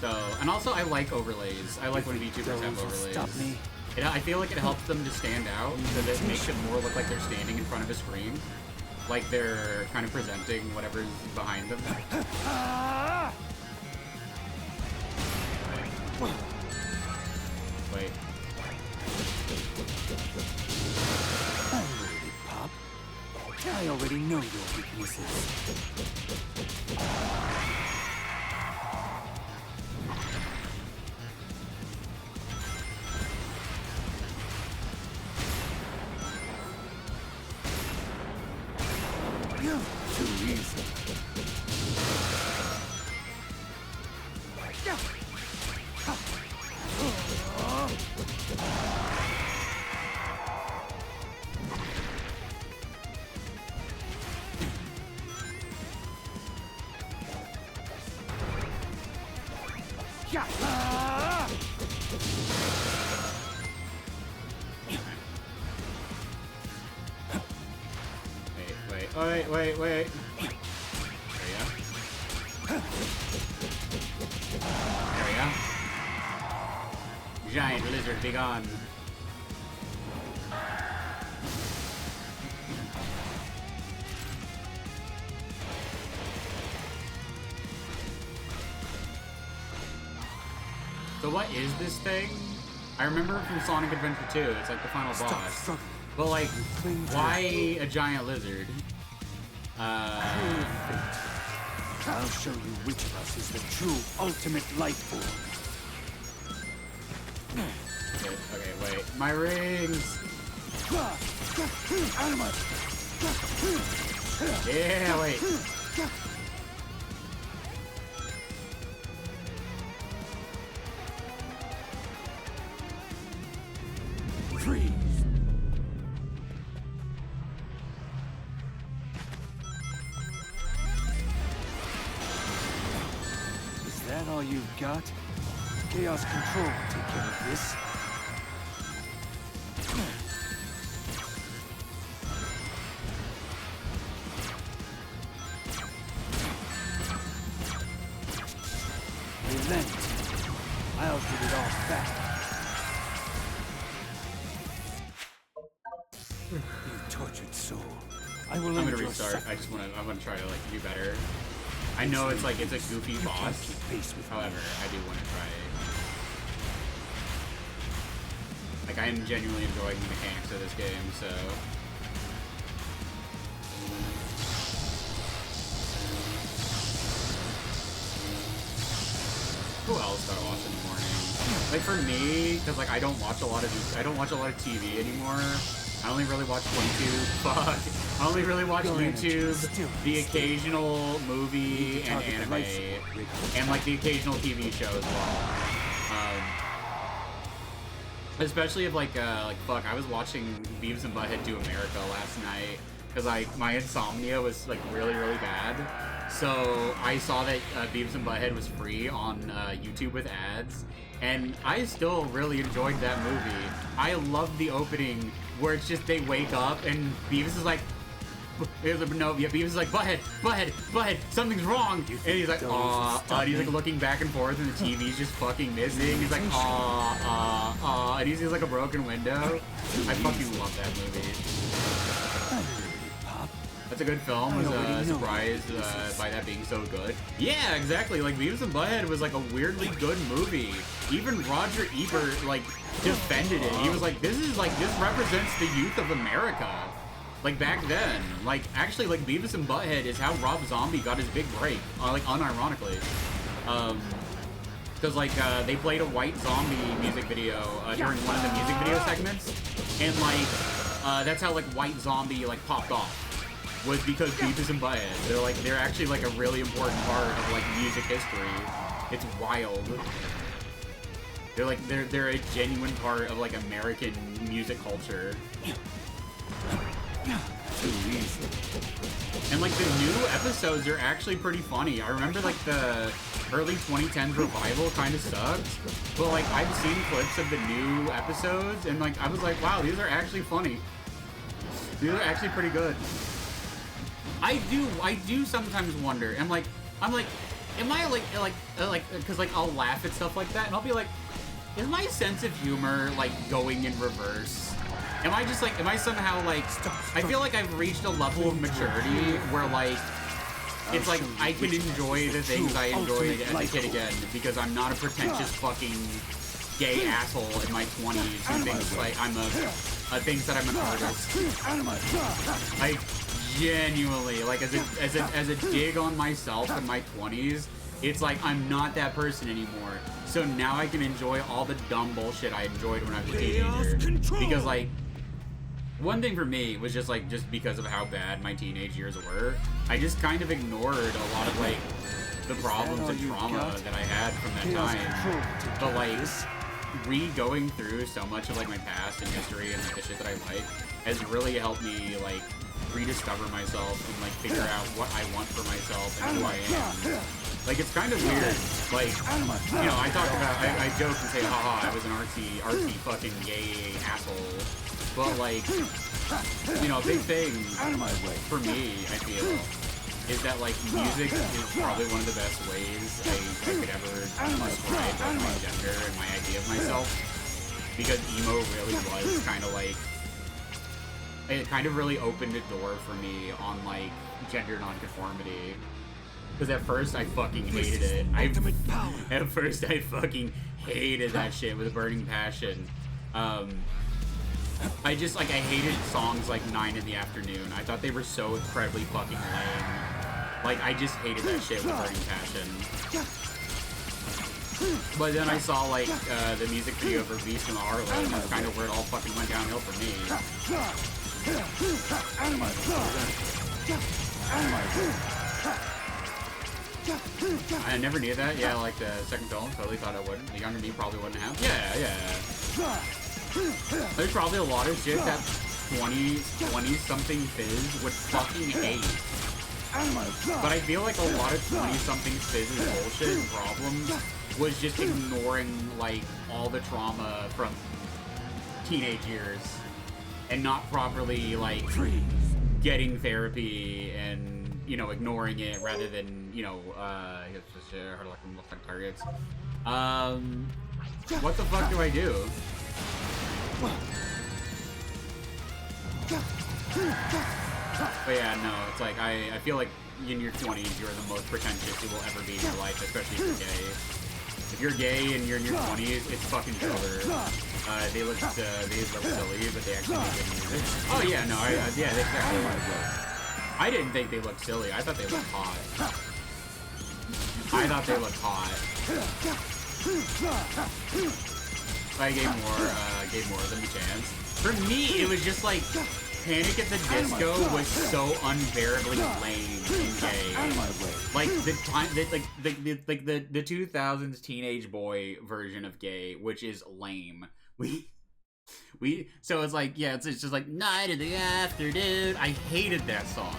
So, and also I like overlays. I like when VTubers have overlays. Stop me. I feel like it helps them to stand out because it makes it more look like they're standing in front of a screen. Like they're kind of presenting whatever's behind them. Wait. Already, Pop. I already know your weaknesses. Too easy. Wait. There we go. Giant lizard, be gone. So what is this thing? I remember it from Sonic Adventure 2. It's like the final boss. But like, why a giant lizard? I'll show you which of us is the true ultimate life form. Okay, wait. My rings! Yeah, wait. Freeze! Is that all you've got? Chaos Control will take care of this. Relent. I'll get it all back. You tortured soul. I will I'm end gonna your restart. suffering. I wanna try to like do better. I know it's like it's a goofy boss. However, I do want to try it. Like I am genuinely enjoying the mechanics of this game, so. Who else do I watch in the morning? Like for me, because like I don't watch a lot of TV anymore. I only really watch YouTube. Fuck. I only really watch YouTube, the occasional movie and anime, and like the occasional TV show as well. Especially if like fuck, I was watching Beavis and Butthead Do America last night because like my insomnia was like really bad. So I saw that Beavis and Butthead was free on YouTube with ads, and I still really enjoyed that movie. I love the opening where it's just they wake up and Beavis is like, Beavis is like, Butthead, something's wrong. And he's like, and he's like looking back and forth and the TV's just fucking missing. He's like, and he sees like a broken window. I fucking love that movie. That's a good film. I was surprised by that being so good. Yeah, exactly. Like Beavis and Butthead was like a weirdly good movie. Even Roger Ebert like defended it. He was like, this represents the youth of America. Like back then, like actually, like Beavis and Butthead is how Rob Zombie got his big break, like unironically, because like they played a White Zombie music video during one of the music video segments, and like that's how like White Zombie like popped off, was because Beavis and Butthead. They're actually like a really important part of like music history. It's wild. They're a genuine part of like American music culture. And like the new episodes are actually pretty funny. I remember like the early 2010s revival kind of sucked, but like I've seen clips of the new episodes and like I was like, wow, these are actually funny. These are actually pretty good. I do sometimes wonder. I'm like, am I like because like I'll laugh at stuff like that and I'll be like, is my sense of humor like going in reverse? Am I just like, am I somehow like, I feel like I've reached a level of maturity where like, it's like I can enjoy the things I enjoyed as a kid again because I'm not a pretentious fucking gay asshole in my 20s who thinks like thinks that I'm an artist. I genuinely, like as a dig on myself in my 20s, it's like I'm not that person anymore. So now I can enjoy all the dumb bullshit I enjoyed when I was a teenager. Because like, one thing for me was just because of how bad my teenage years were, I just kind of ignored a lot of like the problems and trauma that I had from that time. But like, going through so much of like my past and history and like the shit that I like has really helped me like rediscover myself and like figure out what I want for myself and who I am. Like, it's kind of weird. Like, you know, I talk about, I joke and say, haha, I was an artsy fucking gay asshole. But, like, you know, a big thing for me, I feel, is that, like, music is probably one of the best ways I could ever describe, like, my gender and my idea of myself. Because emo really was kind of, like, it kind of really opened a door for me on, like, gender nonconformity. Because at first I fucking hated it. At first I fucking hated that shit with a burning passion. I just, like, I hated songs like 9 in the Afternoon. I thought they were so incredibly fucking lame. Like, I just hated that shit with burning passion. But then I saw, like, the music video for Beast in the Heartland, and that's kind of where it all fucking went downhill for me. I never knew that. Yeah, like the second film, totally thought I wouldn't. The younger me probably wouldn't have. Yeah. There's probably a lot of shit that 20-something fizz would fucking hate. But I feel like a lot of 20-something fizz's bullshit and problems was just ignoring, like, all the trauma from teenage years and not properly, like, getting therapy and, you know, ignoring it rather than, you know, targets. What the fuck do I do? But yeah, no, it's like, I feel like in your 20s, you're the most pretentious you will ever be in your life, especially if you're gay. If you're gay and you're in your 20s, it's fucking killer. They look silly, but they actually make good music. Oh yeah, no, yeah, they exactly. I didn't think they looked silly. I thought they looked hot. I gave more of them a chance. For me, it was just like Panic at the Disco was so unbearably lame and gay. Like the 2000s teenage boy version of gay, which is lame. So it's like, yeah, it's just like Night in the Afternoon. I hated that song.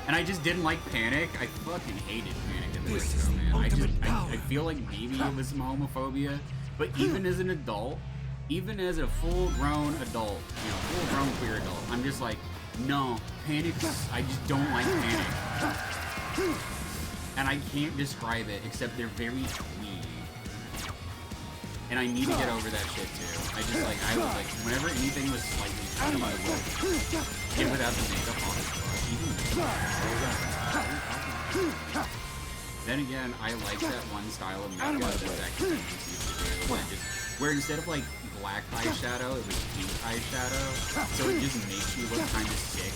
And I just didn't like Panic. I fucking hated Panic at the Disco, man. I feel like maybe it was some homophobia, but even as an adult, even as a full-grown adult, you know, full-grown queer adult, I'm just like, no, Panic, I just don't like Panic. And I can't describe it, except they're very twee. And I need to get over that shit, too. I was like, whenever anything was slightly twee, I would get without the makeup on it. Then again, I like that one style of makeup that Zach used to do, where instead of, like, black eyeshadow, it was pink eyeshadow, so it just makes you look kind of sick.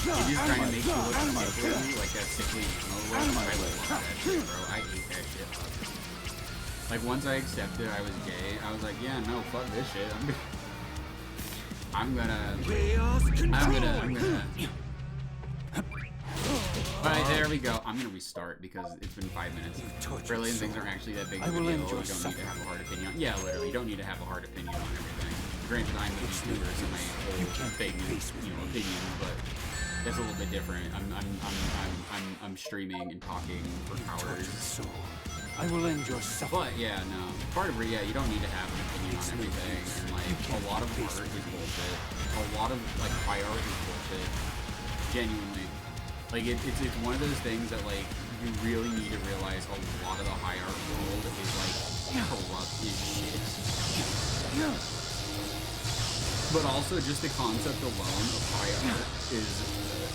It just kind of makes you look sickly, like that sickly emo look. I love that shit, bro. I hate that shit. Like, once I accepted I was gay, I was like, yeah, no, fuck this shit. I'm gonna. Alright, there we go. I'm gonna restart because it's been 5 minutes. Brilliant things aren't actually that big of a deal. You don't need to have a hard opinion on. Yeah, literally, you don't need to have a hard opinion on everything. Granted, I'm a YouTuber, so my whole thing is, you know, opinion, but that's a little bit different. I'm streaming and talking for hours. I will end your suffering. But yeah, no. Part of it, yeah, you don't need to have an opinion on everything. And like, a lot of art is bullshit. A lot of like high art is bullshit. Genuinely. Like, it's one of those things that, like, you really need to realize a lot of the high art world is, like, corrupt as shit. But also, just the concept alone of high art is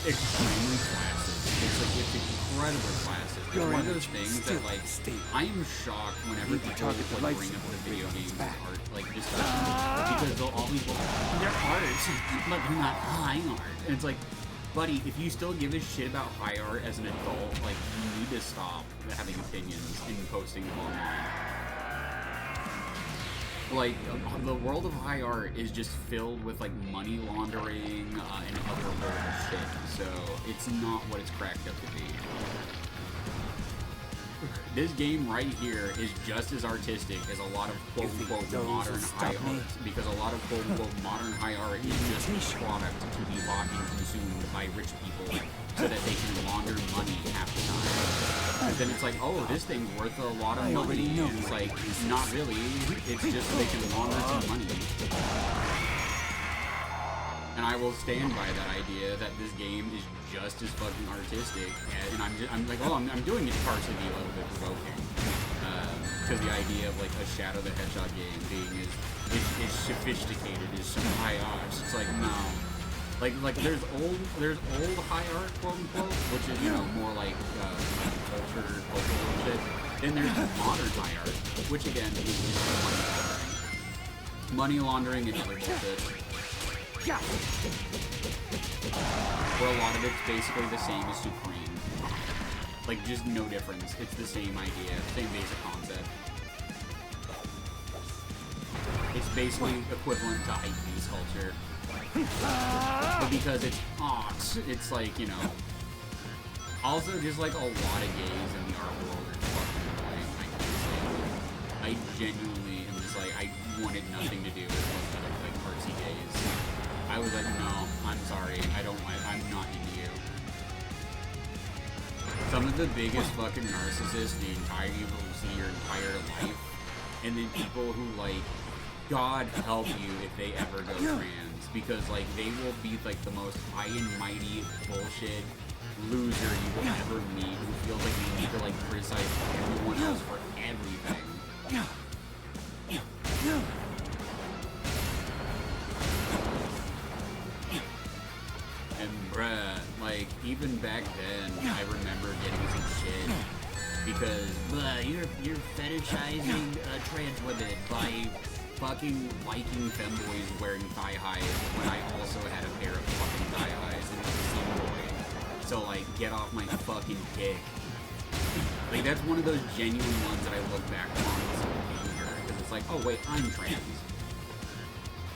extremely classist. It's incredibly classist. It's one of those things that, like, I am shocked whenever people, like, bring up the video games art, like, discussion, because they'll always go, they're art, but they're not high art. And it's like, buddy, if you still give a shit about high art as an adult, like, you need to stop having opinions and posting them online. Like, the world of high art is just filled with, like, money laundering and other horrible shit, so it's not what it's cracked up to be. This game right here is just as artistic as a lot of quote-unquote modern high art, because a lot of quote-unquote modern high art is just a product to be bought and consumed by rich people so that they can launder money half the time. then it's like, oh, this thing's worth a lot of money. And it's like, not really. It's just they can launder some money. And I will stand by that idea that this game is just as fucking artistic. And I'm like, oh, I'm doing it to partially be a little bit provoking. Because the idea of like a Shadow the Hedgehog game being as sophisticated as some high arts. It's like, no. Like there's old high art, quote unquote, which is, you know, more like cultural shit. Then there's modern high art, which again is just money laundering and other bullshit. Where a lot of it's basically the same as Supreme. Like, just no difference. It's the same idea, same basic concept. It's basically equivalent to hypebeast culture. But because it's ox, it's like, you know. Also, just like a lot of gays in the art world are fucking annoying. I can't say it. I genuinely am just like, I wanted nothing to do with most other like artsy gays. I was like, no, I'm sorry, I'm not into you. Some of the biggest fucking narcissists you will see your entire life, and then people who like, God help you if they ever go trans, because like they will be like the most high and mighty bullshit loser you will ever meet, who feels like they need to like criticize everyone else for everything. And bruh, like even back then, I remember getting some shit because you're fetishizing trans women by fucking liking femboys wearing thigh highs when I also had a pair of fucking thigh highs and was a scene boy. So like, get off my fucking dick. Like that's one of those genuine ones that I look back on with some anger, because it's like, oh wait, I'm trans.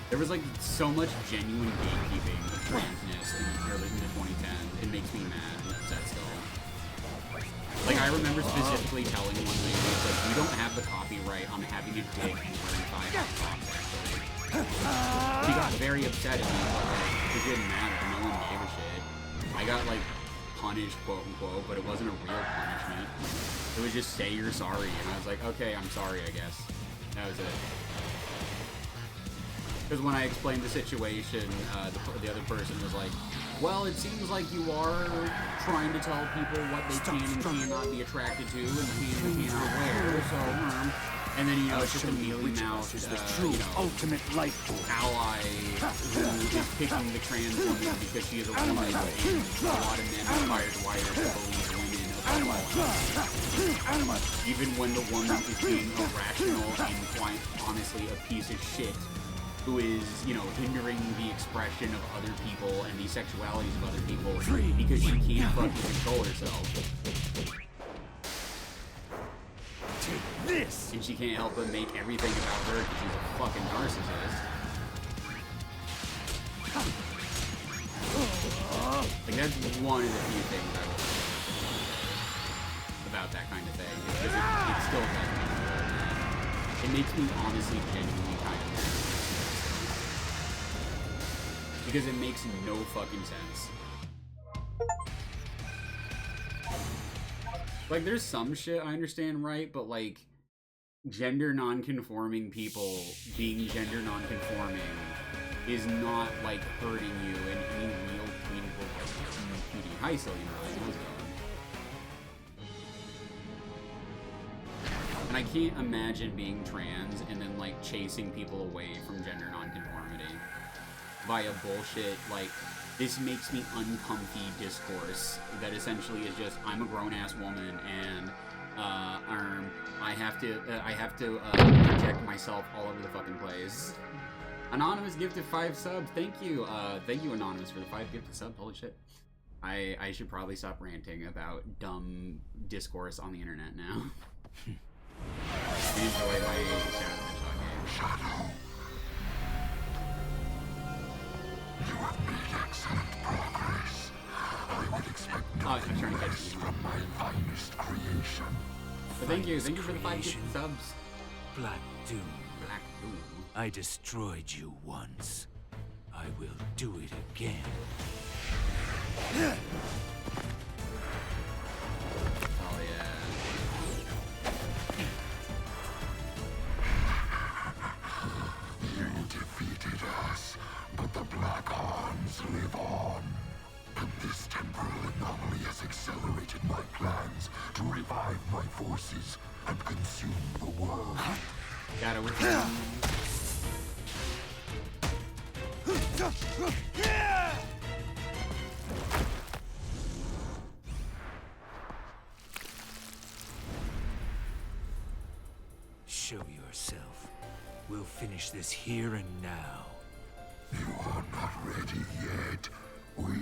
There was like so much genuine gatekeeping of transness in the early 2010s. It makes me mad and upset still. Like, I remember specifically telling one lady, it's like, you don't have the copyright on having a dick and wearing thigh-high socks, actually. She got very upset at me, but, like, it didn't matter. No one gave a shit. I got, like, punished, quote-unquote, but it wasn't a real punishment. It was just say you're sorry, and I was like, okay, I'm sorry, I guess. That was it. Because when I explained the situation, the other person was like, well, it seems like you are trying to tell people what they can and cannot be attracted to and can and cannot wear, so, and then, you know, it's just a mealy-mouthed, you know, ultimate life ally who is picking the trans woman because she is a woman, and a lot of men aspire to wires to believe women above all else. Even when the woman is being irrational and, quite honestly, a piece of shit, who is, you know, hindering the expression of other people and the sexualities of other people because she can't fucking control herself. Take this! And she can't help but make everything about her because she's a fucking narcissist. Like, that's one of the few things I will say about that kind of thing. Because it still does make me mad. It makes me honestly genuinely kind of mad. Because it makes no fucking sense. Like, there's some shit I understand, right? But, like, gender non-conforming people being gender non-conforming is not, like, hurting you in any real meaningful way. Hi, Cillian Ryan. How's it going? And I can't imagine being trans and then, like, chasing people away from gender non-conformity via bullshit, like, this makes me uncomfy discourse that essentially is just, I'm a grown-ass woman, and, I have to project myself all over the fucking place. Anonymous gifted 5 subs, thank you, Anonymous, for the 5 gifted subs, holy shit. I should probably stop ranting about dumb discourse on the internet now. Enjoy my Shadow the Hedgehog game. Shadow. You have made excellent progress. I would expect nothing less from my finest creation. But thank you for the 5 gifted subs. Black Doom. Black Doom. I destroyed you once. I will do it again. Oh yeah. to revive my forces and consume the world. Got it with him. Show yourself. We'll finish this here and now. You are not ready yet. We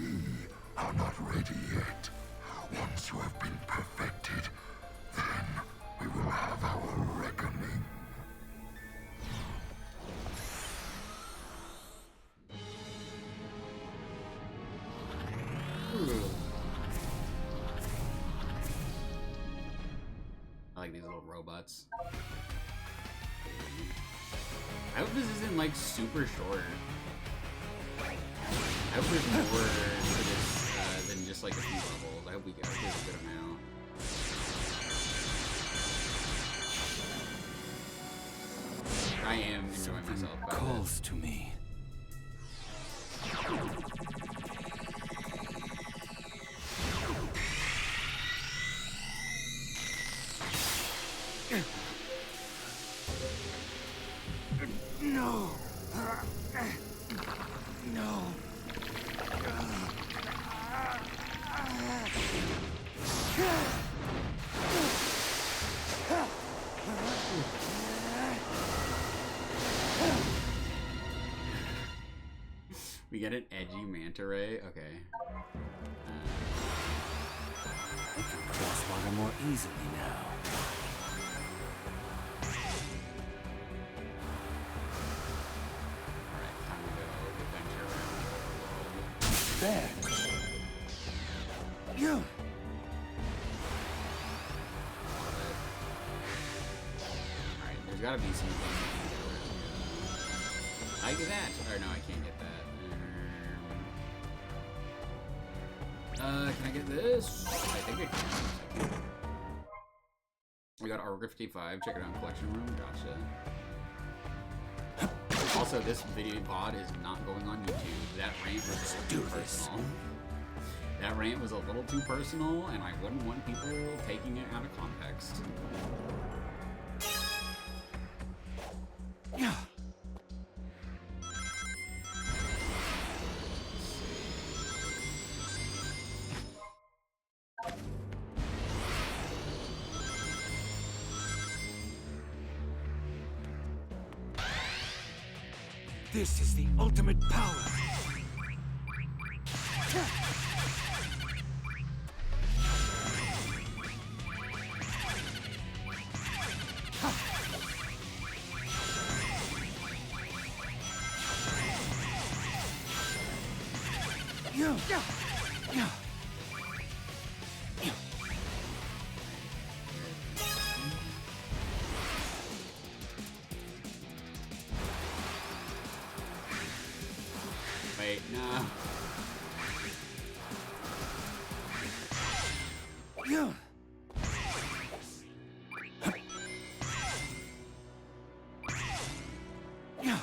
are not ready yet. Once you have been perfected, then we will have our reckoning. I like these little robots. I hope this isn't like super short. I hope there's more to this than just like a few levels. I hope we get a good amount. I am enjoying myself. Calls to me. No. No. We get an edgy manta ray? Okay. I can cross water more easily now. Alright, time to go adventure around the world. There. You. Alright, there's gotta be some things we can get around. I get that! Or no, I can't get that. Can I get this? I think I can. We got R55, check it out in collection room, gotcha. Also, this video pod is not going on YouTube. That rant was too personal. That rant was a little too personal, and I wouldn't want people taking it out of context. Yeah. This is the ultimate power. Wait, no. Yeah. Yeah.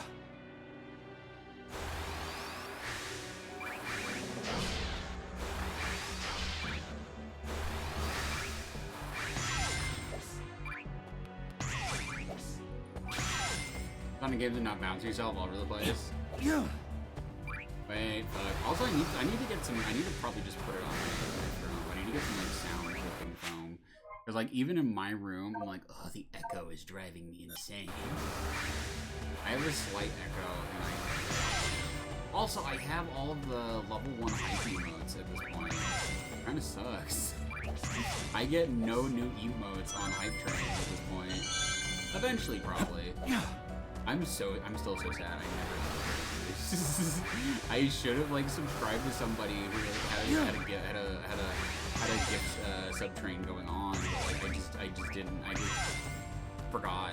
Kind of game to not bounce yourself all over the place. Yeah. Wait, fuck. Also, I need to get some. I need to probably just put it on my phone. I need to get some like sound clipping foam. Because like even in my room, I'm like, oh, the echo is driving me insane. I have a slight echo, and also I have all of the level 1 hype emotes at this point. It kind of sucks. I get no new emotes on hype trains at this point. Eventually, probably. I'm still so sad. I never. I should have like subscribed to somebody who like, had a gift sub train going on, but like I just didn't. I just forgot.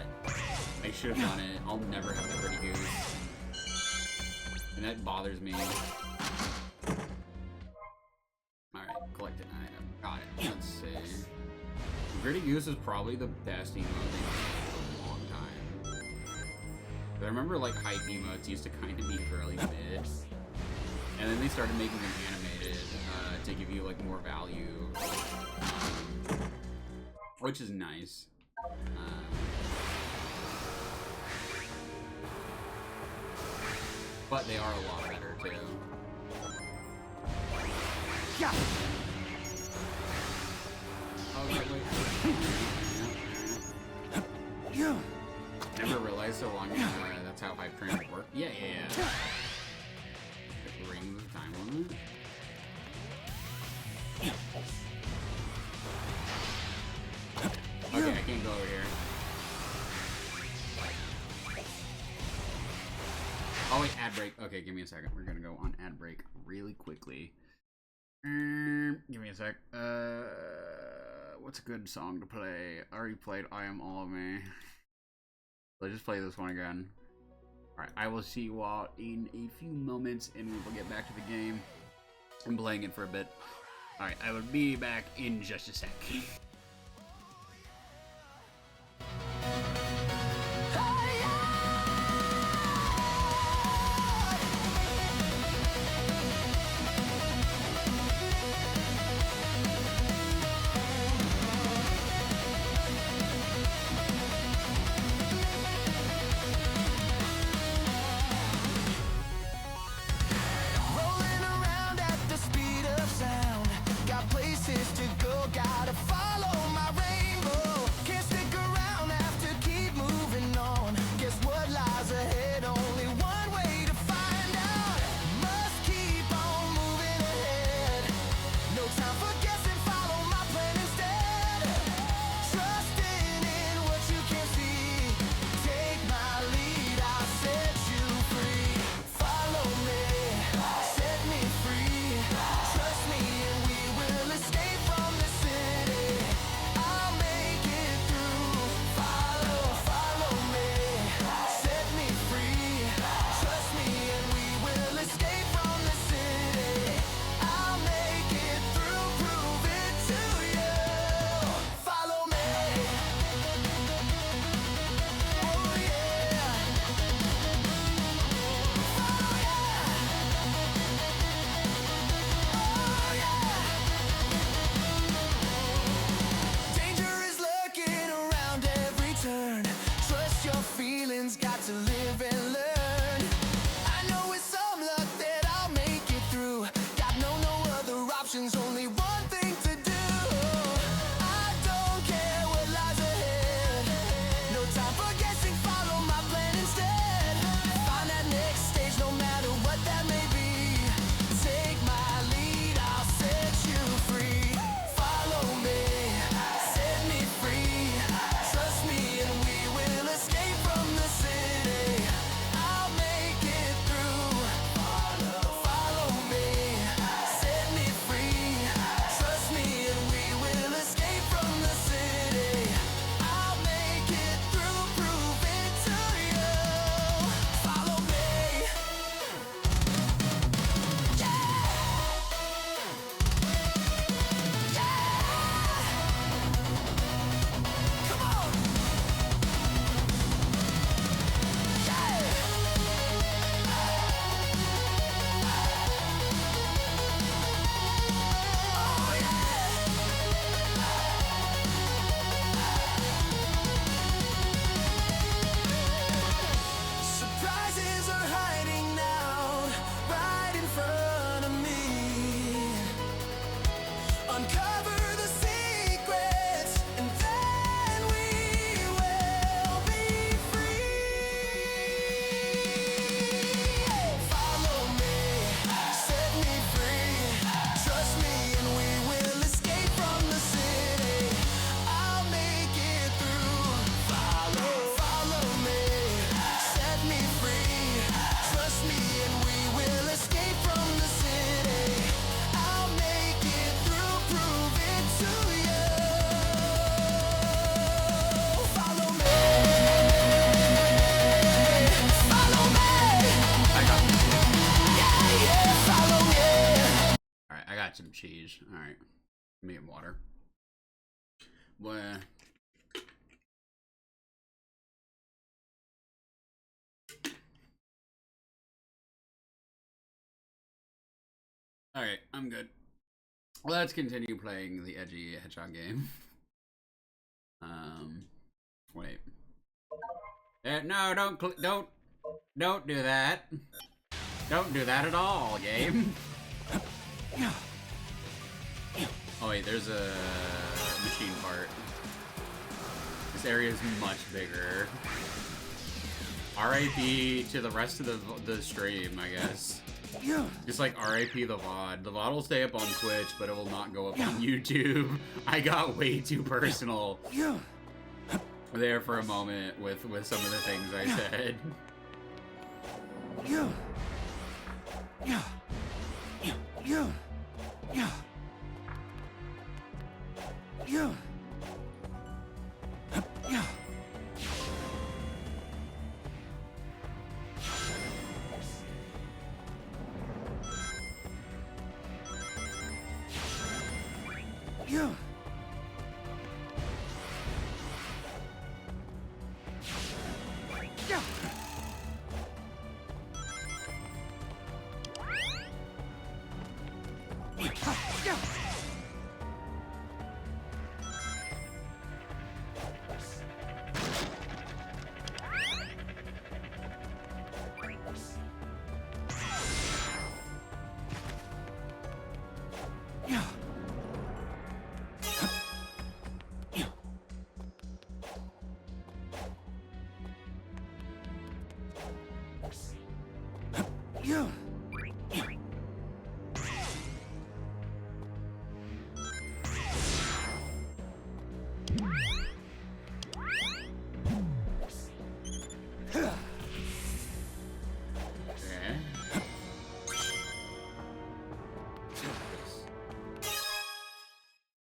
I should have done it. I'll never have the Gritty Goose, and that bothers me. All right, collect an item. Got it. Let's see. Gritty Goose is probably the best emote they made in a long time. I remember like hype emotes used to kind of be fairly mid, and then they started making them animated to give you like more value. which is nice. But they are a lot better too. Yeah. Oh wait. Yeah. Never realized so long. That's how hype trains work. Yeah. Rings of time limit. Okay, I can't go over here. Oh wait, ad break. Okay, give me a second. We're gonna go on ad break really quickly. Give me a sec. What's a good song to play? I already played I Am All of Me. Let's just play this one again. Alright, I will see you all in a few moments and we will get back to the game. I'm playing it for a bit. Alright, I will be back in just a sec. Rolling around at the speed of sound. Got places to go, gotta follow my rainbow. Can't stick around, have to keep moving on. Guess what lies ahead? Only one way to find out. Must keep on moving ahead. No time for guessing, follow my plan instead. Trusting in what you can see. Take my lead, I'll set you free. Follow me, set me free. Trust me and we will escape from the city. I'll make it through. Follow me, set me free. Trust me and we will escape from the city. I'll make it through, prove it to you. Follow me. Oh yeah. Danger is lurking around every turn. Trust your feelings, got to live and learn. I know with some luck that I'll make it through. Got no other options, only one thing to do. I don't care what lies ahead. No time for guessing, follow my plan instead. Find that next stage, no matter what that may be. Take my lead, I'll set you free. Follow me, set me free. Trust me and we will escape from the city. I'll make it through. Follow me, set me free. Trust me and we will escape from the city. I'll make it through, prove it to you. Follow me. Come on. Oh yeah. Surprises are hiding out right in front of me. Uncover the secrets and then we will be free. Follow me, set me free. Trust me and we will escape from the city. I'll make it through. Follow me, set me free. Trust me and we will escape from the city. I'll make it through, prove it to you. Follow me. Follow me. I got some cheese. Yeah, follow me. Alright, I got some cheese. Alright. Give me some water. Well. Alright, I'm good. Let's continue playing the edgy hedgehog game. Wait. No, don't do that. Don't do that at all, game. Oh wait, there's a machine part. This area is much bigger. RIP to the rest of the stream, I guess. Just like RIP the VOD. The VOD will stay up on Twitch, but it will not go up on YouTube. I got way too personal there for a moment with some of the things I said.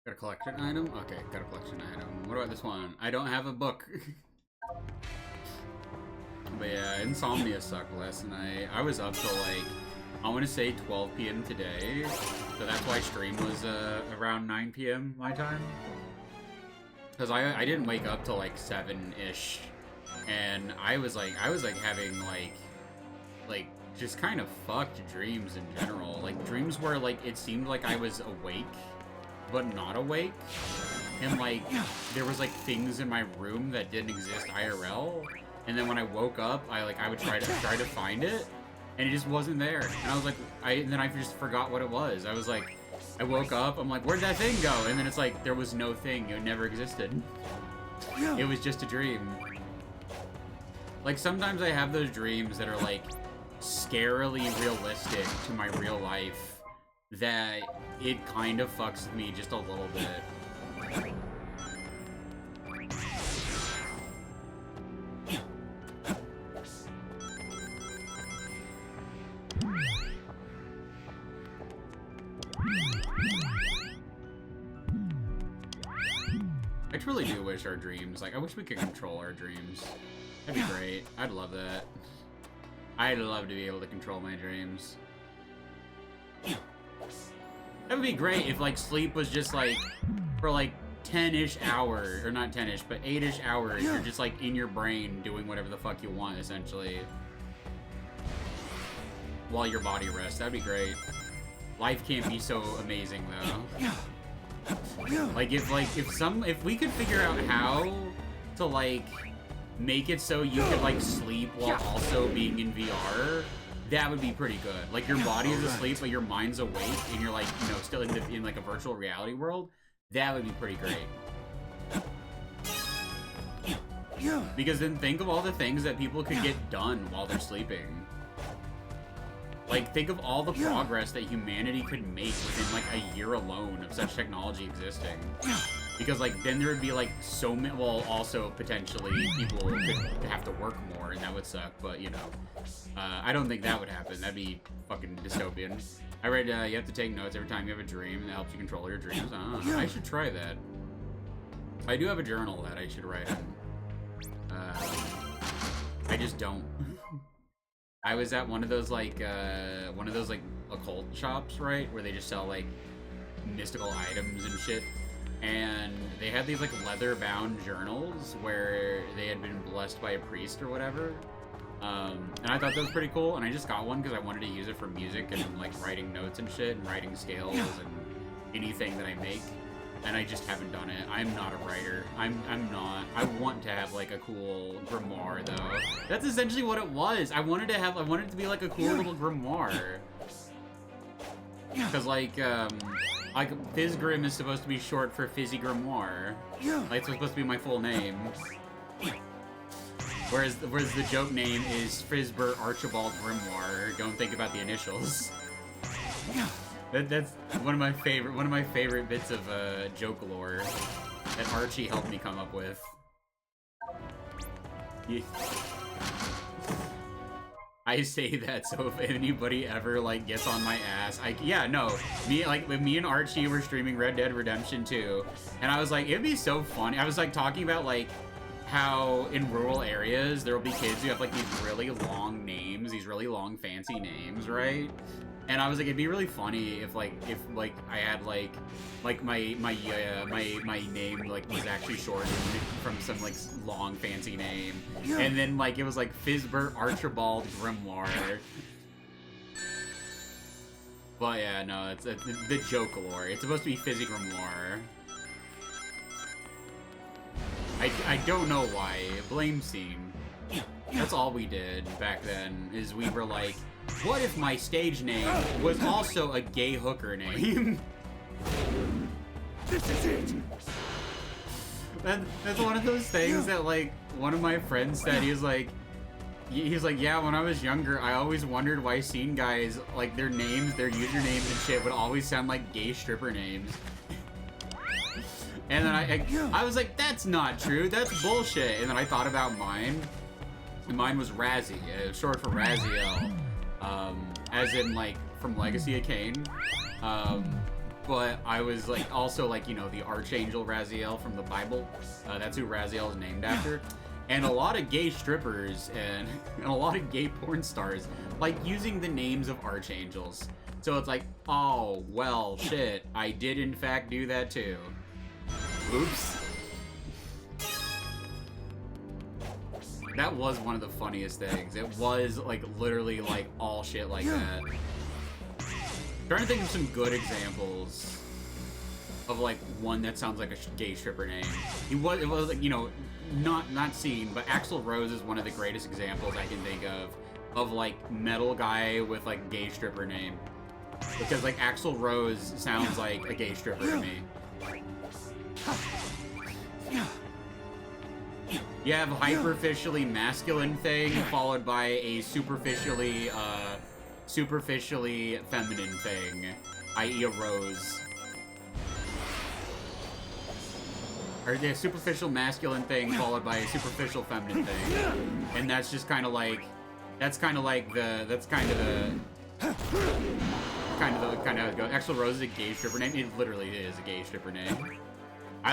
Got a collection item? Okay, got a collection item. What about this one? I don't have a book. But yeah, Insomnia sucked last night. I was up till like, I want to say 12 p.m. today. So that's why stream was around 9 p.m. my time. Because I didn't wake up till like 7-ish. And I was having like just kind of fucked dreams in general. Like dreams where like it seemed like I was awake but not awake, and like there was like things in my room that didn't exist IRL, and then when I woke up I would try to find it, and it just wasn't there, and I was like then I just forgot what it was. I was like, I woke up, I'm like, where'd that thing go? And then it's like there was no thing, it never existed. It was just a dream. Like sometimes I have those dreams that are like scarily realistic to my real life, that it kind of fucks with me just a little bit. I truly do wish our dreams, like I wish we could control our dreams. That'd be great. I'd love that. I'd love to be able to control my dreams. That would be great if like sleep was just like for like 10-ish hours, or not 10-ish, but 8-ish hours. You're just like in your brain doing whatever the fuck you want essentially while your body rests. That'd be great. Life can't be so amazing though. Like if we could figure out how to like make it so you could like sleep while also being in VR, that would be pretty good. Like your body is asleep, but your mind's awake, and you're like, you know, still in like a virtual reality world. That would be pretty great. Because then think of all the things that people could get done while they're sleeping. Like think of all the progress that humanity could make within like a year alone of such technology existing. Because like then there would be like so many, well also potentially people could have to work more, and that would suck, but you know. I don't think that would happen. That'd be fucking dystopian. I read you have to take notes every time you have a dream, and that helps you control your dreams. I should try that. I do have a journal that I should write in. I just don't. I was at one of those like occult shops, right, where they just sell like mystical items and shit. And they had these like leather-bound journals where they had been blessed by a priest or whatever. And I thought that was pretty cool, and I just got one because I wanted to use it for music and like writing notes and shit, and writing scales and anything that I make. and I just haven't done it. I'm not a writer. I'm not. I want to have like a cool grimoire though. That's essentially what it was. I wanted it to be like a cool little grimoire. Because like Fizzgrim is supposed to be short for Fizzy Grimoire. Like it's supposed to be my full name. Whereas the joke name is Frisbert Archibald Grimoire. Don't think about the initials. That's one of my favorite bits of joke lore that Archie helped me come up with. Yeah. I say that so if anybody ever like gets on my ass, me and Archie were streaming Red Dead Redemption 2, and I was like, it'd be so funny. I was like talking about like how in rural areas there will be kids who have like these really long names, these really long fancy names, right? And I was like, it'd be really funny if I had like my name like was actually shortened from some like long fancy name, and then like it was like Fizzbert Archibald Grimoire. But yeah, no, it's the joke lore. It's supposed to be Fizzy Grimoire. I don't know why. Blame scene. That's all we did back then. Is we were like, what if my stage name was also a gay hooker name? This is it. That's one of those things that like one of my friends said. He's like, yeah, when I was younger, I always wondered why scene guys like their names, their usernames and shit would always sound like gay stripper names. And then I was like, that's not true. That's bullshit. And then I thought about mine. And mine was Razzie, short for Raziel. As in like from Legacy of Kain. But I was like also like, you know, the Archangel Raziel from the Bible. That's who Raziel is named after. And a lot of gay strippers and a lot of gay porn stars like using the names of archangels. So it's like, oh, well, shit. I did in fact do that too. Oops. That was one of the funniest things. It was like literally like all shit like that. Trying to think of some good examples of like one that sounds like a gay stripper name. It was like, you know, not seen, but Axl Rose is one of the greatest examples I can think of like metal guy with like gay stripper name. Because like Axl Rose sounds like a gay stripper to me. You have hyperficially masculine thing followed by a superficially feminine thing, i.e. a rose. Or the superficial masculine thing followed by a superficial feminine thing. And that's just kind of like, kind of how it goes. Axl Rose is a gay stripper name. It literally is a gay stripper name.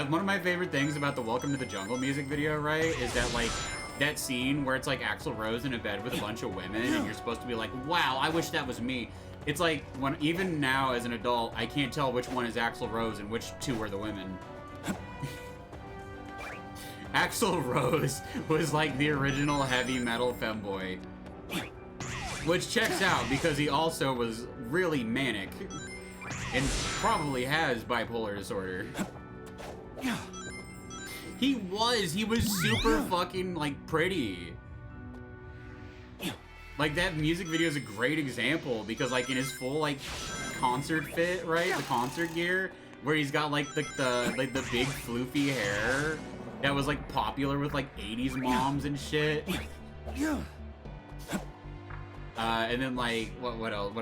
One of my favorite things about the Welcome to the Jungle music video, right, is that, like, that scene where it's, like, Axl Rose in a bed with a bunch of women, and you're supposed to be like, wow, I wish that was me. It's like, even now, as an adult, I can't tell which one is Axl Rose and which two are the women. Axl Rose was, like, the original heavy metal femboy. Which checks out, because he also was really manic. And probably has bipolar disorder. He was super fucking, like, pretty. Like, that music video is a great example, because, like, in his full, like, concert fit, right? The concert gear, where he's got, like, the big floofy hair that was, like, popular with, like, 80s moms and shit. And then, like, what else?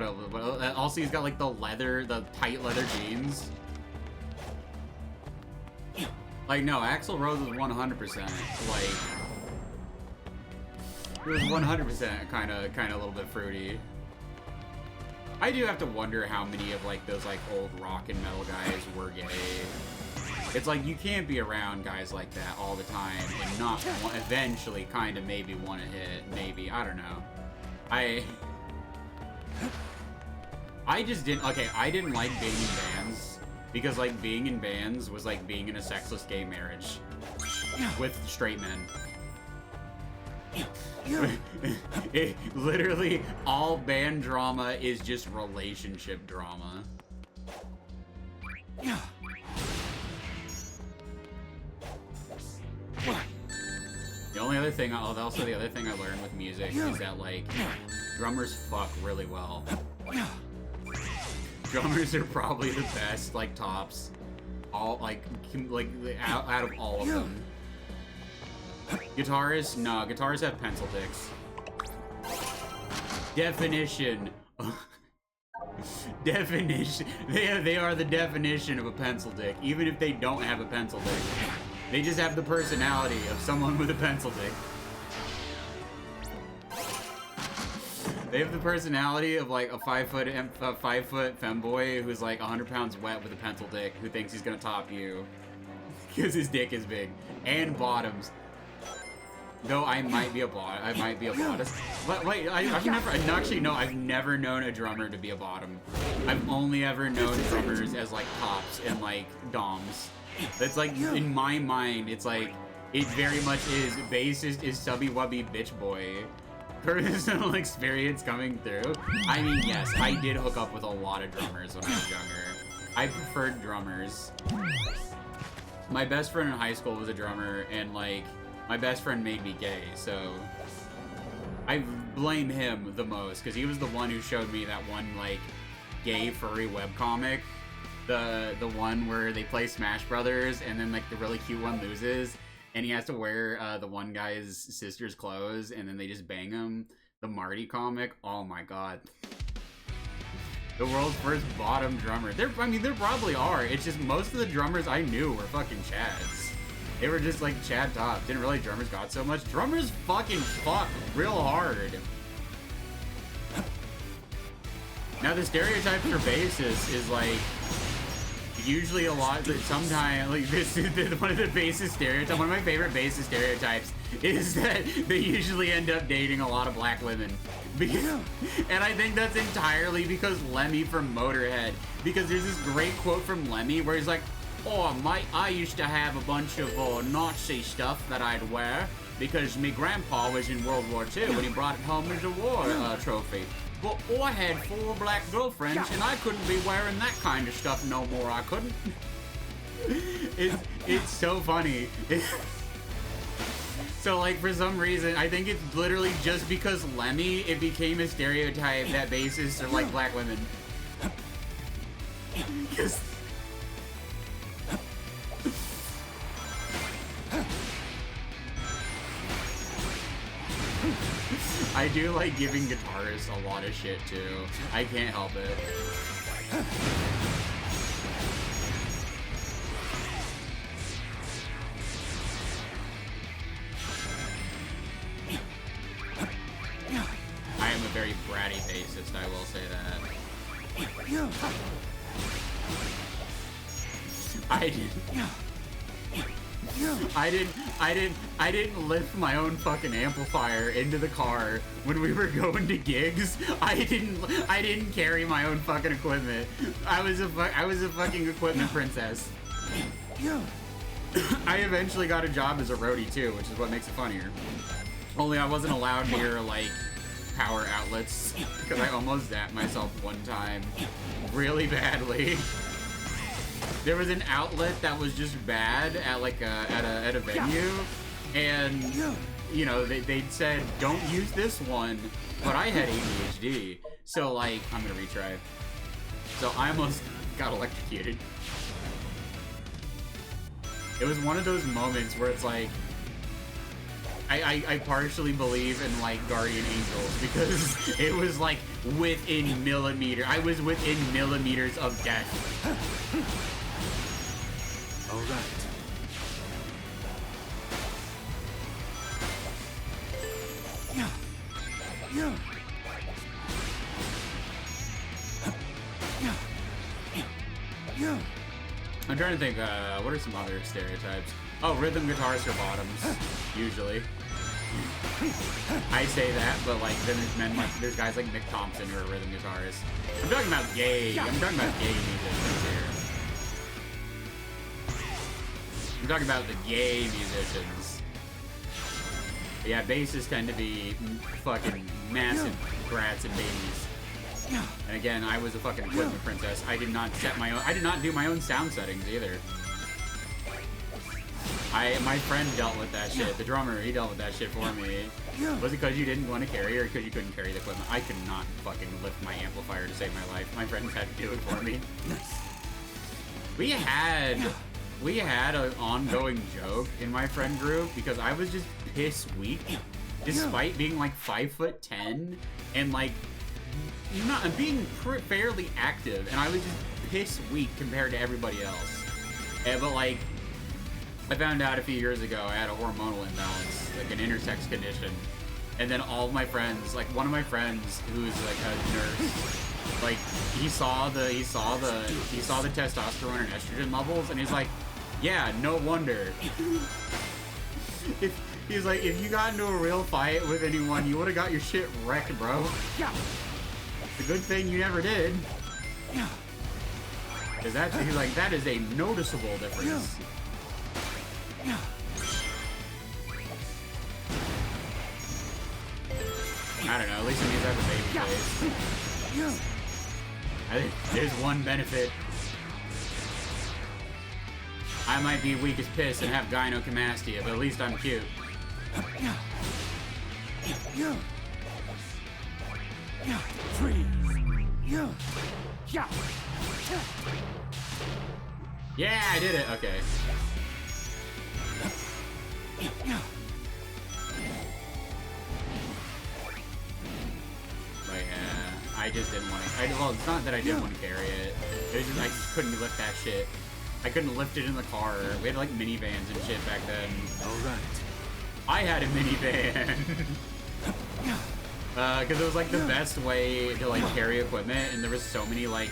Also, he's got, like, the tight leather jeans. Like, no, Axl Rose was 100%, like, it was 100% kind of a little bit fruity. I do have to wonder how many of, like, those, like, old rock and metal guys were gay. It's like, you can't be around guys like that all the time and not eventually kind of maybe want to hit, maybe, I don't know. I just didn't, okay, I didn't like being in bands. Because, like, being in bands was like being in a sexless gay marriage with straight men. Literally, all band drama is just relationship drama. other thing, also the other thing I learned with music is that, like, drummers fuck really well. Drummers are probably the best, like, tops. All, like out of all of them. Guitarists? No, guitarists have pencil dicks. Definition. Definition. They are the definition of a pencil dick, even if they don't have a pencil dick. They just have the personality of someone with a pencil dick. They have the personality of like a 5 foot femboy who's like 100 pounds wet with a pencil dick who thinks he's gonna top you because his dick is big. And bottoms. Though I might be a bottomist. But wait, I've never known a drummer to be a bottom. I've only ever known drummers as like tops and like doms. That's like, in my mind, it's like, it very much is, bassist is subby wubby bitch boy. Personal experience coming through. I mean, yes, I did hook up with a lot of drummers when I was younger. I preferred drummers. My best friend in high school was a drummer, and like, my best friend made me gay, so I blame him the most, because he was the one who showed me that one, like, gay furry webcomic. The one where they play Smash Brothers, and then, like, the really cute one loses, and he has to wear the one guy's sister's clothes, and then they just bang him. The Marty comic, oh my god. The world's first bottom drummer. There probably are. It's just most of the drummers I knew were fucking Chads. They were just like Chad top. Didn't realize drummers got so much. Drummers fucking fuck real hard. Now the stereotype for bassists is like usually a lot, but sometimes like this is one of the bassist stereotypes. One of my favorite bassist stereotypes is that they usually end up dating a lot of black women. And I think that's entirely because Lemmy from Motorhead. Because there's this great quote from Lemmy where he's like, "Oh, mate, I used to have a bunch of Nazi stuff that I'd wear because me grandpa was in World War II and he brought it home as a war trophy. But I had 4 black girlfriends and I couldn't be wearing that kind of stuff no more, I couldn't." It's so funny. So, like, for some reason, I think it's literally just because Lemmy, it became a stereotype that bassists are like black women. I do like giving guitarists a lot of shit too. I can't help it. I am a very bratty bassist, I will say that. I didn't lift my own fucking amplifier into the car when we were going to gigs. I didn't carry my own fucking equipment. I was a fucking equipment princess. I eventually got a job as a roadie too, which is what makes it funnier. Only I wasn't allowed near like power outlets because I almost zapped myself one time really badly. There was an outlet that was just bad at like at a venue, and you know they said don't use this one, but I had ADHD, so like I'm gonna retry. So I almost got electrocuted. It was one of those moments where it's like I partially believe in like guardian angels because it was like within millimeter. I was within millimeters of death. All right. I'm trying to think, what are some other stereotypes? Oh, rhythm guitarists are bottoms, usually. I say that, but like, then there's men like, there's guys like Mick Thompson who are rhythm guitarists. I'm talking about gay musicians here. I'm talking about the gay musicians. But yeah, bassists tend to be fucking massive brats and babies. And again, I was a fucking equipment princess. I did not set my own, I did not do my own sound settings either. My friend dealt with that shit. The drummer, he dealt with that shit for me. Was it because you didn't want to carry or because you couldn't carry the equipment? I could not fucking lift my amplifier to save my life. My friends had to do it for me. We had an ongoing joke in my friend group because I was just piss weak, despite being like 5'10" and like not being fairly active, and I was just piss weak compared to everybody else. But like, I found out a few years ago I had a hormonal imbalance, like an intersex condition, and then all of my friends, like one of my friends who's like a nurse, like he saw the testosterone and estrogen levels, and he's like, yeah, no wonder. He's like, if you got into a real fight with anyone, you would have got your shit wrecked, bro. It's a good thing you never did. Cause he's like, that is a noticeable difference. I don't know, at least it means I have a baby face. I think there's one benefit. I might be weak as piss and have gynecomastia, but at least I'm cute. Yeah, I did it. Okay. But I just didn't want to. Well, it's not that I didn't want to carry it. It was just I just couldn't lift that shit. I couldn't lift it in the car. We had like minivans and shit back then. All right. I had a minivan. Because it was like the best way to like carry equipment, and there was so many like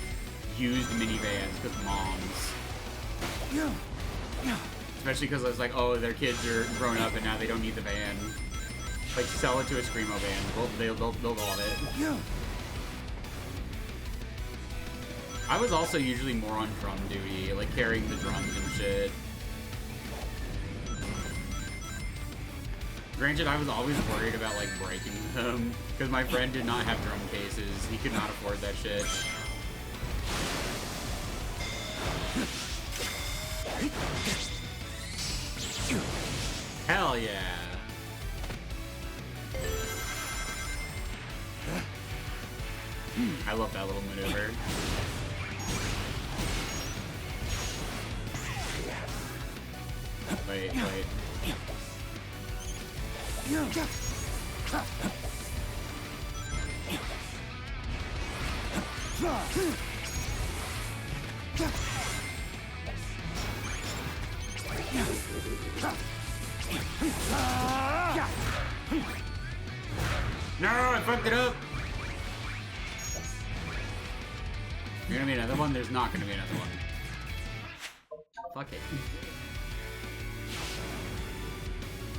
used minivans because moms. Especially because I was like, oh, their kids are grown up and now they don't need the van. Like, sell it to a Screamo van. They'll love it. I was also usually more on drum duty, like carrying the drums and shit. Granted, I was always worried about like breaking them because my friend did not have drum cases. He could not afford that shit. Hell yeah. I love that little maneuver. Wait. No, I fucked it up. There's gonna be another one? There's not gonna be another one. Fuck it.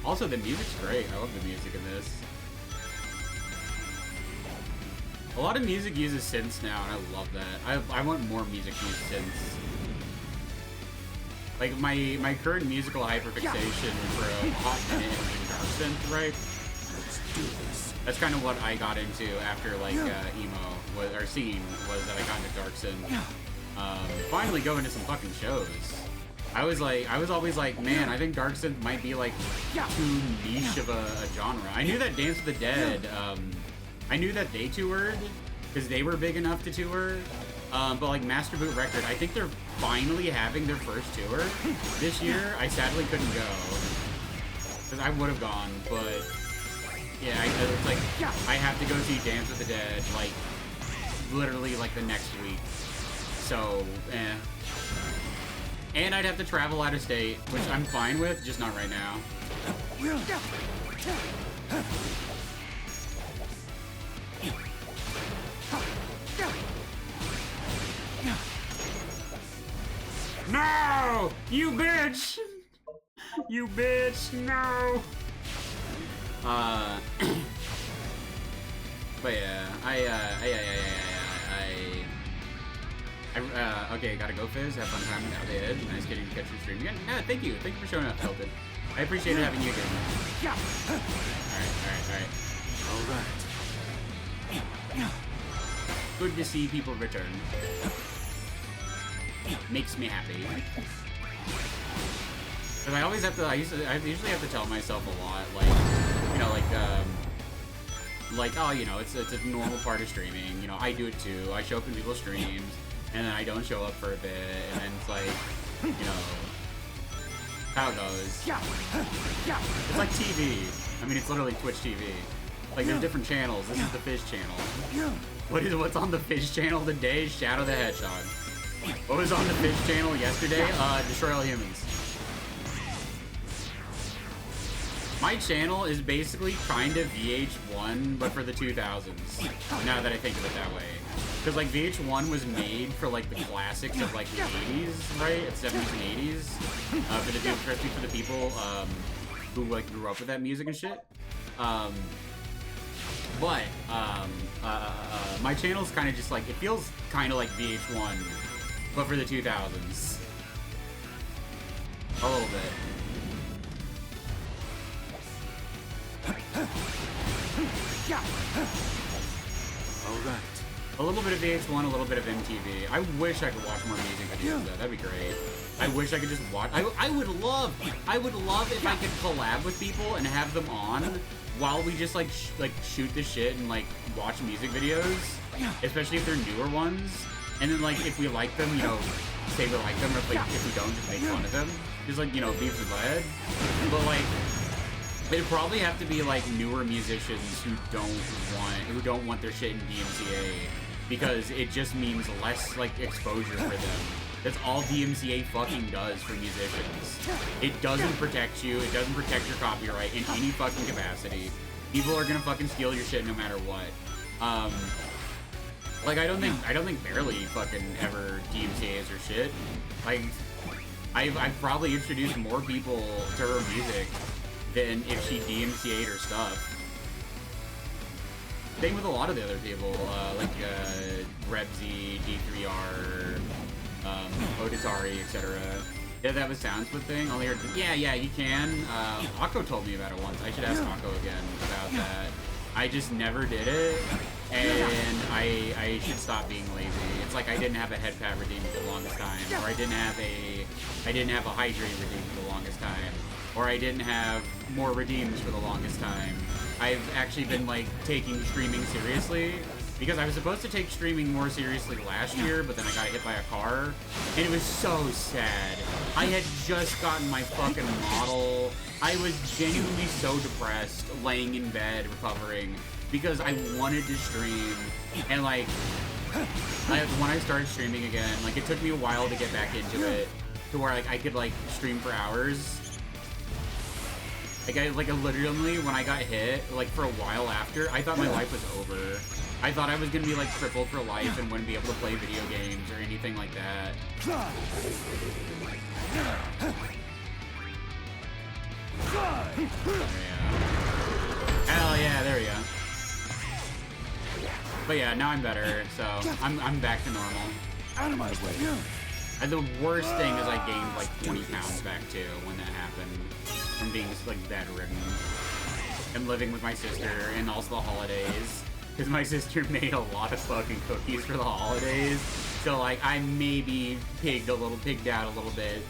Also, the music's great. I love the music in this. A lot of music uses synths now, and I love that. I want more music to use synths. Like, my current musical hyperfixation for a hot minute has been dark synth, right? Let's do this. That's kind of what I got into after, like, emo, or scene, was that I got into dark synth. Finally going to some fucking shows. I was always like, man, I think dark synth might be, like, too niche of a genre. I knew that Dance with the Dead, I knew that they toured, because they were big enough to tour. But like Master Boot Record, I think they're finally having their first tour this year. I sadly couldn't go, because I would have gone, but yeah, it's like, I have to go see Dance with the Dead, like, literally like the next week. So, and I'd have to travel out of state, which I'm fine with, just not right now. No! You bitch! You bitch, no! But yeah, okay, gotta go, Fizz. Have fun time now, Ed. Nice getting to catch your stream again. Yeah, thank you. Thank you for showing up, Hilton. I appreciate having you again. Alright. Good to see people return. Makes me happy. Cause I always have to. I usually have to tell myself a lot, like, you know, like, oh, you know, it's a normal part of streaming. You know, I do it too. I show up in people's streams, and then I don't show up for a bit, and then it's like, you know, how it goes. It's like TV. I mean, it's literally Twitch TV. Like, there's different channels. This is the Fish channel. What's on the Fish channel today? Shadow the Hedgehog. What was on the Fish channel yesterday? Destroy All Humans. My channel is basically kind of VH1, but for the 2000s. Now that I think of it that way. Because, like, VH1 was made for, like, the classics of, like, the 80s, right? 70s and 80s. Especially for the people who, like, grew up with that music and shit. My channel's kind of just, like, it feels kind of like VH1, but for the 2000s. A little bit. Alright. A little bit of VH1, a little bit of MTV. I wish I could watch more music videos though. That'd be great. I wish I could just watch. I would love if I could collab with people and have them on while we just like shoot the shit and like watch music videos, especially if they're newer ones. And then like if we like them, you know, say we like them, or if, like, if we don't, just make fun of them. Just like, you know, beef and lead. But like, it'd probably have to be like newer musicians who don't want their shit in DMCA, because it just means less like exposure for them. That's all DMCA fucking does for musicians. It doesn't protect you. It doesn't protect your copyright in any fucking capacity. People are gonna fucking steal your shit no matter what. Like I don't think Barely fucking ever DMCA's her shit. Like I've probably introduced more people to her music than if she DMCA'd her stuff. Same with a lot of the other people, like Rebsy, D3R, Oditari, etc. Yeah, that was Soundsplit thing. Only heard, yeah, you can. Akko told me about it once. I should ask Akko again about that. I just never did it, and I should stop being lazy. It's like I didn't have a head pad redeem for the longest time, or I didn't have a hydrate redeem for the longest time, or I didn't have more redeems for the longest time. I've actually been like taking streaming seriously, because I was supposed to take streaming more seriously last year, but then I got hit by a car, and it was so sad. I had just gotten my fucking model. I was genuinely so depressed, laying in bed, recovering, because I wanted to stream, and like, when I started streaming again, like it took me a while to get back into it, to where like I could like stream for hours. Like I literally, when I got hit, like for a while after, I thought my life was over. I thought I was gonna be like crippled for life and wouldn't be able to play video games or anything like that. Oh, yeah. Hell yeah, there we go. But yeah, now I'm better, so I'm back to normal. Out of my way. And the worst thing is I gained like 20 pounds back too when that happened, from being like bedridden and living with my sister, and also the holidays, because my sister made a lot of fucking cookies for the holidays. So like I maybe pigged out a little bit.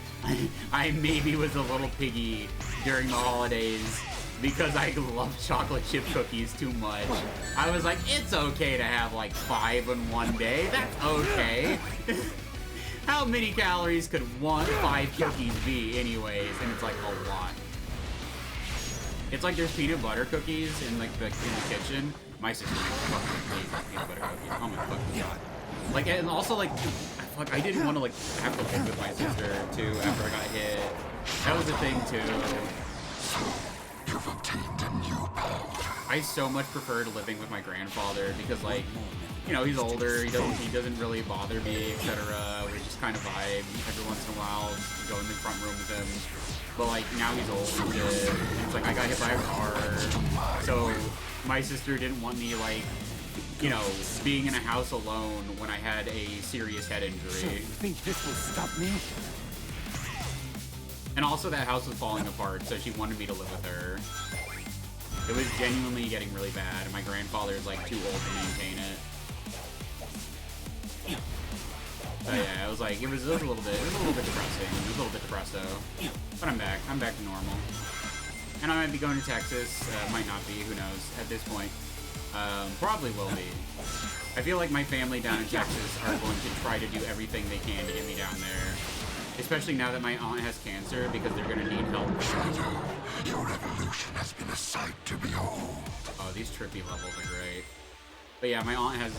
I maybe was a little piggy during the holidays because I love chocolate chip cookies too much. I was like, it's okay to have like 5 in one day. That's okay. How many calories could 5 cookies be anyways? And it's like a lot. It's like there's peanut butter cookies in like in the kitchen. My sister makes fucking amazing peanut butter cookies. Oh my fucking god. Like, and also like, I didn't want to like have to live with my sister too after I got hit. That was the thing too. You've obtained a new path. I so much preferred living with my grandfather because, like, you know, he's older. He doesn't really bother me, etc. We just kind of vibe every once in a while. Just go in the front room with him. But like now he's old and shit. And it's like I got hit by a car, so my sister didn't want me like, you know, being in a house alone when I had a serious head injury. So you think this will stop me? And also that house was falling apart, so she wanted me to live with her. It was genuinely getting really bad, and my grandfather's like too old to maintain it. So yeah, it was like, it was a little bit depressing. It was a little bit depressed though. But I'm back to normal. And I might be going to Texas, might not be, who knows, at this point. Probably will be. I feel like my family down in Texas are going to try to do everything they can to get me down there. Especially now that my aunt has cancer, because they're gonna need help. Shadow, your evolution has been a sight to behold. Oh, these trippy levels are great. But yeah, my aunt has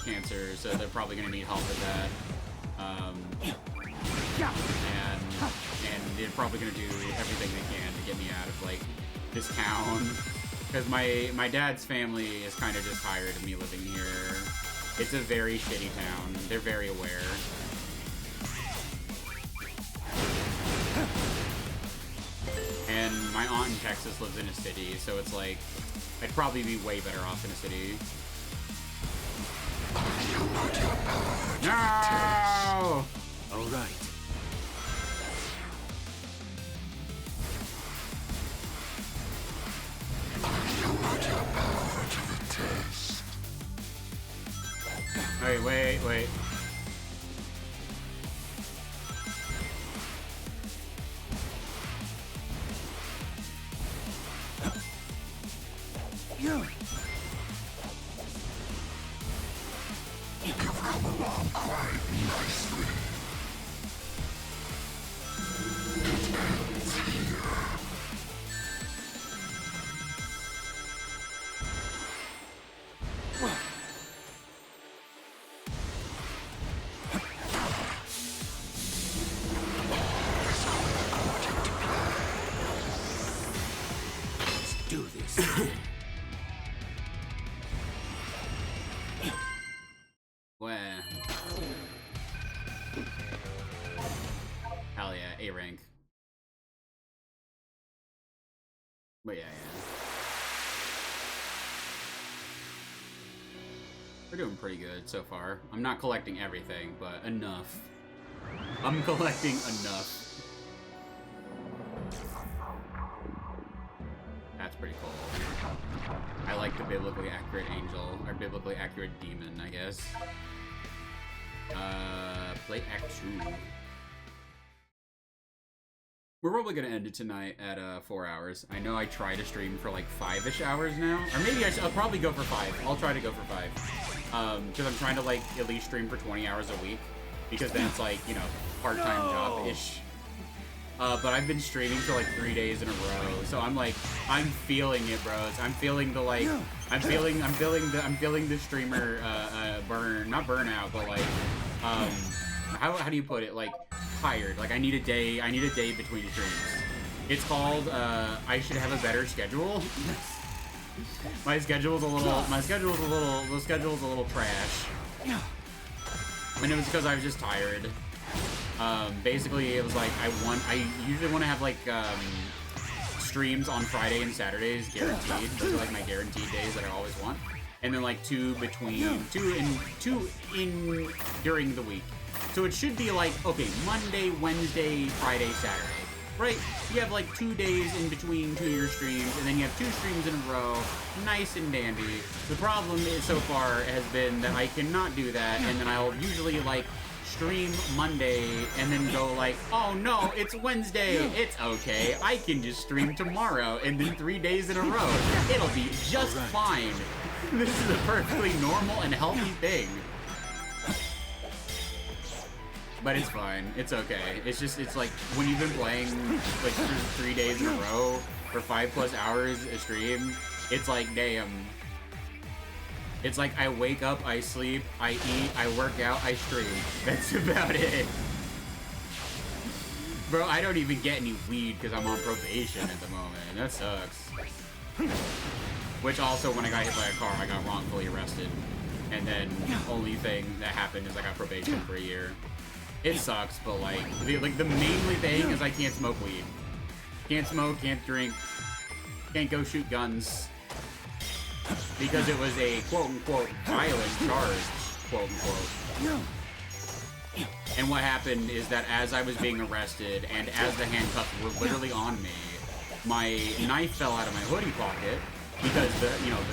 cancer, so they're probably gonna need help with that. And they're probably gonna do everything they can to get me out of like this town, because my dad's family is kind of just tired of me living here. It's a very shitty town. They're very aware. And my aunt in Texas lives in a city, so it's like I'd probably be way better off in a city. No! All right. Wait. You've come along quite nicely. It ends here. Let's do this. Well, hell yeah, A rank. But yeah. We're doing pretty good so far. I'm not collecting everything, but enough. I'm collecting enough. That's pretty cool. I like the biblically accurate angel, or biblically accurate demon, I guess. Play Act 2. We're probably gonna end it tonight at 4 hours. I know I try to stream for like 5-ish hours now, or maybe I'll probably go for 5. I'll try to go for 5, because I'm trying to like at least stream for 20 hours a week, because that's like, you know, part-time job-ish. But I've been streaming for like 3 days in a row, so I'm like, I'm feeling it, bros. I'm feeling the like, I'm feeling the streamer not burnout, but like, how do you put it? Like, tired. Like I need a day between streams. It's called I should have a better schedule. The schedule's a little trash. And it was because I was just tired. Basically, it was like I usually want to have like streams on Friday and Saturdays guaranteed. Those are like my guaranteed days that I always want. And then like two in during the week. So it should be like, okay, Monday, Wednesday, Friday, Saturday. Right? You have like 2 days in between 2 of your streams, and then you have 2 streams in a row. Nice and dandy. The problem is so far has been that I cannot do that, and then I'll usually like stream Monday and then go like, oh no, it's Wednesday. It's okay. I can just stream tomorrow, and then 3 days in a row. It'll be just fine. This is a perfectly normal and healthy thing. But it's fine. It's okay. It's just, it's like when you've been playing like for 3 days in a row for 5+ hours a stream, it's like, damn. It's like I wake up, I sleep, I eat, I work out, I stream. That's about it. Bro, I don't even get any weed because I'm on probation at the moment. That sucks. Which also, when I got hit by a car, I got wrongfully arrested. And then only thing that happened is I got probation for a year. It sucks, but like the mainly thing is I can't smoke weed. Can't smoke, can't drink, can't go shoot guns. Because it was a quote-unquote violent charge, quote-unquote. And what happened is that as I was being arrested and as the handcuffs were literally on me, my knife fell out of my hoodie pocket because the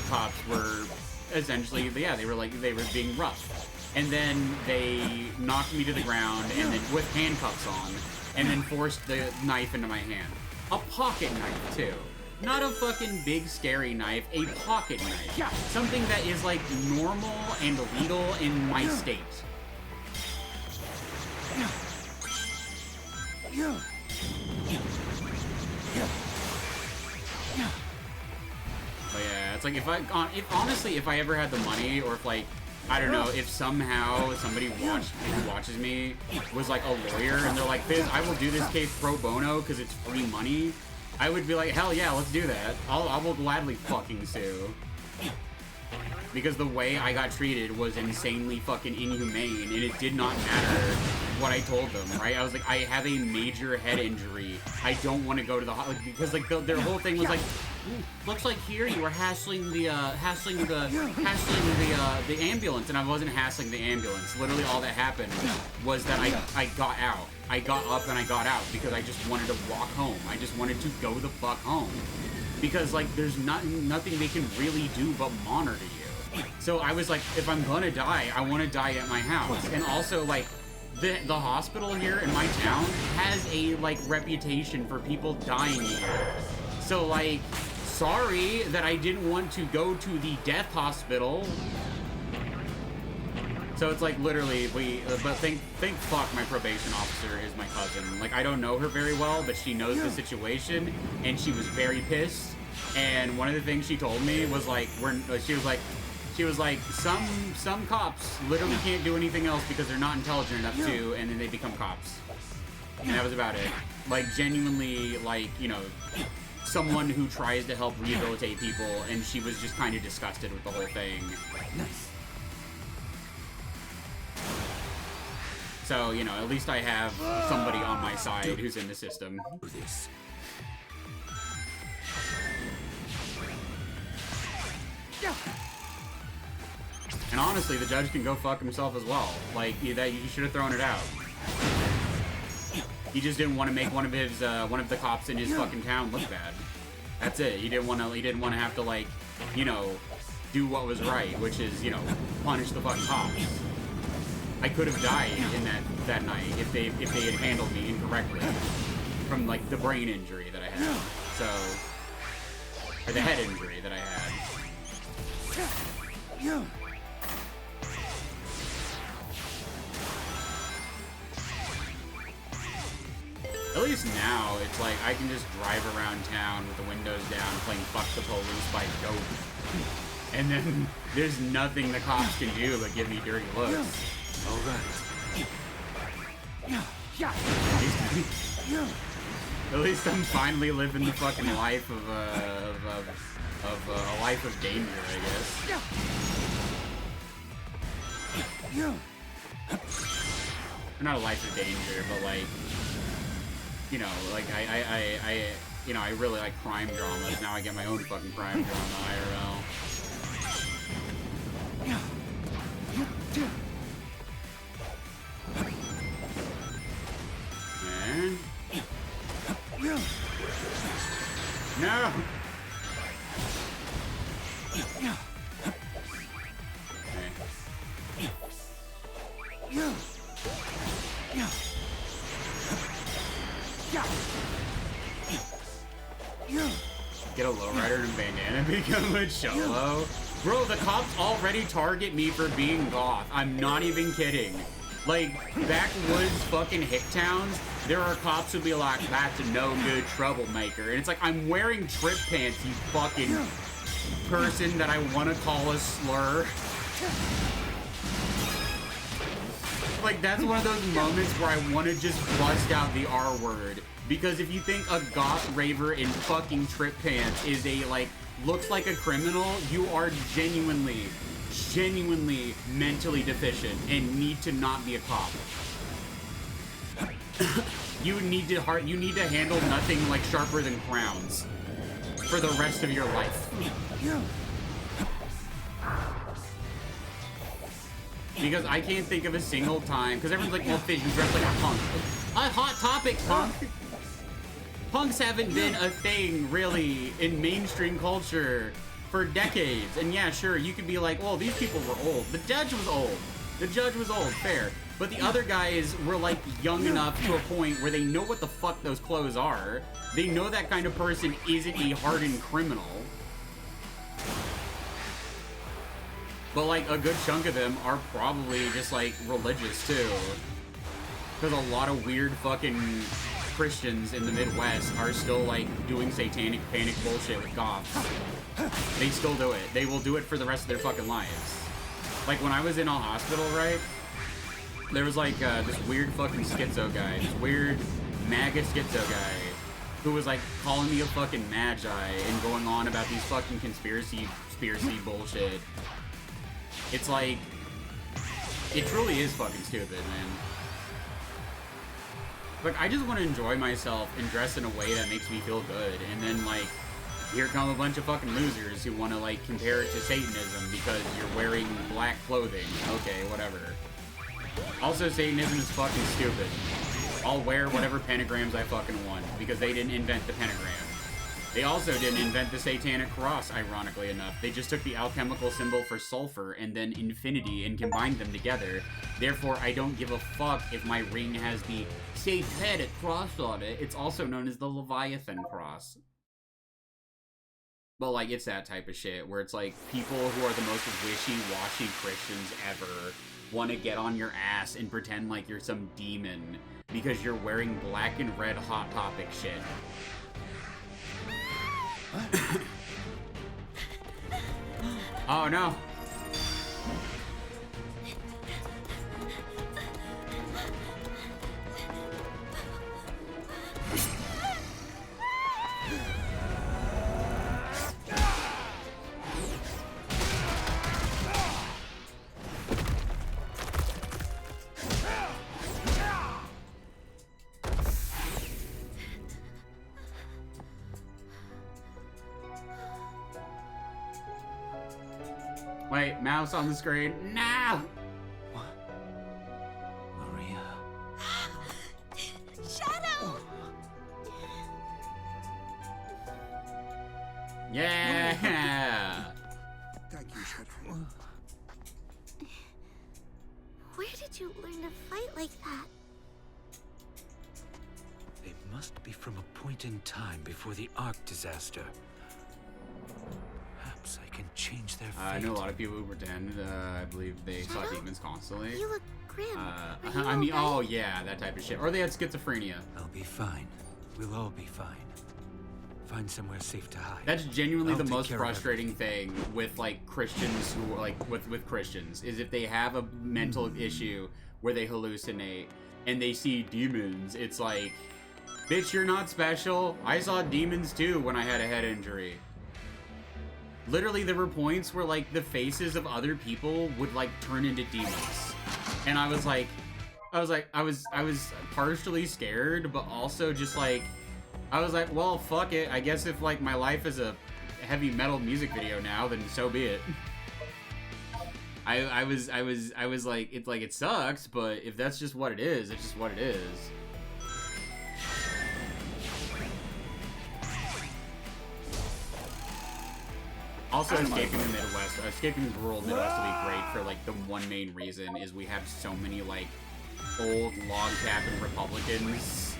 cops were essentially, they were being rough. and then they knocked me to the ground, and then with handcuffs on, and then forced the knife into my hand. A pocket knife, too. Not a fucking big scary knife, a pocket knife. Something that is like normal and legal in my state. But yeah, it's like if honestly, if I ever had the money, or if like, I don't know, if somehow somebody who watches me was like a lawyer and they're like, Fizz, I will do this case pro bono because it's free money, I would be like, hell yeah, let's do that. I will gladly fucking sue. Because the way I got treated was insanely fucking inhumane, and it did not matter what I told them, right? I was like, I have a major head injury. I don't want to go to the hospital, because like their whole thing was like, looks like here you were hassling the ambulance, and I wasn't hassling the ambulance. Literally all that happened was that I got out. I got up and I got out because I just wanted to walk home. I just wanted to go the fuck home. Because like there's nothing they can really do but monitor you. So I was like, if I'm gonna die, I want to die at my house. And also like the hospital here in my town has a like reputation for people dying here. So like, sorry that I didn't want to go to the death hospital. So it's like literally but thank fuck my probation officer is my cousin. Like I don't know her very well, but she knows the situation, and she was very pissed. And one of the things she told me was like, she was like, some cops literally can't do anything else because they're not intelligent enough to, and then they become cops. And that was about it. Like genuinely, like, you know, someone who tries to help rehabilitate people, and she was just kind of disgusted with the whole thing. Nice. So, you know, at least I have somebody on my side who's in the system. This. And honestly, the judge can go fuck himself as well. Like, he should have thrown it out. He just didn't want to make one of the cops in his fucking town look bad. That's it. He didn't want to have to, like, you know, do what was right, which is, you know, punish the fucking cops. I could have died in that night if they had handled me incorrectly from like the brain injury that I had. So, or the head injury that I had. At least now, it's like I can just drive around town with the windows down playing Fuck the Police by Dope. And then there's nothing the cops can do but give me dirty looks. All right. At least I'm finally living the fucking life of a life of danger, I guess. Or not a life of danger, but like, you know, like you know, I really like crime dramas. Now I get my own fucking crime drama IRL. Man. No! Get a lowrider and bandana and become a cholo? Bro, the cops already target me for being goth. I'm not even kidding. Like, backwoods fucking hick towns, there are cops who'll be like, that's a no good troublemaker. And it's like, I'm wearing trip pants, you fucking person that I want to call a slur. Like, that's one of those moments where I want to just bust out the R word. Because if you think a goth raver in fucking trip pants is a, like, looks like a criminal, you are genuinely mentally deficient and need to not be a cop. You need to handle nothing like sharper than crowns for the rest of your life. Because I can't think of a single time, because everyone's like, well, Fizz, you dress like a punk. A hot topic, punk! Punks haven't been a thing, really, in mainstream culture for decades. And yeah, sure, you could be like, well, these people were old. The judge was old. The judge was old, fair. But the other guys were, like, young enough to a point where they know what the fuck those clothes are. They know that kind of person isn't a hardened criminal. But, like, a good chunk of them are probably just, like, religious, too. Because a lot of weird fucking Christians in the Midwest are still, like, doing satanic panic bullshit with goths. They still do it. They will do it for the rest of their fucking lives. Like, when I was in a hospital, right? There was, like, this weird fucking schizo guy. This weird MAGA schizo guy who was, like, calling me a fucking magi and going on about these fucking conspiracy bullshit. It's like, it truly is fucking stupid, man. Like, I just want to enjoy myself and dress in a way that makes me feel good. And then, like, here come a bunch of fucking losers who want to, like, compare it to Satanism because you're wearing black clothing. Okay, whatever. Also, Satanism is fucking stupid. I'll wear whatever pentagrams I fucking want because they didn't invent the pentagram. They also didn't invent the satanic cross, ironically enough. They just took the alchemical symbol for sulfur and then infinity and combined them together. Therefore, I don't give a fuck if my ring has the satanic cross on it. It's also known as the Leviathan cross. But, like, it's that type of shit where it's like people who are the most wishy-washy Christians ever want to get on your ass and pretend like you're some demon because you're wearing black and red Hot Topic shit. Oh no. Wait, mouse on the screen. No! Maria. Shadow! Yeah! Thank you, Shadow. Where did you learn to fight like that? It must be from a point in time before the Ark disaster. Perhaps I can change their fate. I know a lot of people who pretend, I believe they saw demons constantly. You look grim. I mean, oh yeah, that type of shit. Or they had schizophrenia. I'll be fine. We'll all be fine. Find somewhere safe to hide. That's genuinely I'll the take most care of frustrating thing with, like, Christians who, like, with Christians, is if they have a mental issue where they hallucinate and they see demons, it's like, bitch, you're not special. I saw demons too when I had a head injury. Literally, there were points where, like, the faces of other people would, like, turn into demons. And I was partially scared, but also just, like, I was like, well, fuck it. I guess if, like, my life is a heavy metal music video now, then so be it. I was like, it's like, it sucks, but if that's just what it is, it's just what it is. Also, escaping the Midwest, escaping the rural Midwest will be great for, like, the one main reason is we have so many, like, old log cabin Republicans,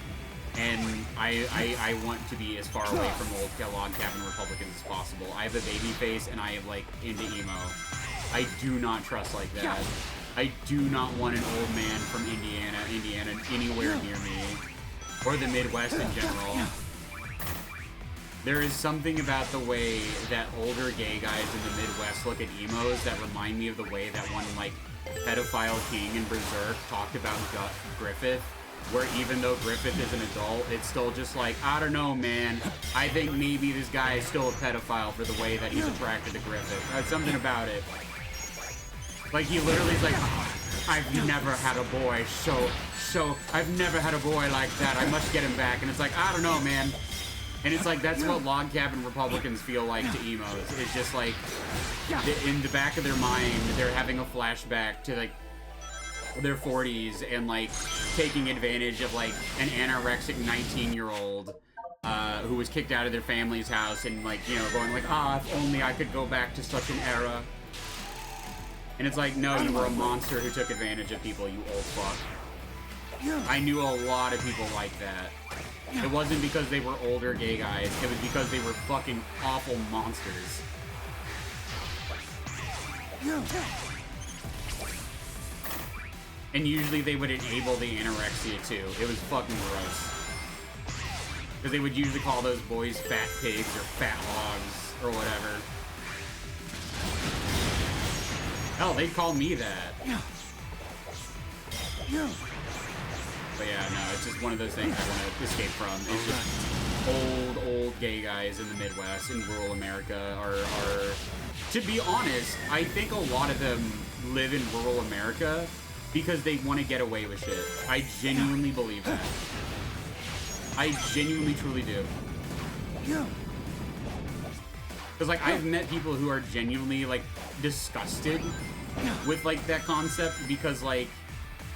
and I want to be as far away from old log cabin Republicans as possible. I have a baby face, and I am, like, into emo. I do not trust like that. I do not want an old man from Indiana anywhere near me, or the Midwest in general. There is something about the way that older gay guys in the Midwest look at emos that remind me of the way that one, like, pedophile king in Berserk talked about Griffith, where even though Griffith is an adult, it's still just like, I don't know, man. I think maybe this guy is still a pedophile for the way that he's attracted to Griffith. That's something about it. Like, he literally is like, I've never had a boy, so I've never had a boy like that. I must get him back. And it's like, I don't know, man. And it's like, that's what log cabin Republicans feel like to emos. It's just like, in the back of their mind, they're having a flashback to, like, their 40s and, like, taking advantage of, like, an anorexic 19-year-old who was kicked out of their family's house and, like, you know, going like, ah, if only I could go back to such an era. And it's like, no, you were a monster who took advantage of people, you old fuck. I knew a lot of people like that. It wasn't because they were older gay guys, it was because they were fucking awful monsters. And usually they would enable the anorexia too. It was fucking gross. Because they would usually call those boys fat pigs or fat hogs or whatever. Hell, they'd call me that. But yeah, no, it's just one of those things I want to escape from. It's just old gay guys in the Midwest, in rural America are, to be honest, I think a lot of them live in rural America because they want to get away with shit. I genuinely believe that. I genuinely, truly do. Because, like, I've met people who are genuinely, like, disgusted with, like, that concept because, like,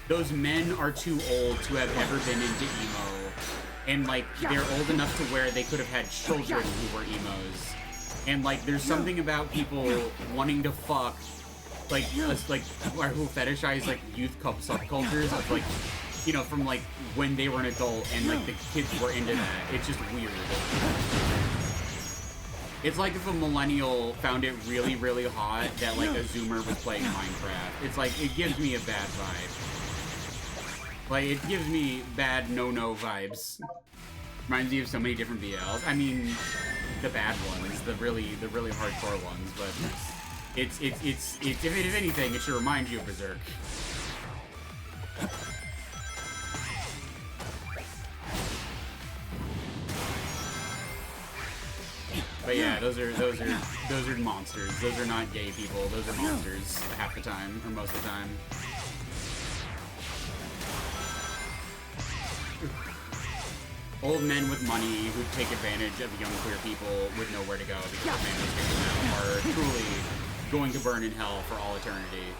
those men are too old to have ever been into emo. And, like, they're old enough to where they could have had children who were emos. And, like, there's something about people wanting to fuck, like, who fetishize, like, youth subcultures of, like, you know, from, like, when they were an adult and, like, the kids were into that. It's just weird. It's like if a millennial found it really, really hot that, like, a Zoomer was playing Minecraft. It's like, it gives me a bad vibe. Like, it gives me bad no-no vibes. Reminds me of so many different BLs. I mean, the bad ones, the really hardcore ones, but it's if anything, it should remind you of Berserk. But yeah, those are monsters. Those are not gay people. Those are monsters half the time, or most of the time. Old men with money who take advantage of young queer people with nowhere to go because their families kick them out are truly going to burn in hell for all eternity.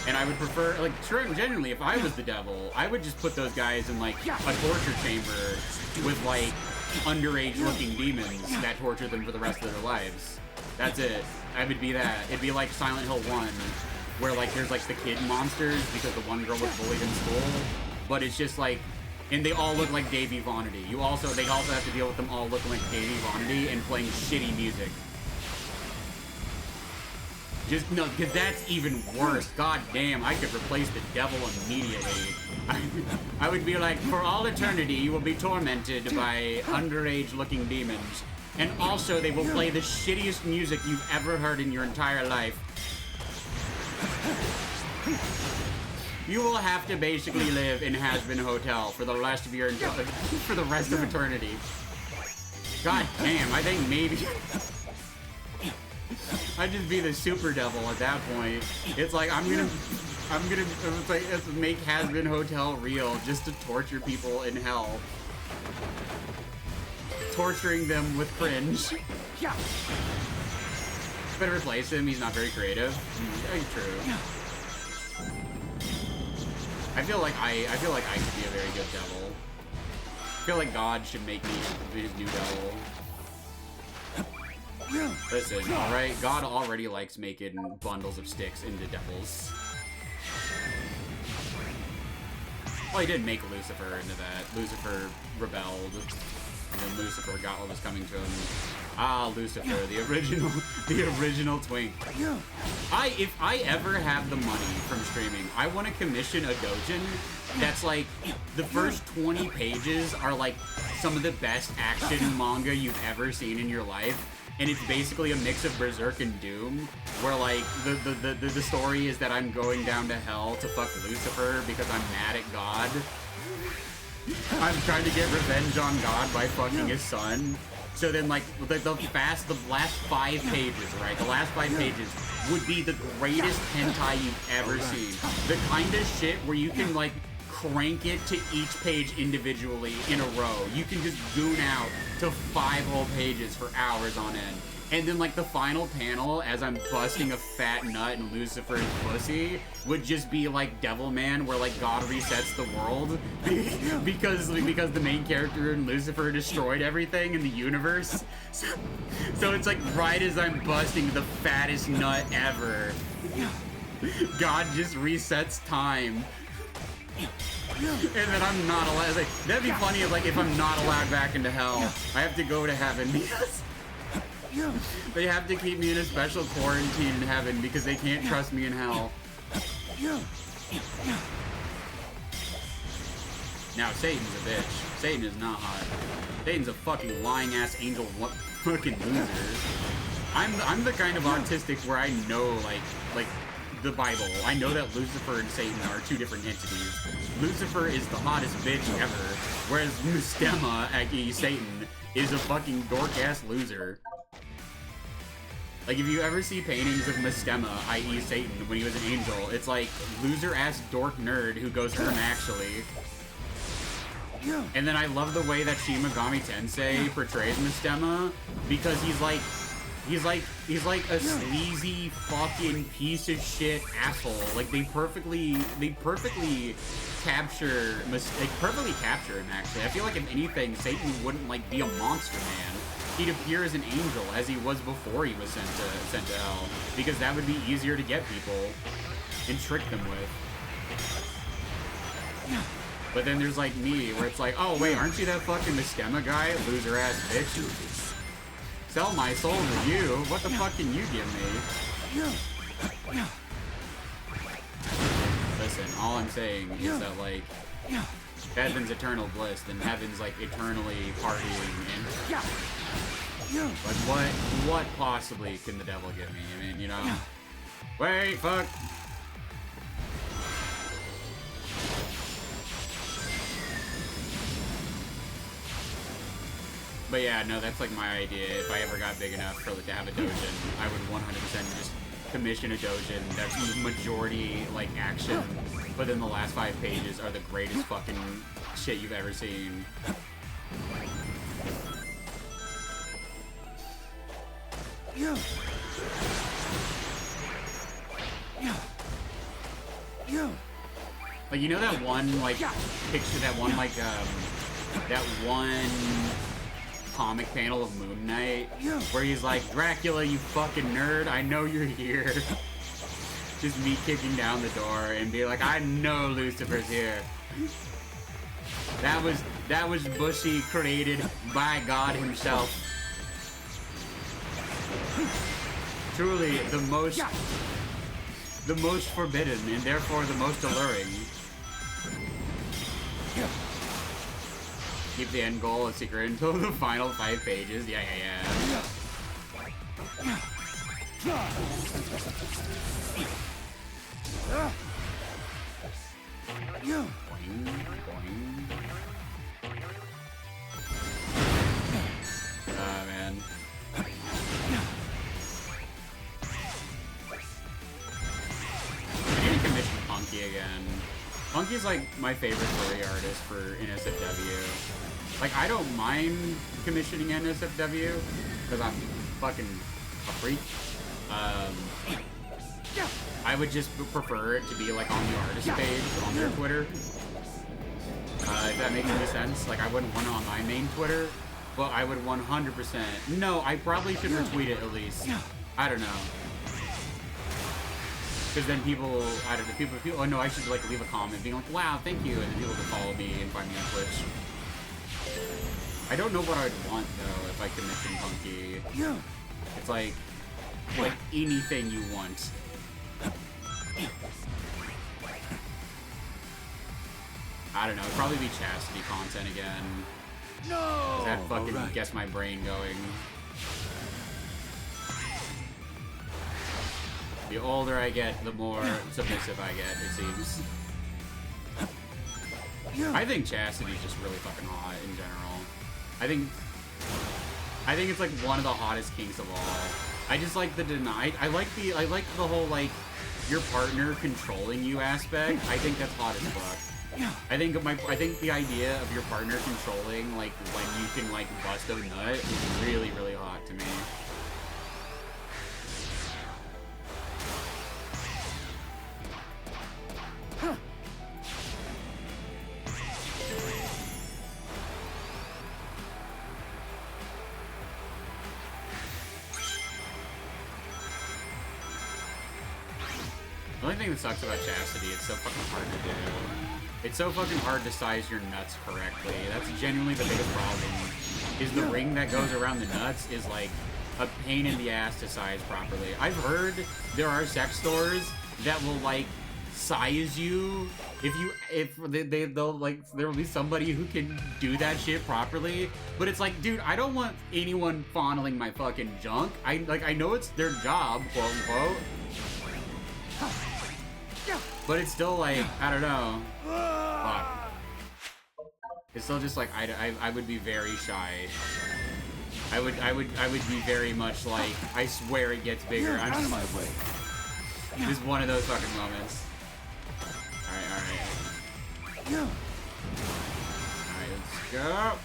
And I would prefer, like, genuinely, if I was the devil, I would just put those guys in, like, a torture chamber with, like, underage-looking demons that torture them for the rest of their lives. That's it. I would be that. It'd be like Silent Hill 1, where, like, there's, like, the kid monsters because the one girl was bullied in school, but it's just, like, and they all look like Davey Vonity. They also have to deal with them all looking like Davey Vonity and playing shitty music. Just, no, because that's even worse. God damn, I could replace the devil immediately. I would be like, for all eternity, you will be tormented by underage-looking demons. And also, they will play the shittiest music you've ever heard in your entire life. You will have to basically live in Has-Been Hotel for the rest of your for the rest of eternity. God damn, I think maybe I'd just be the super devil at that point. It's like I'm gonna let's make Has-Been Hotel real just to torture people in hell. Torturing them with cringe. Better replace him, he's not very creative. True. I feel like I could be a very good devil. I feel like God should make me his new devil. Listen, alright, God already likes making bundles of sticks into devils. Well, he did make Lucifer into that. Lucifer rebelled, and then Lucifer got what was coming to him. Ah, Lucifer, the original twink. If I ever have the money from streaming, I want to commission a doujin that's like, the first 20 pages are like some of the best action manga you've ever seen in your life. And it's basically a mix of Berserk and Doom, where like the story is that I'm going down to hell to fuck Lucifer because I'm mad at God. I'm trying to get revenge on God by fucking his son. So then, like, the last 5 pages, right? The last 5 pages would be the greatest hentai you've ever seen. The kind of shit where you can, like, crank it to each page individually in a row. You can just goon out to 5 whole pages for hours on end. And then, like, the final panel, as I'm busting a fat nut in Lucifer's pussy, would just be, like, Devilman, where, like, God resets the world. because the main character in Lucifer destroyed everything in the universe. So it's, like, right as I'm busting the fattest nut ever, God just resets time. And then I'm not allowed. Like, that'd be funny if, like, if I'm not allowed back into hell, I have to go to heaven because... They have to keep me in a special quarantine in heaven because they can't trust me in hell. Now, Satan's a bitch. Satan is not hot. Satan's a fucking lying-ass angel fucking loser. I'm the kind of autistic where I know, like the Bible. I know that Lucifer and Satan are two different entities. Lucifer is the hottest bitch ever, whereas Mustema, aka Satan, is a fucking dork-ass loser. Like, if you ever see paintings of Mustema, i.e. Satan, when he was an angel, it's like loser-ass dork nerd who goes actually. And then I love the way that Shin Megami Tensei portrays Mustema, because he's like a sleazy fucking piece of shit asshole. Like, they perfectly capture him, actually. I feel like if anything, Satan wouldn't, like, be a monster man. He'd appear as an angel, as he was before he was sent to hell, because that would be easier to get people and trick them with. But then there's, like, me, where it's like, oh, wait, aren't you that fucking Mustema guy? Loser-ass bitch. Sell my soul to you. What the fuck can you give me? Listen, all I'm saying is that, like, heaven's eternal bliss, then heaven's, like, eternally partying, and... Like, what possibly can the devil give me? I mean, you know... Wait, fuck! But yeah, no, that's like my idea. If I ever got big enough for to have a doujin, I would 100% just commission a doujin that's majority, like, action, but then the last 5 pages are the greatest fucking shit you've ever seen. Like, you know that one, like, picture, that one, like, that one comic panel of Moon Knight, where he's like, Dracula, you fucking nerd, I know you're here. Just me kicking down the door and be like, I know Lucifer's here. That was Bushy created by God himself. Truly the most forbidden and therefore the most alluring. Keep the end goal a secret until the final 5 pages. Yeah. Ah, man. I need to commission Punky again. Punky's like my favorite furry artist for NSFW. Like, I don't mind commissioning NSFW because I'm fucking a freak. I would just prefer it to be like on the artist page on their Twitter. If that makes any sense. Like, I wouldn't want it on my main Twitter, but I would 100%. No, I probably should retweet it at least. I don't know. Because then people, I don't know, people, oh no, I should, like, leave a comment being like, wow, thank you, and then people can follow me and find me on Twitch. I don't know what I'd want, though, if I commission Punky. It's like anything you want. I don't know, it'd probably be Chastity content again. No! That fucking gets my brain going. The older I get, the more submissive I get, it seems. I think Chastity's just really fucking hot in general. I think it's like one of the hottest kinks of all. I just like the I like the whole, like, your partner controlling you aspect. I think that's hot as fuck. I think the idea of your partner controlling, like, when you can, like, bust a nut is really, really hot to me. thing that sucks about Chastity. It's so fucking hard to do. It's so fucking hard to size your nuts correctly. That's genuinely the biggest problem. Is the ring that goes around the nuts is like a pain in the ass to size properly. I've heard there are sex stores that will like size you they'll like there'll be somebody who can do that shit properly, but it's like, dude, I don't want anyone fondling my fucking junk. I know it's their job, quote unquote, but it's still like, I don't know. Fuck. It's still just like I would be very shy. I would be very much like, I swear it gets bigger. I'm just my way. This is one of those fucking moments. Alright. Alright, let's go.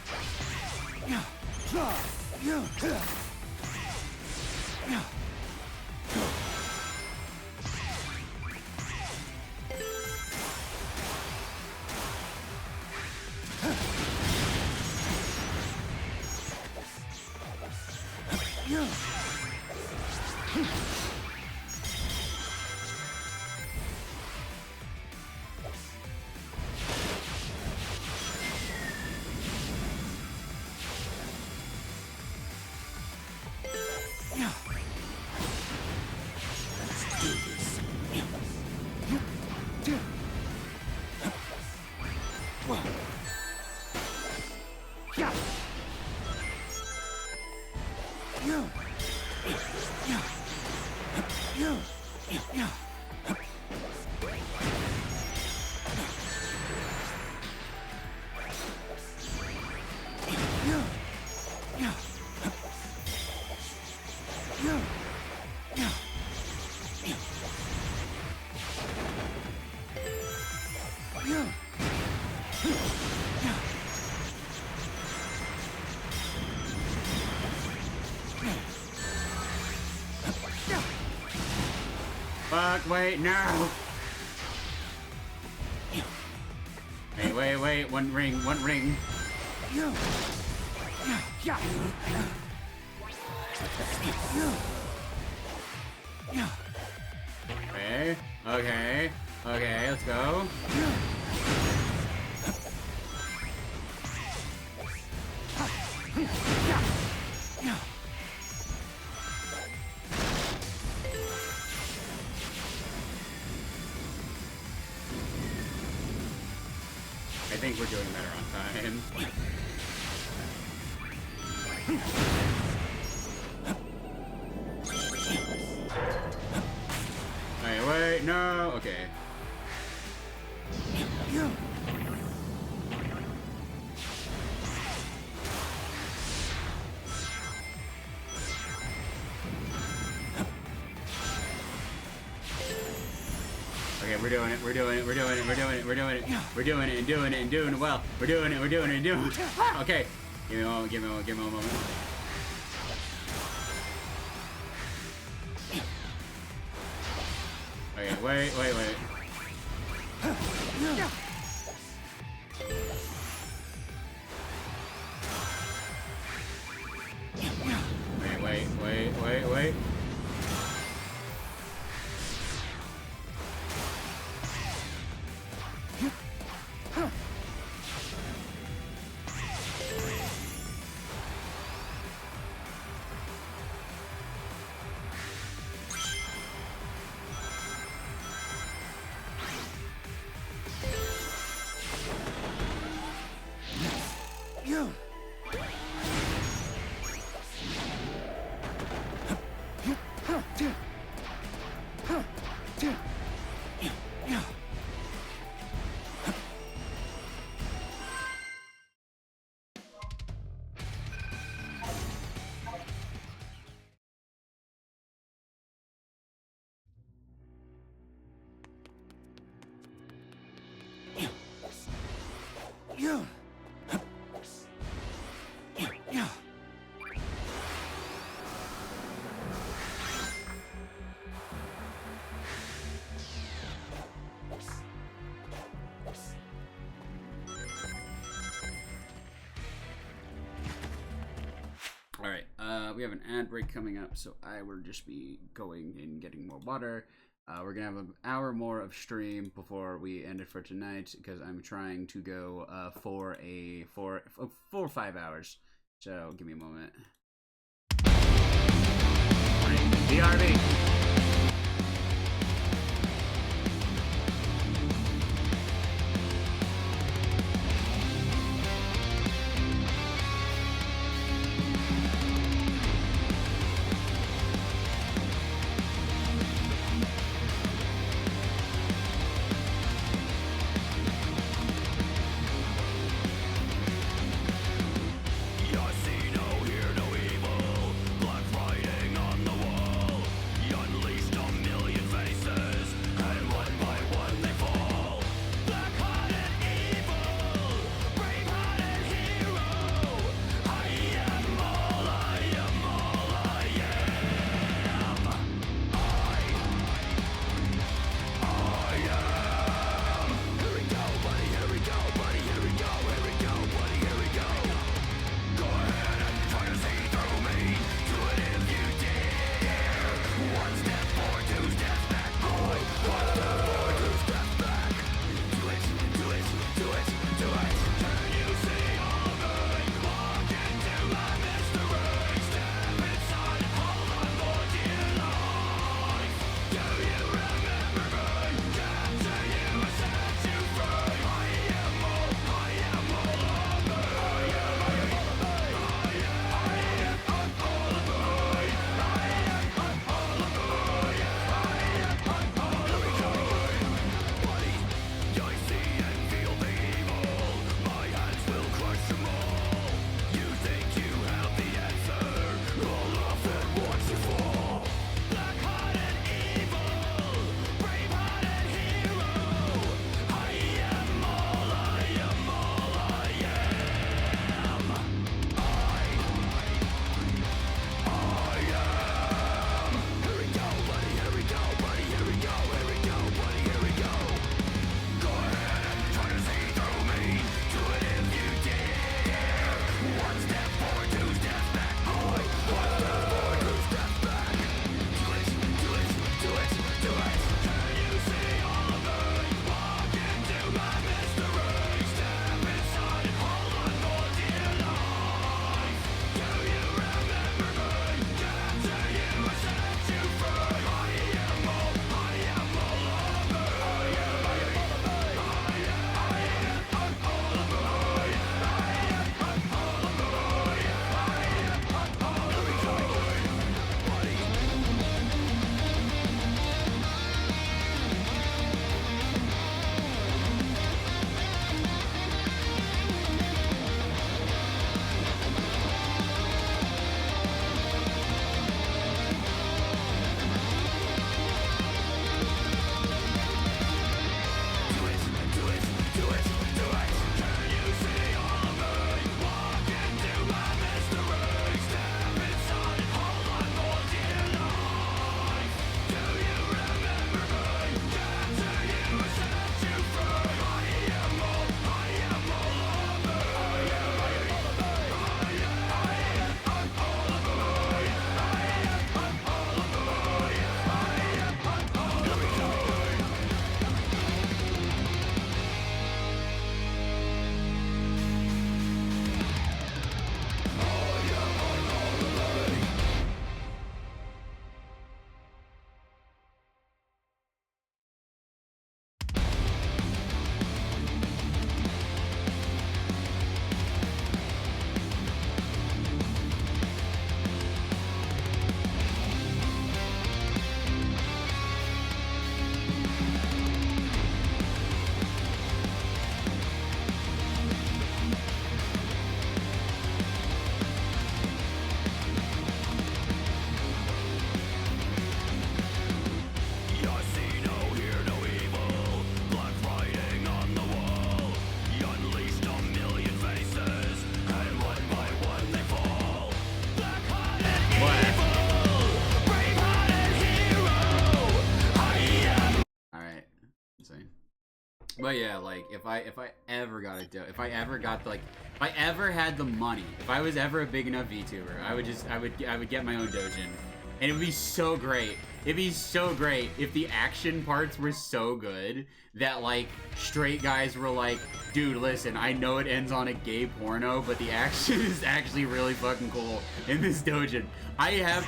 Fuck, wait, no! Hey, wait, one ring. Okay, let's go. I think we're doing better on time. Wait, no, okay. Okay, we're doing it and doing it well. We're doing it and doing it. Okay. Give me a moment. Okay, wait. Wait. Alright, we have an ad break coming up, so I will just be going and getting more water. We're gonna have an hour more of stream before we end it for tonight because I'm trying to go for 4 or 5 hours. So give me a moment. BRB. But yeah, like if I ever got a if I ever got the, like if I ever had the money, if I was ever a big enough VTuber, I would get my own dojin, and it would be so great It'd be so great if the action parts were so good that, like, straight guys were like, dude, listen, I know it ends on a gay porno, but the action is actually really fucking cool in this doujin. I have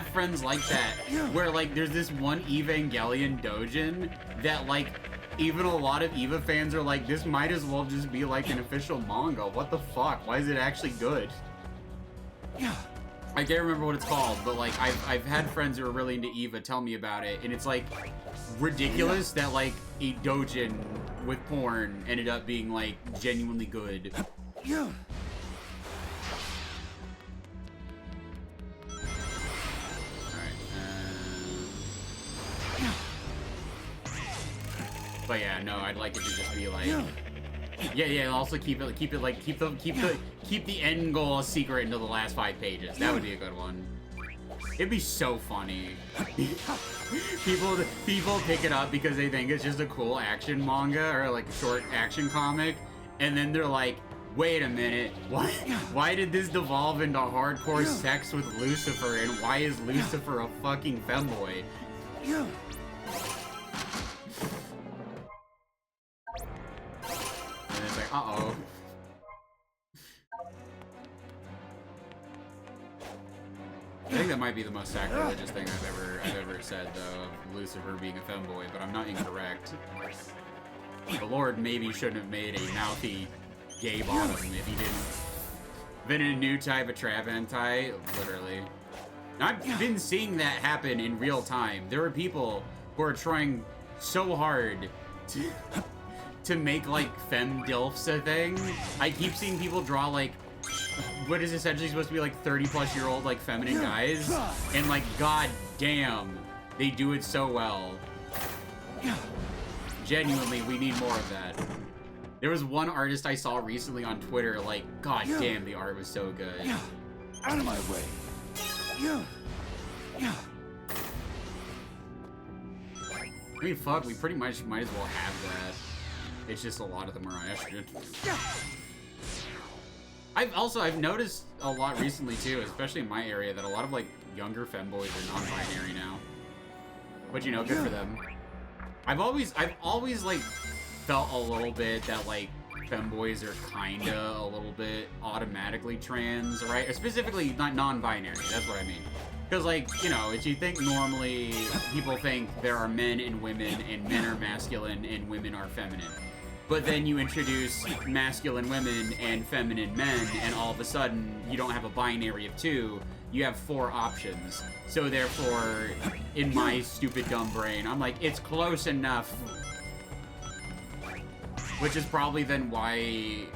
friends like that, where, like, there's this one Evangelion doujin that, like, even a lot of EVA fans are like, this might as well just be, like, an official manga. What the fuck? Why is it actually good? I can't remember what it's called, but, like, I've had friends who are really into EVA tell me about it, and it's, like, ridiculous that, like, a doujin with porn ended up being, like, genuinely good. Alright, but yeah, no, I'd like it to just be, like... Yeah, also keep the end goal a secret until the last 5 pages. That would be a good one. It'd be so funny. people pick it up because they think it's just a cool action manga or like a short action comic, and then they're like, wait a minute, why did this devolve into hardcore sex with Lucifer, and why is Lucifer a fucking femboy? And it's like, uh-oh. I think that might be the most sacrilegious thing I've ever said, though, of Lucifer being a femboy, but I'm not incorrect. The Lord maybe shouldn't have made a mouthy gay bottom if he didn't. Been a new type of travantai, literally. I've been seeing that happen in real time. There are people who are trying so hard to make, like, femme-dilfs a thing. I keep seeing people draw, like, what is essentially supposed to be, like, 30-plus-year-old, like, feminine guys. And, like, god damn, they do it so well. Genuinely, we need more of that. There was one artist I saw recently on Twitter, like, god damn, the art was so good. Out of my way. I mean, fuck, we pretty much might as well have that. It's just a lot of them are estrogen. I've noticed a lot recently too, especially in my area, that a lot of like younger femboys are non-binary now. But you know, good for them. I've always like felt a little bit that like femboys are kinda a little bit automatically trans, right? Specifically not non-binary, that's what I mean. Because, like, you know, as you think normally, people think there are men and women, and men are masculine and women are feminine. But then you introduce masculine women and feminine men, and all of a sudden, you don't have a binary of 2, you have 4 options. So therefore, in my stupid dumb brain, I'm like, it's close enough. Which is probably then why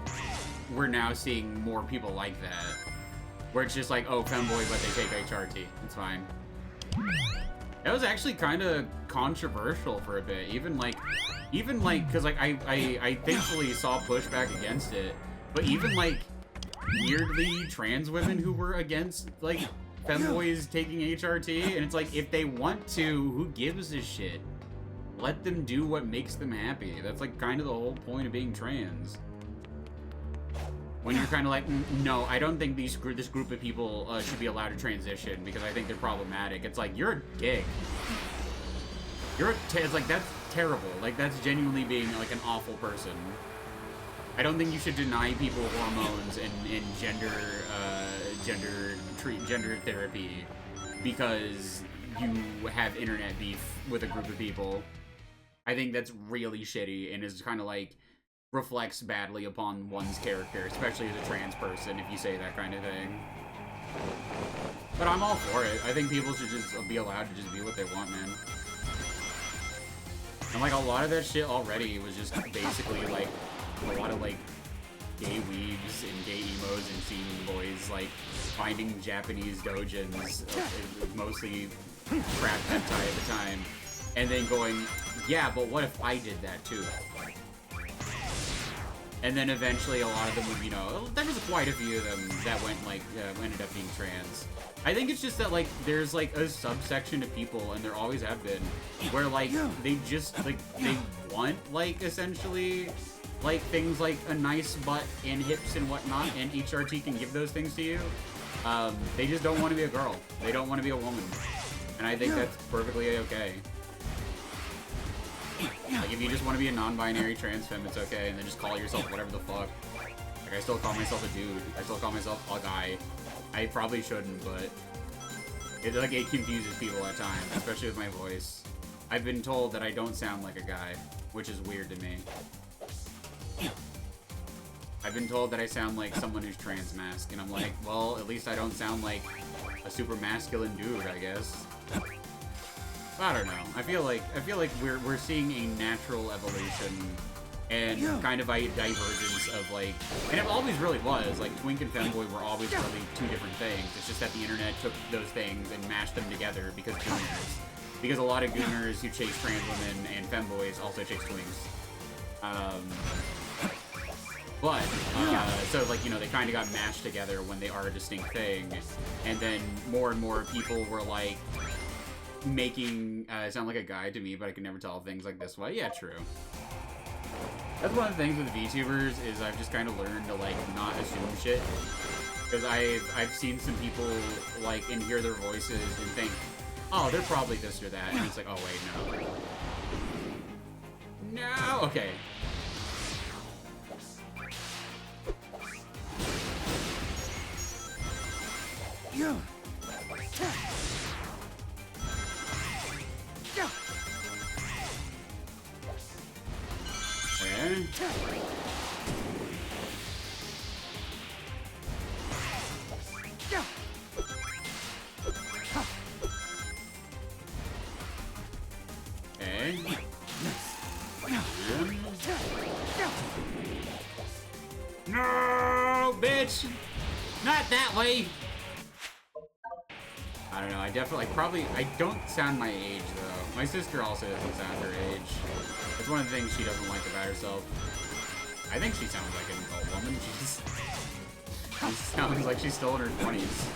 we're now seeing more people like that. Where it's just like, oh, femboy, but they take HRT. It's fine. That was actually kind of controversial for a bit. Even like, because like I thankfully saw pushback against it. But even like weirdly trans women who were against like femboys taking HRT, and it's like, if they want to, who gives a shit? Let them do what makes them happy. That's like kind of the whole point of being trans. When you're kind of like, no, I don't think this group of people should be allowed to transition because I think they're problematic. It's like, you're a dick. It's like, that's terrible. Like, that's genuinely being like an awful person. I don't think you should deny people hormones and gender therapy because you have internet beef with a group of people. I think that's really shitty and is kind of like reflects badly upon one's character, especially as a trans person, if you say that kind of thing. But I'm all for it. I think people should just be allowed to just be what they want, man. And like, a lot of that shit already was just basically like a lot of like gay weebs and gay emos and scene boys like finding Japanese doujins, mostly crap hentai at the time, and then going, yeah, but what if I did that too? And then eventually a lot of them would, you know, there was quite a few of them that went like, ended up being trans. I think it's just that like, there's like a subsection of people, and there always have been, where like, they just, like, they want like, essentially, like things like a nice butt and hips and whatnot, and HRT can give those things to you. They just don't want to be a girl. They don't want to be a woman. And I think that's perfectly okay. Like, if you just want to be a non-binary trans femme, it's okay, and then just call yourself whatever the fuck. Like, I still call myself a dude. I still call myself a guy. I probably shouldn't, but it confuses people at times, especially with my voice. I've been told that I don't sound like a guy, which is weird to me. I've been told that I sound like someone who's trans-masked, and I'm like, well, at least I don't sound like a super masculine dude, I guess. I don't know. I feel like we're seeing a natural evolution and kind of a divergence of like, and it always really was. Like, twink and femboy were always really two different things. It's just that the internet took those things and mashed them together because gooners. Because a lot of gooners who chase trans women and femboys also chase twinks. So like, you know, they kind of got mashed together when they are a distinct thing, and then more and more people were like making sound like a guy to me, but I can never tell things like this way. Yeah, true. That's one of the things with VTubers is I've just kind of learned to like not assume shit, because I've seen some people like and hear their voices and think, oh, they're probably this or that, and it's like, oh wait, no. No. Okay. Yeah. No, bitch! Not that way! I don't know, I definitely, I don't sound my age, though. My sister also doesn't sound her age. It's one of the things she doesn't like about herself. I think she sounds like an adult woman. She sounds like she's still in her 20s.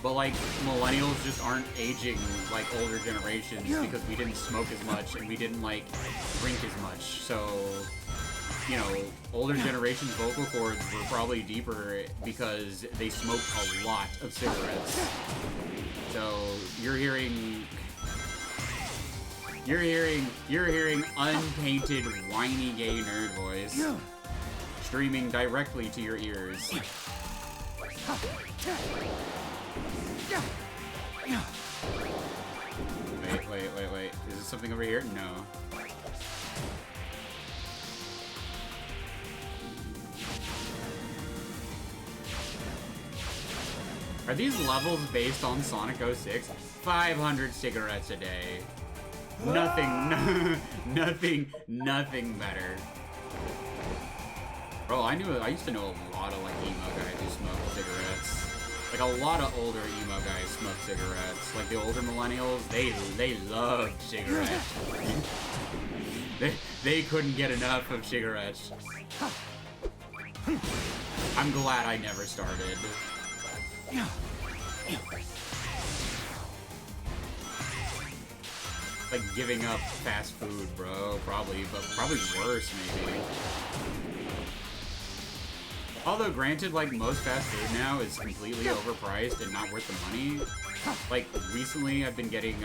But, like, millennials just aren't aging like older generations because we didn't smoke as much and we didn't, like, drink as much. So, you know, older generations' vocal cords were probably deeper because they smoked a lot of cigarettes. So, you're hearing unpainted, whiny gay nerd voice streaming directly to your ears. Wait. Is there something over here? No. Are these levels based on Sonic 06? 500 cigarettes a day. Nothing better. Bro, I used to know a lot of, like, emo guys who smoked cigarettes. Like, a lot of older emo guys smoke cigarettes. Like, the older millennials, they love cigarettes. they couldn't get enough of cigarettes. I'm glad I never started. Like, giving up fast food, bro. Probably, but probably worse, maybe. Although, granted, like, most fast food now is completely overpriced and not worth the money. Like, recently I've been getting,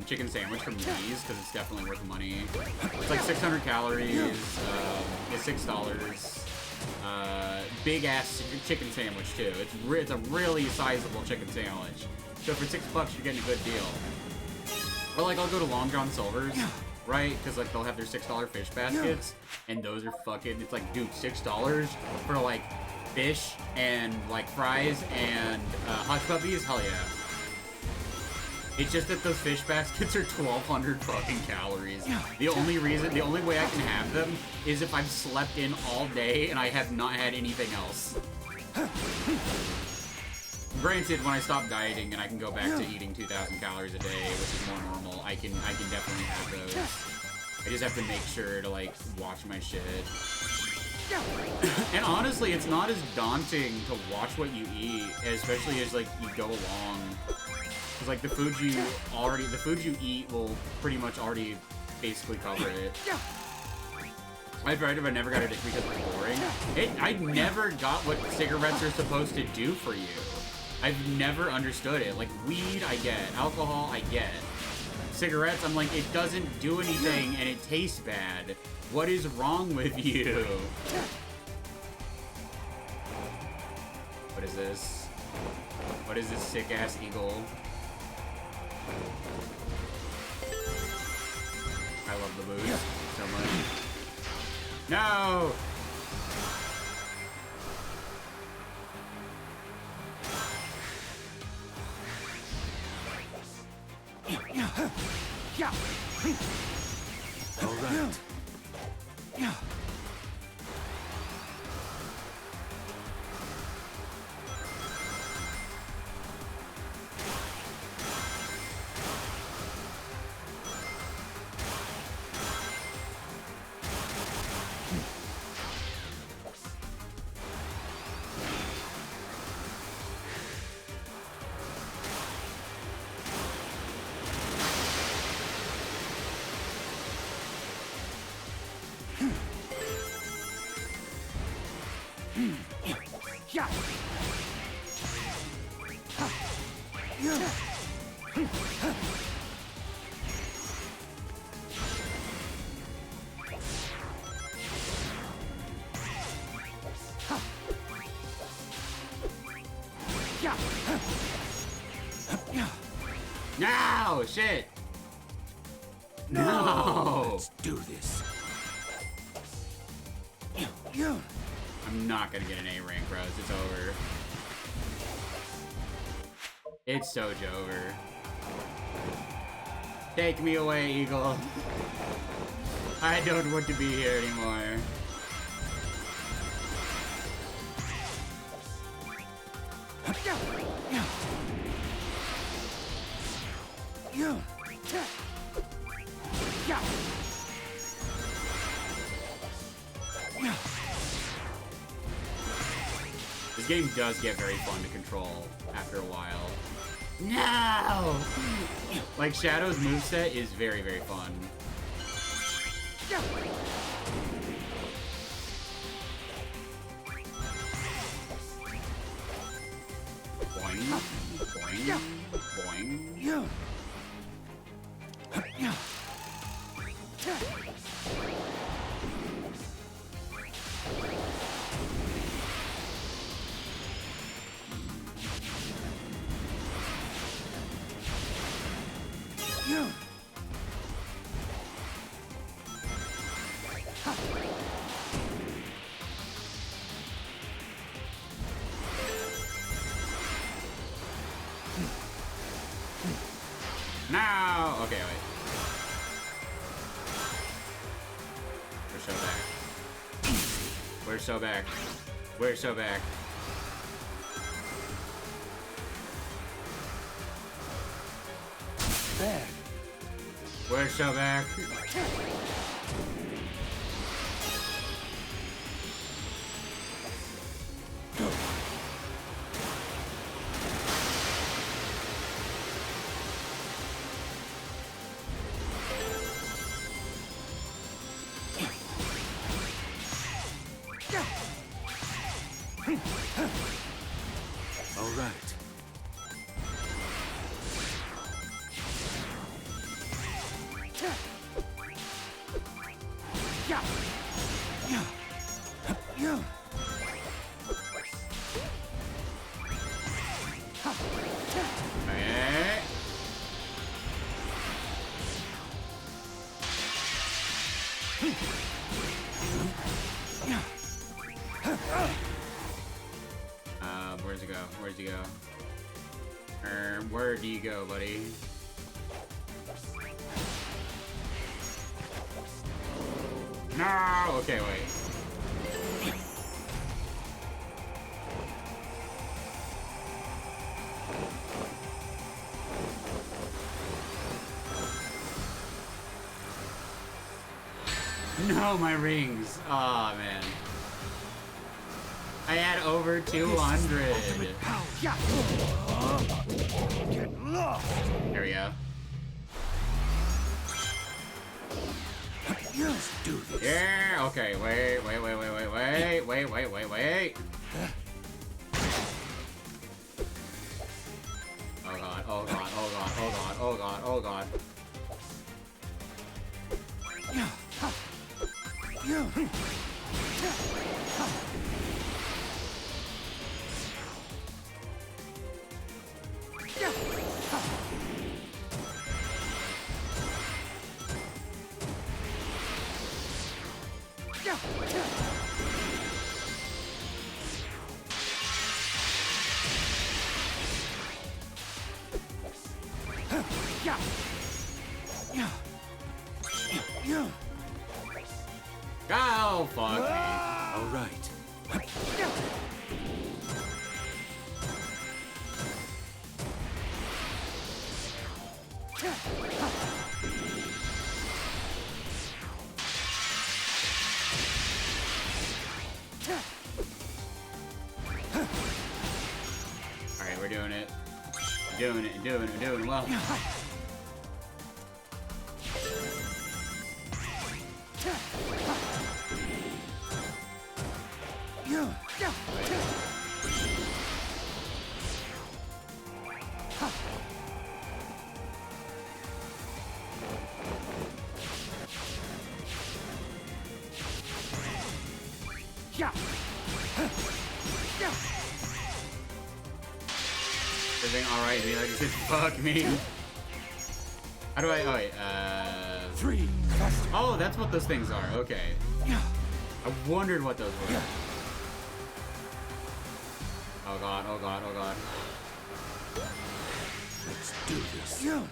chicken sandwich from Lee's, because it's definitely worth the money. It's like 600 calories, it's $6. Big-ass chicken sandwich, too. It's a really sizable chicken sandwich. So for $6, you're getting a good deal. Or, like, I'll go to Long John Silver's, right? Because, like, they'll have their $6 fish baskets, and those are fucking, it's like, dude, $6 for, like, fish and, like, fries and hush puppies? Hell yeah. It's just that those fish baskets are 1,200 fucking calories. The only way I can have them is if I've slept in all day and I have not had anything else. Granted, when I stop dieting and I can go back to eating 2,000 calories a day, which is more normal, I can definitely have those. I just have to make sure to, like, watch my shit. And honestly, it's not as daunting to watch what you eat, especially as, like, you go along. Because, like, the food you eat will pretty much already basically cover it. I'd rather if I never got it because it was boring. I never got what cigarettes are supposed to do for you. I've never understood it. Like, weed, I get. Alcohol, I get. Cigarettes, I'm like, it doesn't do anything and it tastes bad. What is wrong with you? What is this? What is this sick-ass eagle? I love the boost so much. No! All right. No! Shit! No! Let's do this. I'm not gonna get an A rank, bros. It's over. It's so over. Take me away, Eagle. I don't want to be here anymore. This game does get very fun to control after a while. No! Like, Shadow's moveset is very, very fun. Boing, boing, boing. No! Okay, wait. We're so back. We're so back. We're so back. Bad. We're so back. All right. Okay. Where's it go? Where's he go? Where do you go, buddy? No! Okay, wait. No, my rings. Aw, oh, man. I had over 200. There we go. Let's do this. Yeah, okay, wait. Oh god. Oh, fuck me. All right. Alright, we're doing it. Doing it well. Everything alright, dude? Like, just fuck me. How do I? Oh wait. 3. Oh, that's what those things are. Okay. I wondered what those were. Oh god. Let's do this. Go.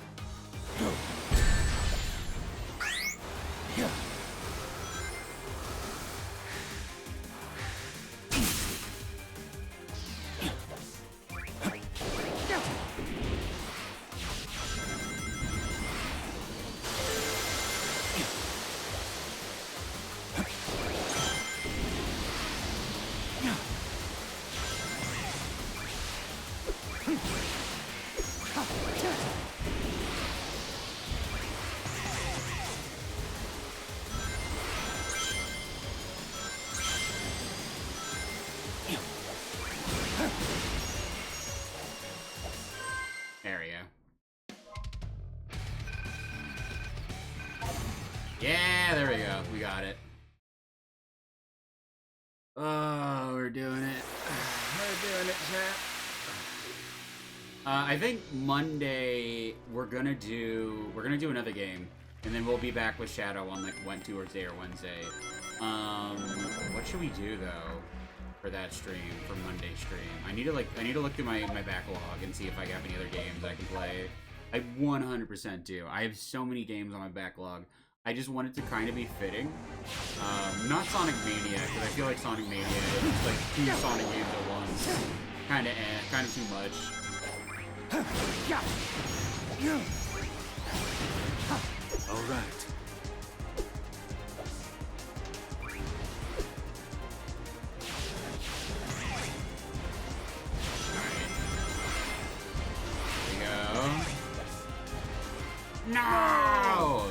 There we go. Yeah, there we go. We got it. Oh, we're doing it. We're doing it, chat. I think Monday we're gonna do another game, and then we'll be back with Shadow on like Tuesday or Wednesday. What should we do though for that stream, for Monday stream? I need to look through my backlog and see if I have any other games I can play. I 100% do. I have so many games on my backlog. I just want it to kind of be fitting. Not Sonic Mania, because I feel like Sonic Mania is like 2 Sonic games at once. Kind of too much. All right. No!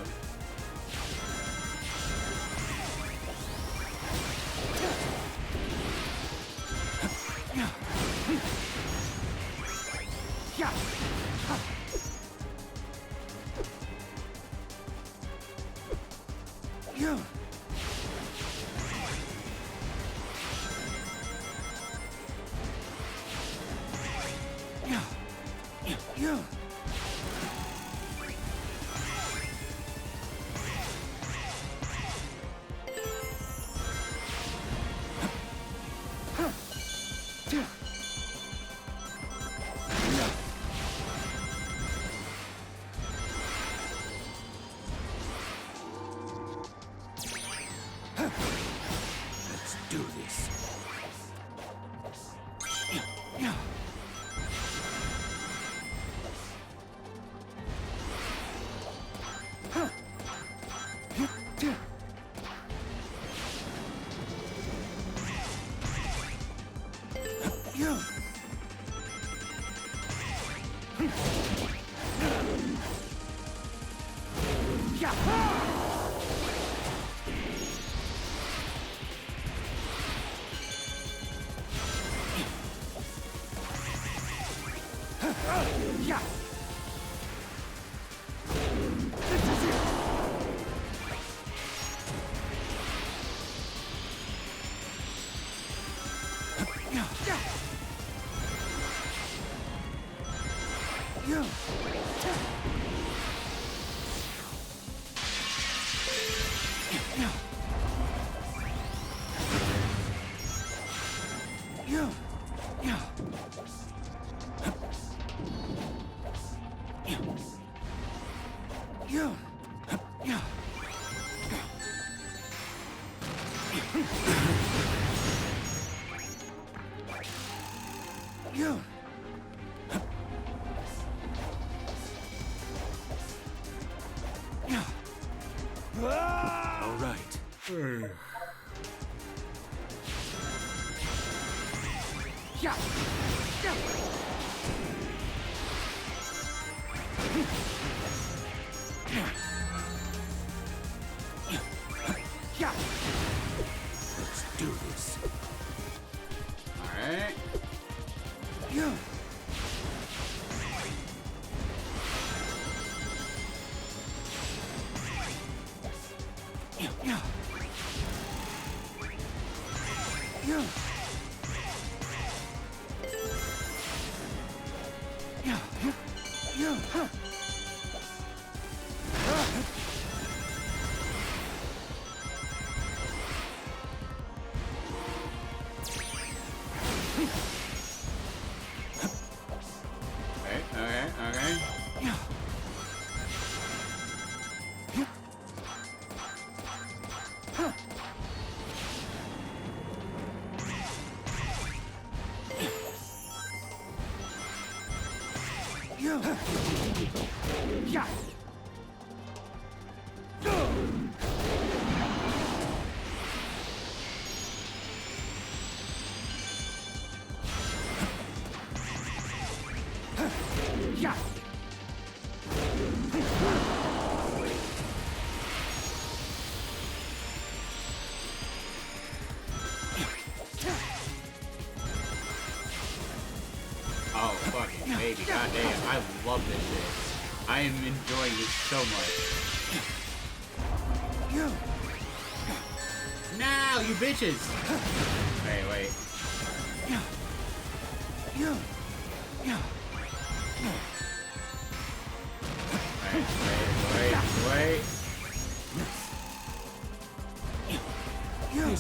Let's do this. All right. Let's do this. Alright. Okay. Oh, fucking baby, goddamn, I love this shit. I am enjoying this so much. Now, you bitches! Wait. Wait.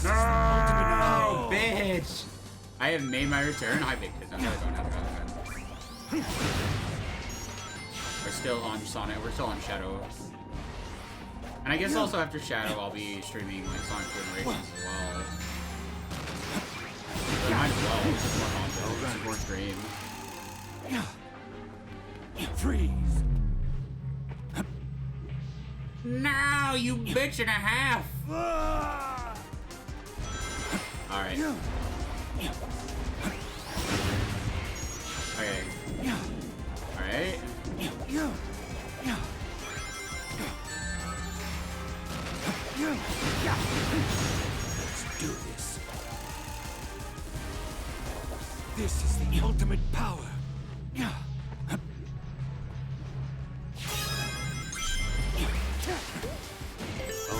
No, bitch! I have made my return. Hi, big kids. I'm never going out of We're still on Sonic. We're still on Shadow. And I guess also after Shadow, I'll be streaming like Sonic Generations as well. But I might as well. It's just more content. It's more stream. Freeze. Now, you bitch and a half! Alright. Okay. Alright. Let's do this. This is the ultimate power. All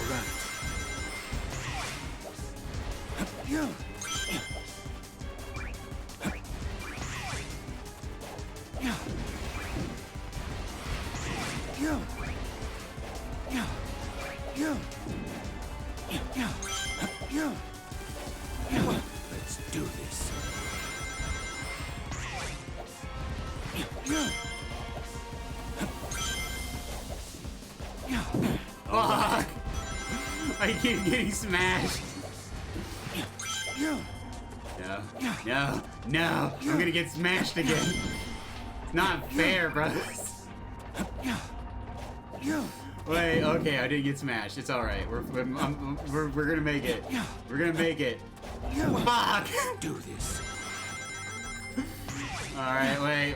right. Let's do this. Fuck! I keep getting smashed. No. I'm gonna get smashed again. Not fair, brothers. Wait, okay, I didn't get smashed. It's alright. We're gonna make it. We're gonna make it. Fuck! Do this. Alright, wait.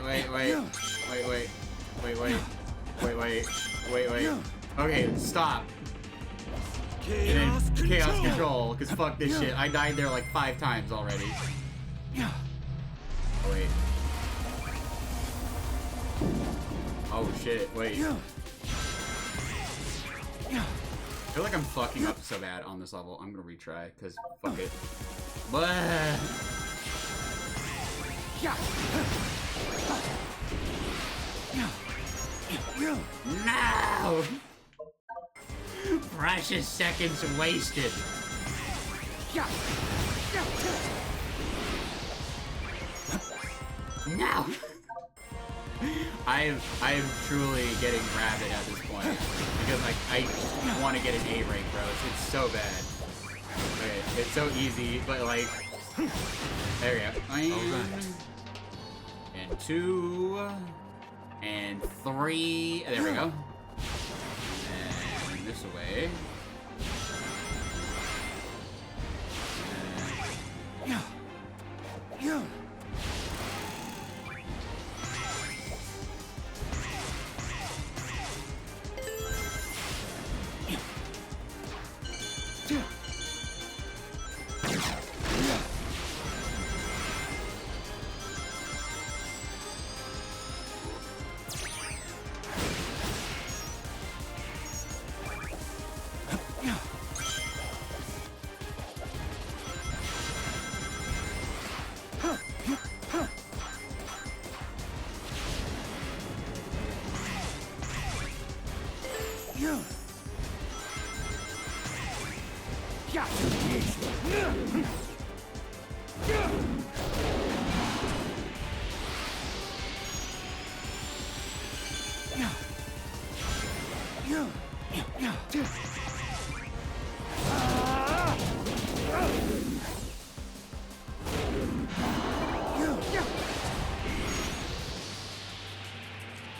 Okay, stop. And then chaos control, because fuck this shit. I died there like 5 times already. Oh, wait. Oh shit, wait. I feel like I'm fucking up so bad on this level. I'm gonna retry, because fuck it. Blah. No! Precious seconds wasted. No! I am truly getting rabid at this point because like I want to get an A rank, bro. It's so bad. Okay, it's so easy, but like there we go. And 2 and 3. There we go. And this away.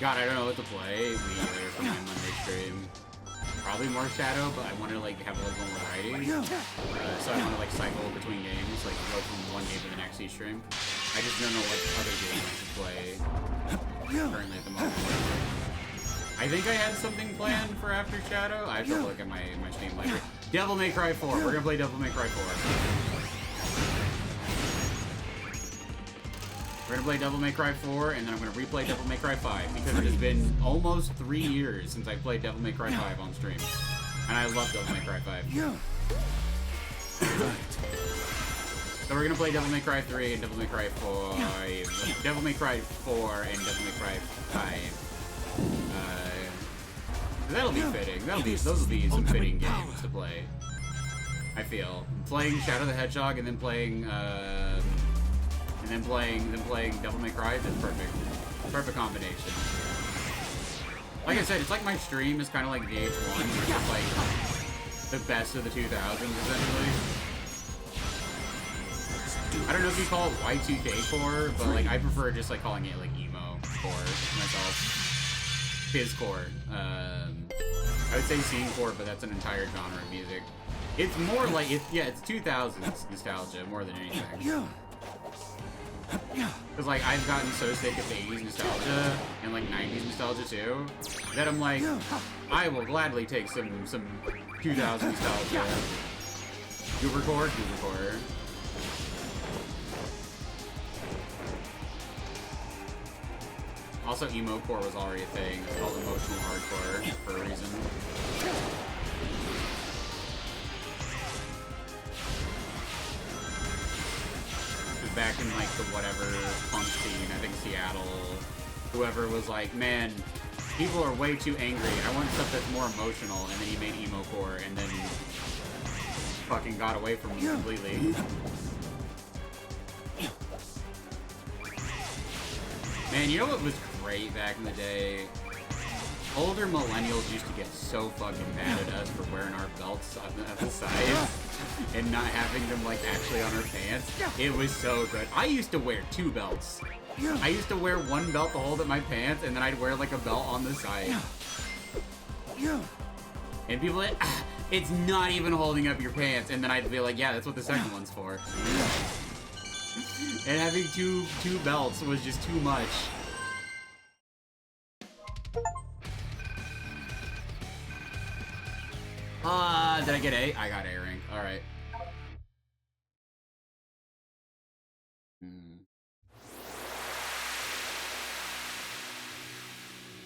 God, I don't know what to play. Me either for my Monday stream. Probably more Shadow, but I want to like have a little more variety. So I want to like cycle between games, like go from one game to the next each stream. I just don't know what other game I should play currently at the moment. I think I had something planned for after Shadow. I have to look at my Steam library. Devil May Cry 4. We're gonna play Devil May Cry 4. We're gonna play Devil May Cry 4, and then I'm gonna replay Devil May Cry 5, because it has been almost 3 years since I played Devil May Cry 5 on stream. And I love Devil May Cry 5. So we're gonna play Devil May Cry 3 and Devil May Cry 4. Devil May Cry 4 and Devil May Cry 5. That'll be fitting. Those will be some fitting games to play. I feel. Playing Shadow the Hedgehog and then playing Devil May Cry is perfect. Perfect combination. Like I said, it's like my stream is kind of like VH1, which is like the best of the 2000s, essentially. I don't know if you call it Y2K core, but like I prefer just like calling it like emo core myself. His core. I would say scene core, but that's an entire genre of music. It's more like it's 2000s nostalgia more than anything. Because like I've gotten so sick of the 80s nostalgia and like 90s nostalgia too, that I'm like, I will gladly take some 2000s nostalgia. Goober core. Also, emo core was already a thing. It's called emotional hardcore for a reason. Back in like the whatever punk scene, I think Seattle, whoever was like, man, people are way too angry. I want stuff that's more emotional, and then he made emo core, and then fucking got away from me completely. Man, you know what was great back in the day? Older millennials used to get so fucking mad at us for wearing our belts at the side and not having them like actually on our pants. It was so good. I used to wear 2 belts. I used to wear one belt to hold up my pants, and then I'd wear like a belt on the side. And people like, it's not even holding up your pants, and then I'd be like, yeah, that's what the second one's for. And having two belts was just too much. Did I get A? I got A rank. Alright.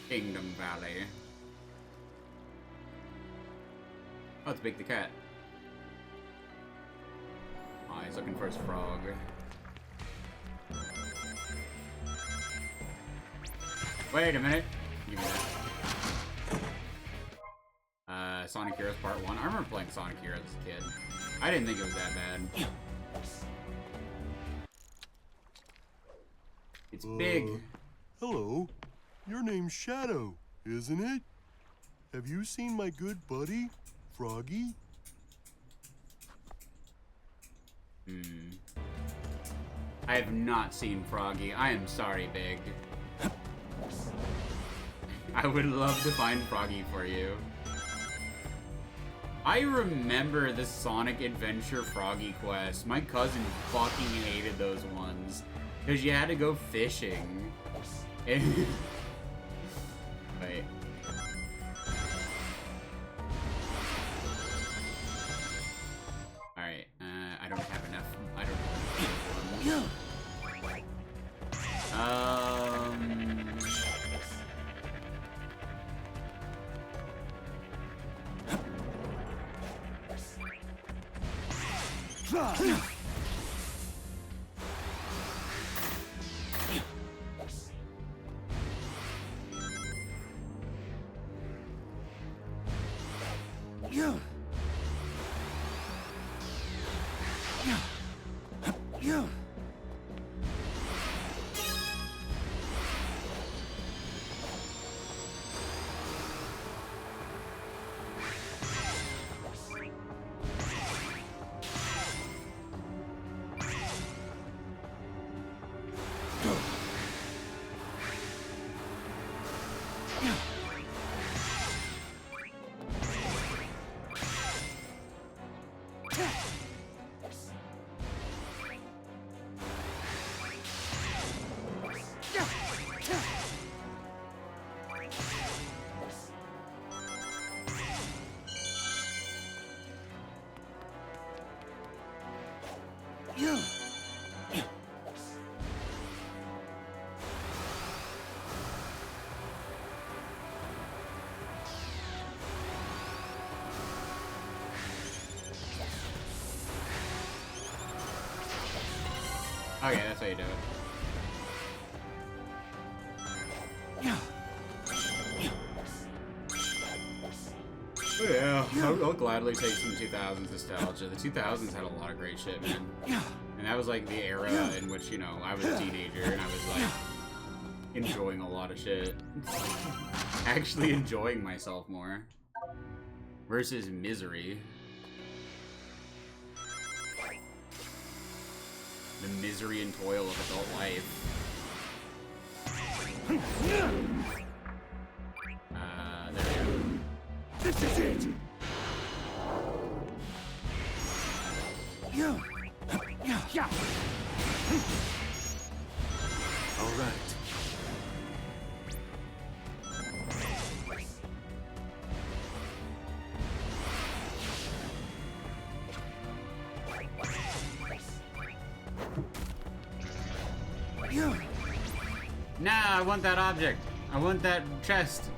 Kingdom Valley. Oh, it's Big the Cat. Oh, he's looking for his frog. Wait a minute. Give me that. Sonic Heroes Part 1. I remember playing Sonic Heroes as a kid. I didn't think it was that bad. It's big. Hello. Your name's Shadow, isn't it? Have you seen my good buddy, Froggy? I have not seen Froggy. I am sorry, Big. I would love to find Froggy for you. I remember the Sonic Adventure Froggy quest. My cousin fucking hated those ones. Because you had to go fishing. And wait. Alright, I don't have enough. I don't have enough. Okay, that's how you do it. Oh yeah, I'll gladly take some 2000s nostalgia. The 2000s had a lot of great shit, man. And that was like the era in which, you know, I was a teenager and I was like enjoying a lot of shit. Actually enjoying myself more. Versus misery. The misery and toil of adult life. There we go. This is it! All right. Nah, I want that object. I want that chest.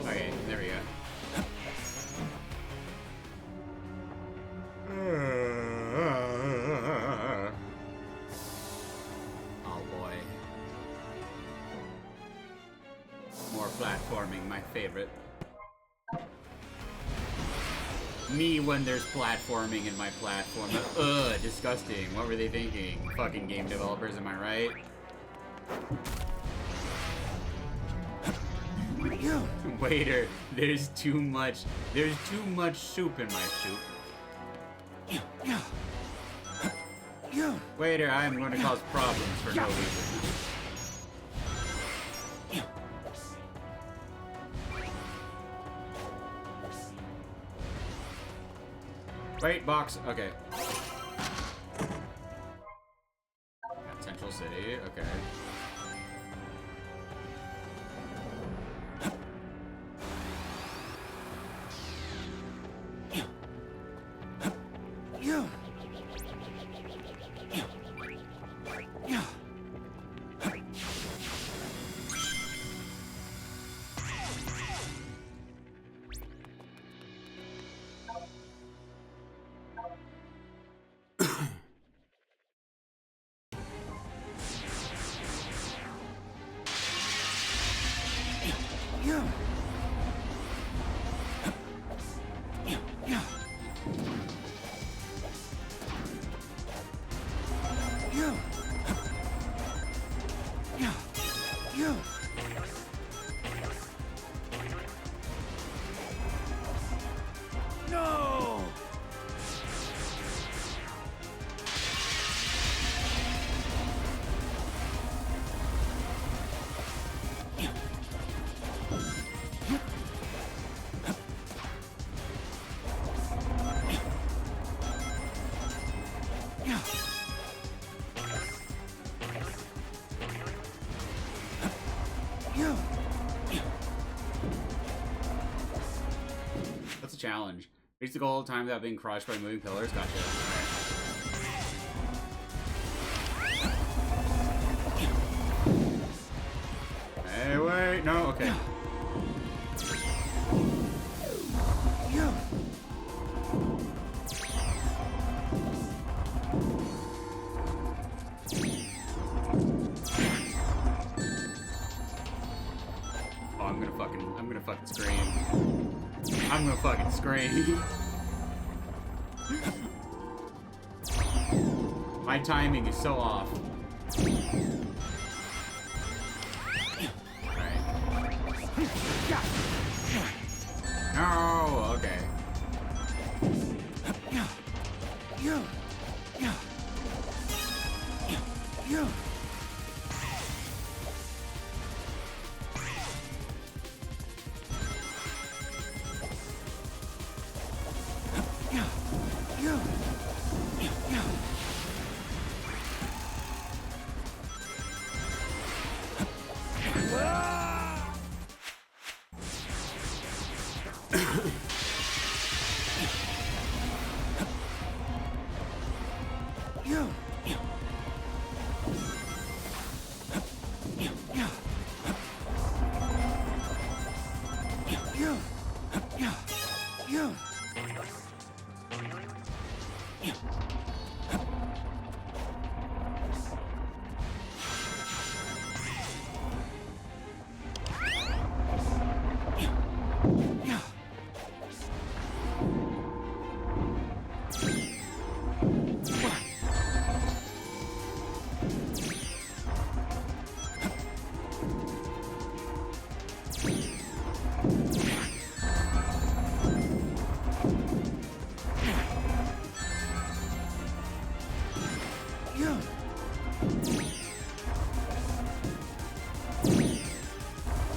Okay, there we go. Oh boy. More platforming, my favorite. Me when there's platforming in my platform. Ugh, disgusting. What were they thinking? Fucking game developers, am I right? Waiter, there's too much soup in my soup. Waiter, I am going to cause problems for no reason. Wait, box. Okay. Central City. Okay. That's a challenge. Reach the goal of time without being crushed by moving pillars. Gotcha. Hey, wait. No, okay. Oh, I'm gonna fucking scream. I'm gonna fucking scream. My timing is so off. Alright. No, okay.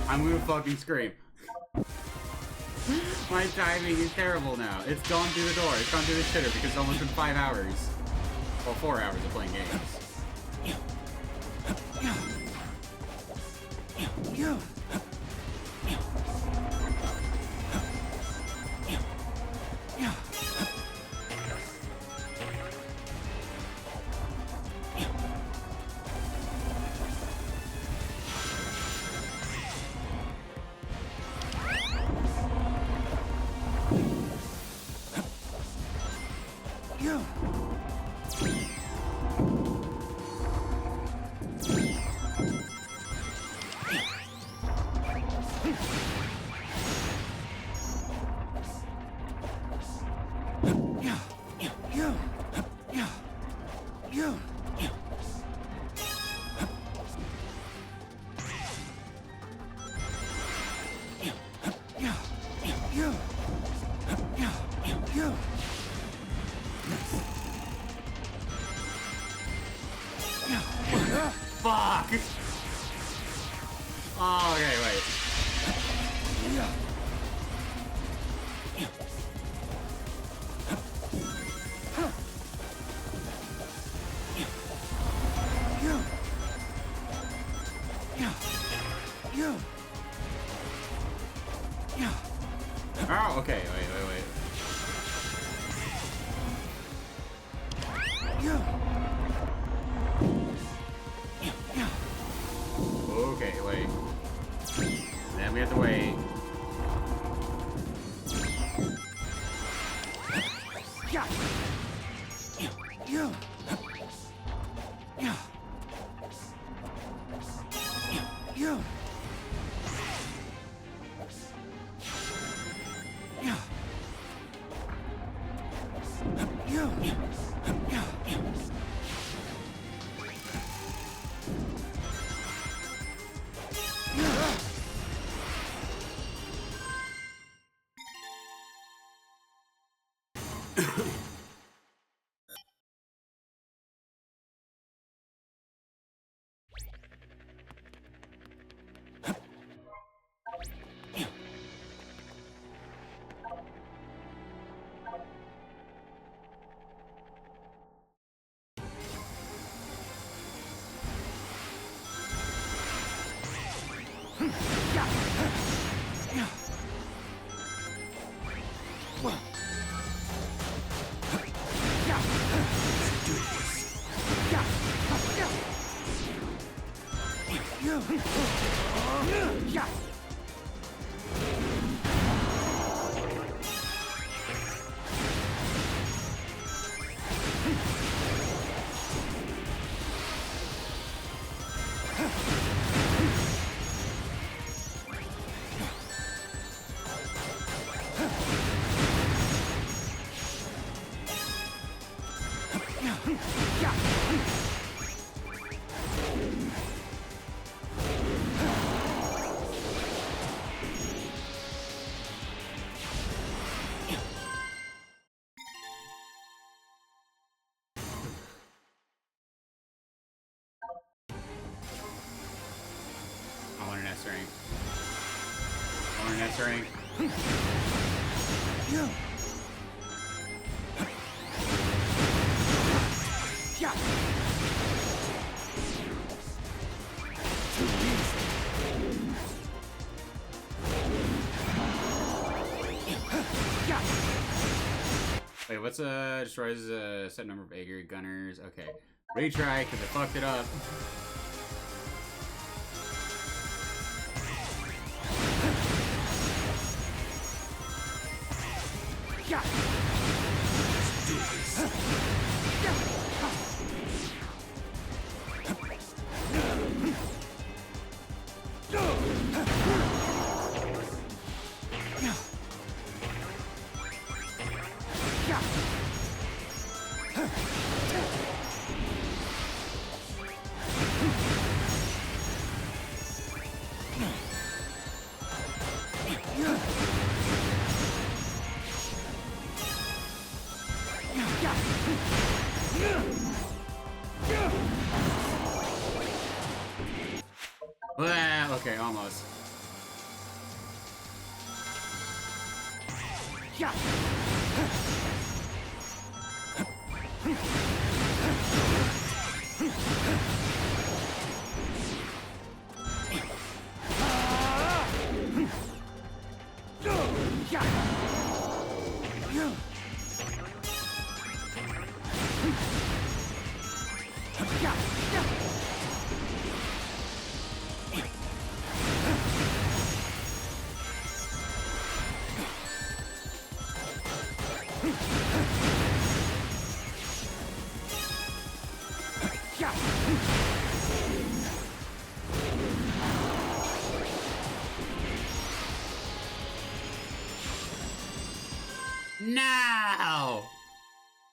I'm gonna fucking scream. My timing is terrible now. It's gone through the door. It's gone through the shitter because it's almost been 5 hours. Well, 4 hours of playing games. Oh, okay. Wait. Okay, wait. Then we have to wait. I want an S rank. I want an S rank. Wait, what's destroys a set number of Aegir gunners? Okay, retry because I fucked it up. Okay, almost. No!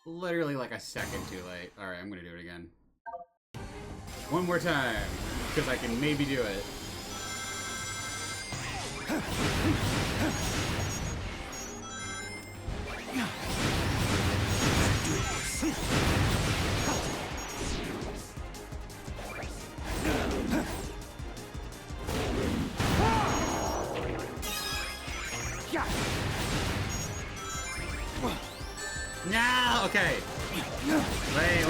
Literally like a second too late. Alright, I'm gonna do it again. One more time, because I can maybe do it. No! Okay. Wait.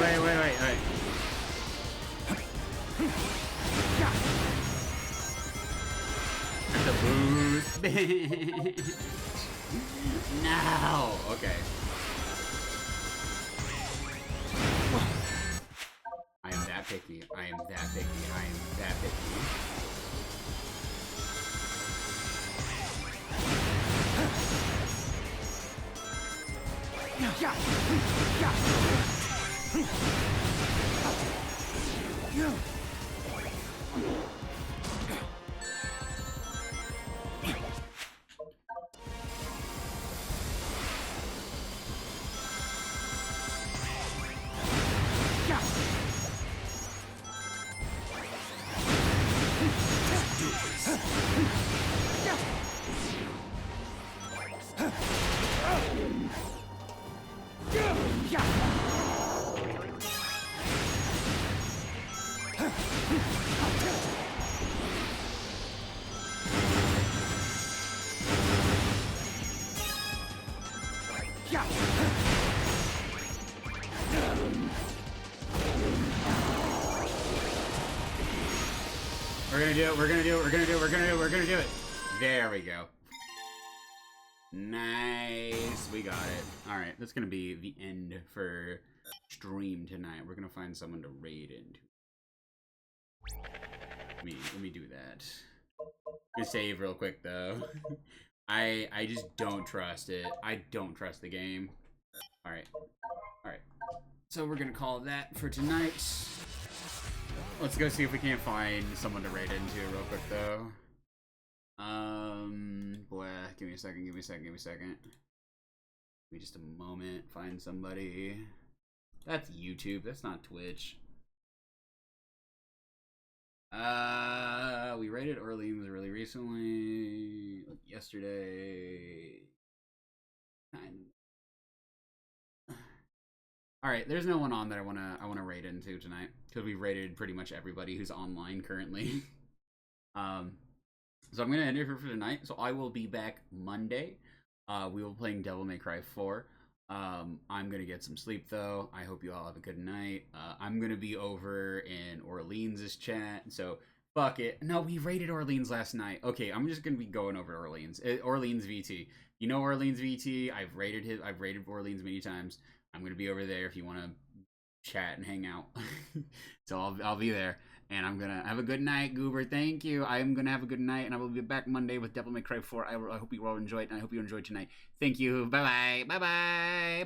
The boost. No! Okay. I am that picky. I am that picky. I am that picky. We're gonna do it, we're gonna do it, we're gonna do it, we're gonna do it, we're gonna do it. There we go. Nice, we got it. Alright, that's gonna be the end for stream tonight. We're gonna find someone to raid into. Let me do that. I'm gonna save real quick though. I just don't trust it. I don't trust the game. Alright. Alright. So we're gonna call that for tonight. Let's go see if we can't find someone to raid into real quick though. Boy, give me a second, give me a second, give me a second. Give me just a moment, find somebody. That's YouTube, that's not Twitch. We raided Orleans really recently, like yesterday. All right, there's no one on that I wanna raid into tonight because we've raided pretty much everybody who's online currently. So I'm gonna end it here for tonight. So I will be back Monday. We will be playing Devil May Cry 4. I'm gonna get some sleep though. I hope you all have a good night. I'm gonna be over in Orleans' chat, so fuck it. No, we raided Orleans last night. Okay, I'm just gonna be going over to Orleans. Orleans VT. You know Orleans VT. I've raided Orleans many times. I'm gonna be over there if you want to chat and hang out. So I'll be there, and I'm gonna have a good night, Goober. Thank you. I am gonna have a good night, and I will be back Monday with Devil May Cry 4. I hope you all enjoyed, and I hope you enjoyed tonight. Thank you. Bye bye. Bye bye.